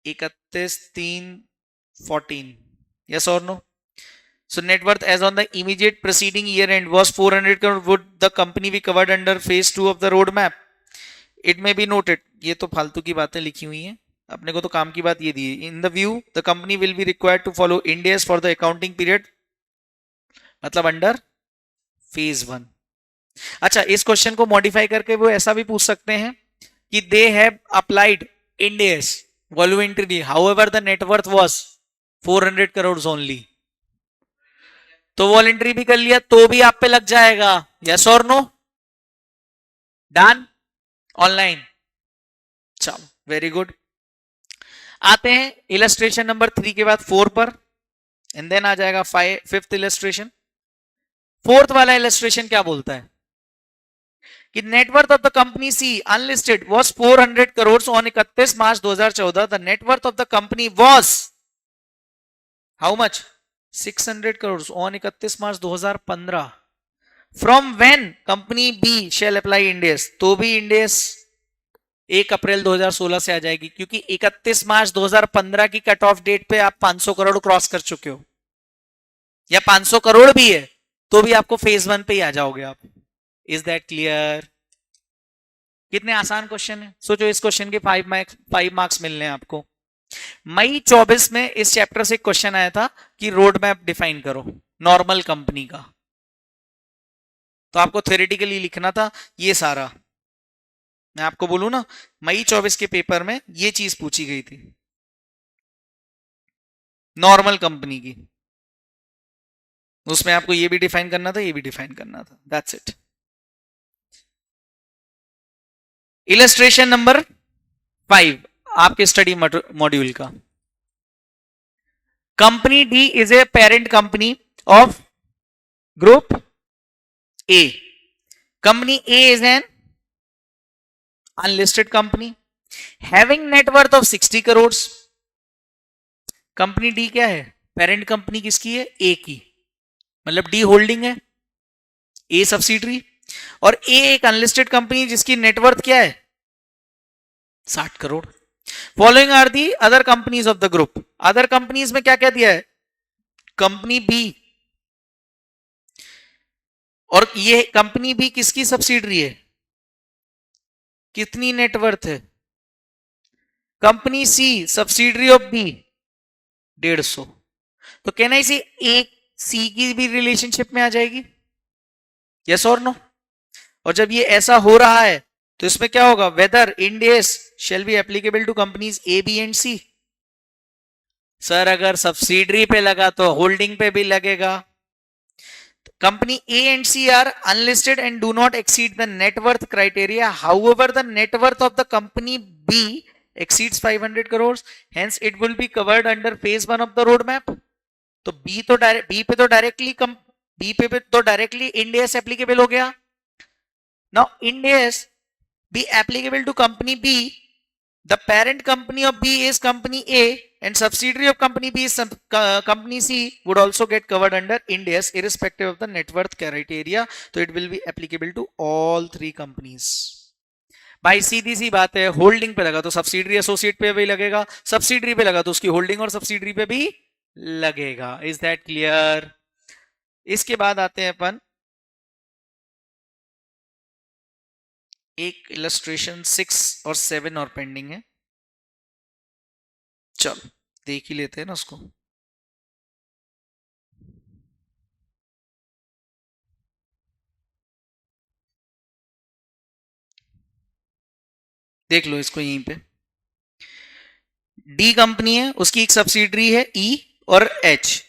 31/3/14। yes or no? So net worth as on the immediate preceding year end was 400 crore. Would the company be covered under phase 2 of the roadmap? It may be noted, ये तो फालतू की बातें लिखी हुई हैं, अपने को तो काम की बात ये दी है। In the view the company will be required to follow Ind AS for the accounting period, मतलब अंडर फेज 1। अच्छा, इस क्वेश्चन को मॉडिफाई करके वो ऐसा भी पूछ सकते हैं कि they have applied Ind AS voluntary, however the networth was 400 crore only. तो वॉलेंट्री भी कर लिया तो भी आप पे लग जाएगा। यस और नो? डन? ऑनलाइन? चलो वेरी गुड। आते हैं इलस्ट्रेशन नंबर 3 के बाद 4 पर, एंड देन आ जाएगा 5th इलस्ट्रेशन। 4th वाला इलस्ट्रेशन क्या बोलता है कि networth of the company C unlisted was 400 crore on 31 March 2014। The networth of the company was how much? 600 crore on 31 March 2015। From when company B shall apply Ind AS, तो भी इंड AS 1 अप्रैल 2016 से आ जाएगी, क्योंकि 31 मार्च 2015 की कट ऑफ डेट पे आप 500 करोड़ क्रॉस कर चुके हो, या 500 करोड़ भी है तो भी आपको फेज 1 पे ही आ जाओगे आप। Is that clear? कितने आसान क्वेश्चन है, सोचो इस क्वेश्चन के 5 मार्क्स मिलने हैं आपको। मई 24 में इस चैप्टर से क्वेश्चन आया था कि रोड मैप डिफाइन करो नॉर्मल कंपनी का, तो आपको थ्योरेटिकली लिखना था ये सारा। मैं आपको बोलूं ना, मई 24 के पेपर में ये चीज पूछी गई थी नॉर्मल कंपनी की, उसमें आपको ये भी डिफाइन करना था, ये भी डिफाइन करना था। That's it. इलस्ट्रेशन नंबर 5 आपके स्टडी मॉड्यूल का। Company D is a parent company of group A. Company A is an unlisted company having networth of 60 crore. Company D क्या है? पेरेंट कंपनी किसकी है? ए की, मतलब डी होल्डिंग है, ए सब्सिडरी, और ए एक अनलिस्टेड कंपनी जिसकी नेटवर्थ क्या है? 60 crore. Following are the other companies of the group. Other companies में क्या क्या दिया है? कंपनी बी, और ये कंपनी बी किसकी सब्सिडरी है? कितनी नेटवर्थ है? Company C subsidiary of B 150। तो कहना इसे ए सी की भी रिलेशनशिप में आ जाएगी। यस और नो? और जब ये ऐसा हो रहा है तो इसमें क्या होगा? Whether Ind AS shall be applicable to companies A, B and C। Sir अगर सब्सिडरी पे लगा तो होल्डिंग पे भी लगेगा। Company A and C are unlisted and do not exceed the net worth criteria. However, the net worth of the company B exceeds 500 crores. Hence, it will be covered under phase 1 of the roadmap. तो B पे तो डायरेक्टली इंड AS एप्लीकेबल हो गया। Now Ind AS be applicable to company B The parent company of B is company A and subsidiary of company B is company C would also get covered under Ind AS irrespective of the net worth criteria. So it will be applicable to all three companies. भाई सीधी सी बात है, होल्डिंग पे लगा तो सब्सिडरी एसोसिएट पे भी लगेगा, सब्सिडरी पे लगा तो उसकी होल्डिंग और सब्सिडरी पे भी लगेगा. Is that clear? इसके बाद आते हैं अपन एक इलस्ट्रेशन 6 और 7 और पेंडिंग है. चलो देख ही लेते हैं ना उसको. देख लो इसको यहीं पे. डी कंपनी है, उसकी एक सब्सिडरी है ई और एच.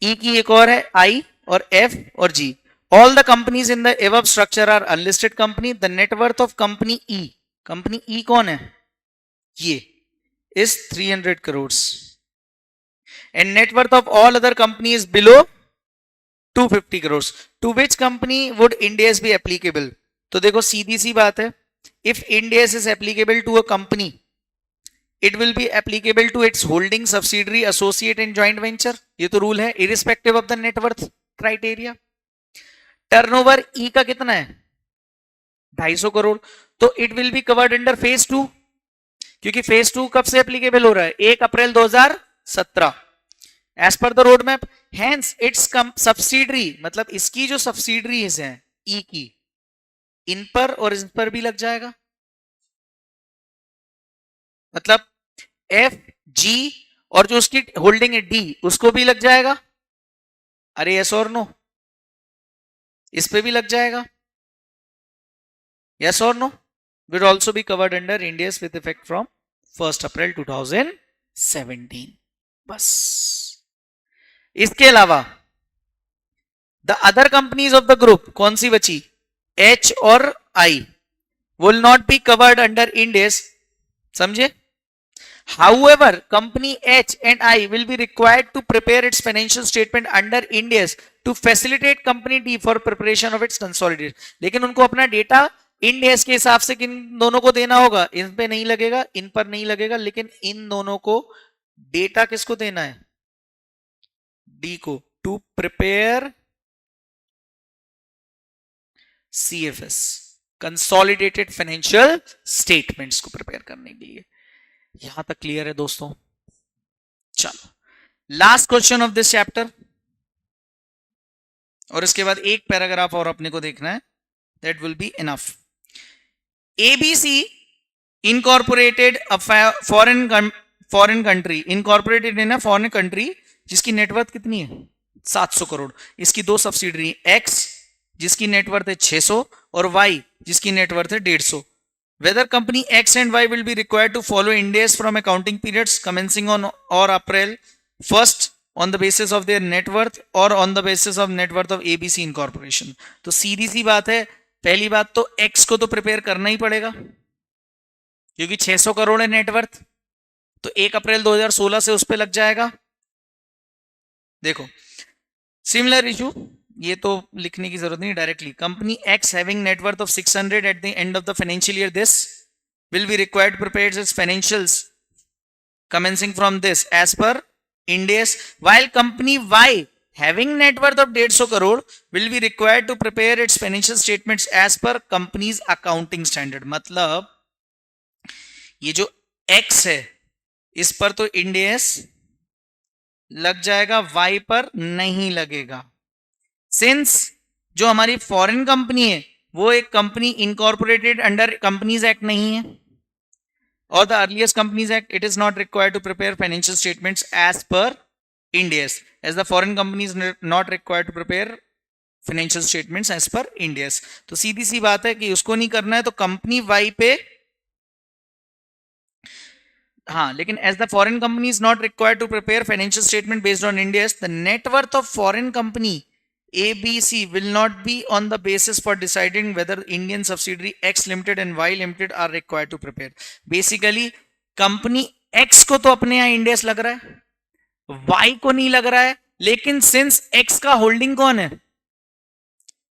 ई की एक और है आई और एफ और जी. All the companies in the above structure are unlisted company. The net worth of company E, company E कौन है? ये is 300 crores. And net worth of all other companies below 250 crores. To which company would Ind AS be applicable? तो देखो सीधी सी बात है. If Ind AS is applicable to a company, it will be applicable to its holding, subsidiary, associate and joint venture. ये तो रूल है irrespective of the net worth criteria. Turnover ई का कितना है? 250 करोड़. तो it will be covered under phase 2, क्योंकि फेज 2 कब से एप्लीकेबल हो रहा है? 1 April 2017 as per the road map. Hence its subsidiary, मतलब इसकी जो सब्सिडरीज हैं ई की, इन पर और इन पर भी लग जाएगा. मतलब एफ जी और जो उसकी होल्डिंग है डी, उसको भी लग जाएगा. अरे यस और नो? इस पे भी लग जाएगा. yes or no? will also be covered under Ind AS with effect from 1st April 2017. बस. इसके अलावा the other companies of the group कौन सी बची? H और I will not be covered under Ind AS. समझे? However, company H and I will be required to prepare its financial statement under Ind AS to facilitate company D for preparation of its consolidation. लेकिन उनको अपना डेटा Ind AS के हिसाब से किन दोनों को देना होगा? इन पे नहीं लगेगा, इन पर नहीं लगेगा, लेकिन इन दोनों को डेटा किसको देना है? डी को, to prepare CFS, consolidated financial statements को प्रिपेयर करने के लिए. यहां तक क्लियर है दोस्तों? चलो last question of this chapter, और इसके बाद एक पैराग्राफ और अपने को देखना है. That will be enough. ABC incorporated a foreign country, incorporated in a foreign country, जिसकी नेटवर्थ कितनी है? 700 करोड़. इसकी दो सब्सिडरी, एक्स जिसकी नेटवर्थ है 600 और वाई जिसकी नेटवर्थ है 150. Whether company X and Y will be required to follow Ind AS from accounting periods commencing on or April 1st on the basis of their net worth or on the basis of net worth of ABC Incorporation. तो सीधी सी बात है, पहली बात तो X को तो प्रिपेयर करना ही पड़ेगा क्योंकि 600 करोड़ है नेटवर्थ, तो 1 अप्रैल 2016 से उस पर लग जाएगा. देखो सिमिलर इशू, ये तो लिखने की जरूरत नहीं, directly. Company X having networth of 600 at the end of the financial year this will be required to prepare its financials commencing from this as per Ind AS, while company Y having net worth of 150 crore will be required to prepare its financial statements as per company's accounting standard. मतलब ये जो X है इस पर तो Ind AS लग जाएगा, Y पर नहीं लगेगा. सिंस जो हमारी फॉरेन कंपनी है वो एक company incorporated under companies act नहीं है, और the earliest companies act, it is not required to prepare financial statements as per Ind AS, as the foreign companies not required to prepare financial statements as per Ind AS. तो सीधी सी बात है कि उसको नहीं करना है तो कंपनी वाई पे, हाँ, लेकिन as the foreign company is not required to prepare financial statement based on Ind AS, the networth of foreign company ABC will not be on the basis for deciding whether Indian subsidiary X Limited and Y Limited are required to prepare. Basically, company X को तो अपने यहाँ Ind AS लग रहा है, Y को नहीं लग रहा है, लेकिन सिंस X का होल्डिंग कौन है?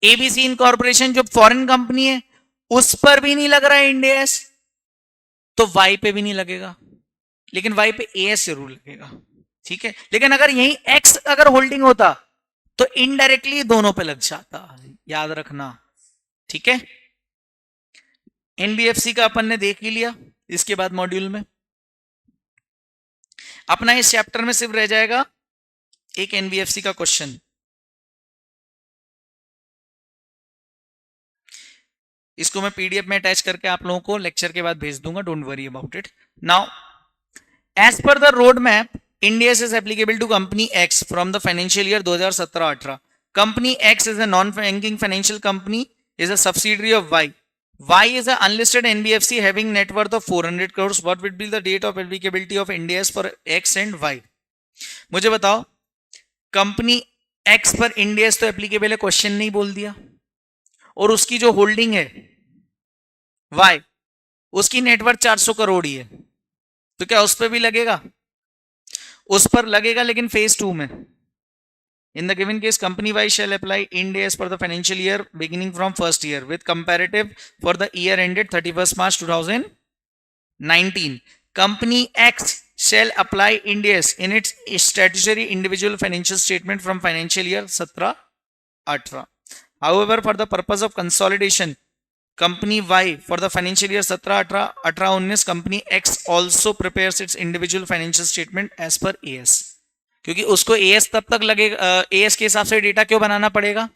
ABC इनकॉर्पोरेशन, जो फॉरेन कंपनी है, उस पर भी नहीं लग रहा है Ind AS. तो वाई पे भी नहीं लगेगा, लेकिन वाई पे एएस जरूर लगेगा, ठीक है। लेकिन अगर यही एक्स अगर होल्डिंग होता तो इनडायरेक्टली दोनों पे लग जाता, याद रखना, ठीक है। एनबीएफसी का अपन ने देख ही लिया। इसके बाद मॉड्यूल में अपना इस चैप्टर में सिर्फ रह जाएगा एक एनबीएफसी का क्वेश्चन। इसको मैं पीडीएफ में अटैच करके आप लोगों को लेक्चर के बाद भेज दूंगा, don't worry about it. Now as per the road map, India is applicable to Company X from the financial year 2017-18. Company X is a non-banking financial company, is a subsidiary of Y. Y is an unlisted NBFC having net worth of 400 crores. What would be the date of applicability of Ind AS for X and Y? मुझे बताओ, कंपनी X पर Ind AS तो एप्लीकेबल है, क्वेश्चन नहीं बोल दिया, और उसकी जो होल्डिंग है Y, उसकी नेटवर्थ 400 करोड़ ही है, तो क्या उस पर भी लगेगा? उस पर लगेगा, लेकिन फेज 2 में। In the given case company Y shall apply Ind AS for the financial year beginning from first year with comparative for the year ended 31 March 2019. Company X shall apply Ind AS in its statutory individual financial statement from financial year 17-18. However, for the purpose of consolidation, Company Y for the financial year 17-18, 18-19, Company X also prepares its individual financial statement as per AS. क्योंकि उसको AS तब तक लगेगा, AS के हिसाब से डेटा क्यों बनाना पड़ेगा?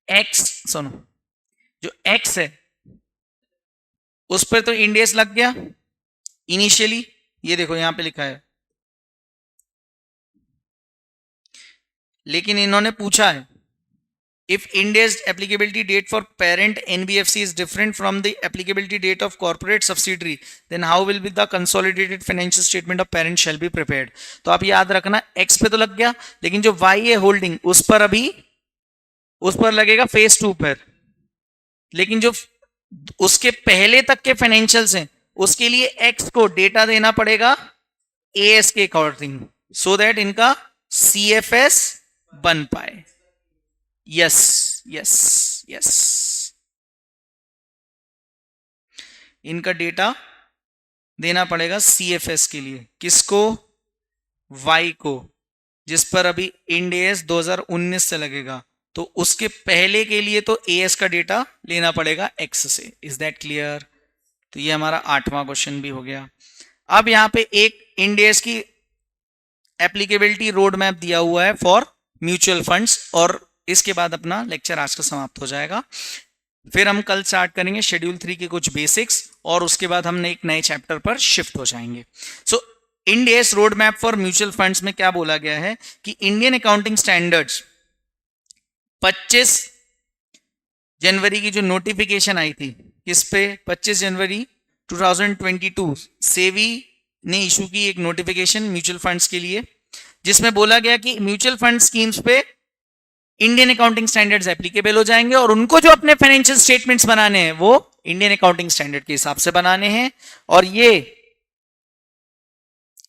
X सुनो, जो X है उस पर तो Ind AS लग गया इनिशियली, ये देखो यहां पे लिखा है, लेकिन इन्होंने पूछा है if Ind AS applicability date for parent NBFC is different from the applicability date of corporate subsidiary, then how will be the consolidated financial statement of parent shall be prepared? तो आप याद रखना, X पे तो लग गया, लेकिन जो Y है होल्डिंग उस पर अभी, उस पर लगेगा फेज 2 पर, लेकिन जो उसके पहले तक के फाइनेंशियल्स हैं उसके लिए X को डेटा देना पड़ेगा AS के अकॉर्डिंग, सो दैट इनका CFS बन पाए। यस यस यस, इनका डेटा देना पड़ेगा CFS के लिए, किसको? Y को, जिस पर अभी Ind AS 2019 से लगेगा, तो उसके पहले के लिए तो AS का डेटा लेना पड़ेगा X से। Is that clear? तो ये हमारा 8वां क्वेश्चन भी हो गया। अब यहां पे एक Ind AS की एप्लीकेबिलिटी रोड मैप दिया हुआ है फॉर म्यूचुअल फंड्स, और इसके बाद अपना लेक्चर आज का समाप्त हो जाएगा। फिर हम कल स्टार्ट करेंगे शेड्यूल 3 के कुछ बेसिक्स, और उसके बाद हम एक नए चैप्टर पर शिफ्ट हो जाएंगे। सो Ind AS road map for mutual funds में क्या बोला गया है कि इंडियन अकाउंटिंग स्टैंडर्ड्स 25 जनवरी की जो नोटिफिकेशन आई थी, किस पे? 25 जनवरी 2022 सेवी ने इशू की एक नोटिफिकेशन म्यूचुअल फंड्स के लिए, जिसमें बोला गया कि म्यूचुअल फंड स्कीम्स पे इंडियन अकाउंटिंग स्टैंडर्ड्स एप्लीकेबल हो जाएंगे, और उनको जो अपने फाइनेंशियल स्टेटमेंट्स बनाने हैं वो इंडियन अकाउंटिंग स्टैंडर्ड के हिसाब से बनाने हैं। और ये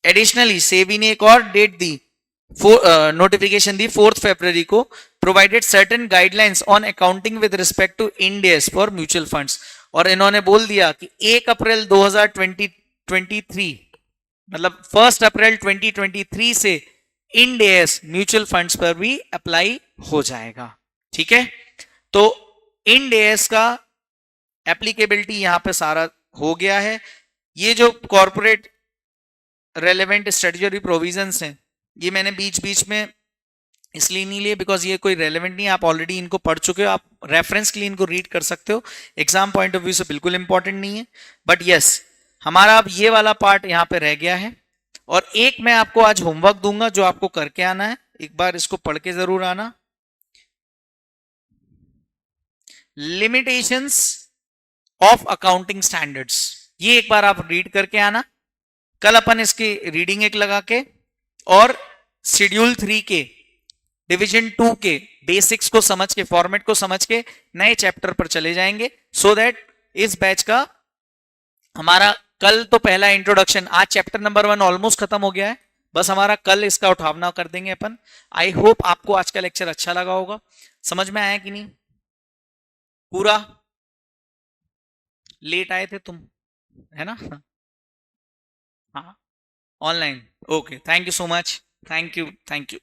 एडिशनली सेबी ने एक और डेट दी, नोटिफिकेशन दी 4 फरवरी को, provided certain guidelines on accounting with respect to Ind AS for mutual funds. और इन्होंने बोल दिया कि 1 अप्रैल 2023 मतलब 1 अप्रैल 2023 से Ind AS म्यूचुअल फंड्स पर भी अप्लाई हो जाएगा, ठीक है। तो Ind AS का एप्लीकेबिलिटी यहां पे सारा हो गया है। ये जो कॉर्पोरेट रेलेवेंट स्ट्रेटजी प्रोविजंस हैं, ये मैंने बीच बीच में इसलिए नहीं लिए बिकॉज ये कोई रेलेवेंट नहीं है, आप ऑलरेडी इनको पढ़ चुके हो, आप रेफरेंस के लिए इनको रीड कर सकते हो, एग्जाम पॉइंट ऑफ व्यू से बिल्कुल इंपॉर्टेंट नहीं है। बट यस, हमारा अब ये वाला पार्ट यहां पे रह गया है, और एक मैं आपको आज होमवर्क दूंगा जो आपको करके आना है, एक बार इसको पढ़ के जरूर आना। लिमिटेशंस ऑफ अकाउंटिंग स्टैंडर्ड्स, ये एक बार आप रीड करके आना। कल अपन इसकी रीडिंग एक लगा के और शेड्यूल 3 के डिवीजन 2 के बेसिक्स को समझ के, फॉर्मेट को समझ के नए चैप्टर पर चले जाएंगे, सो दैट इस बैच का हमारा कल तो पहला इंट्रोडक्शन, आज चैप्टर नंबर 1 ऑलमोस्ट खत्म हो गया है, बस हमारा कल इसका उठावना कर देंगे अपन। आई होप आपको आज का लेक्चर अच्छा लगा होगा, समझ में आया कि नहीं पूरा? लेट आए थे तुम, है ना? हाँ, online. Okay, thank you so much, thank you thank you.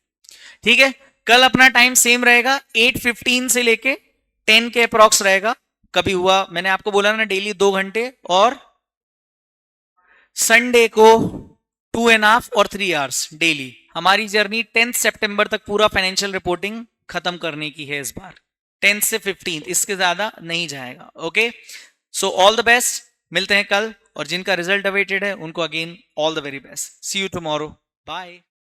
ठीक है, कल अपना टाइम सेम रहेगा, 8:15 से लेके 10 के अप्रॉक्स रहेगा। कभी हुआ, मैंने आपको बोला ना डेली 2 घंटे, और संडे को 2.5 और 3 आवर्स डेली। हमारी जर्नी 10 सितंबर तक पूरा फाइनेंशियल रिपोर्टिंग खत्म करने की है इस बार, 10 से 15, इसके ज्यादा नहीं जाएगा। Okay, so all the best, मिलते हैं कल, और जिनका रिजल्ट अवेटेड है उनको again all the very best. See you tomorrow, bye.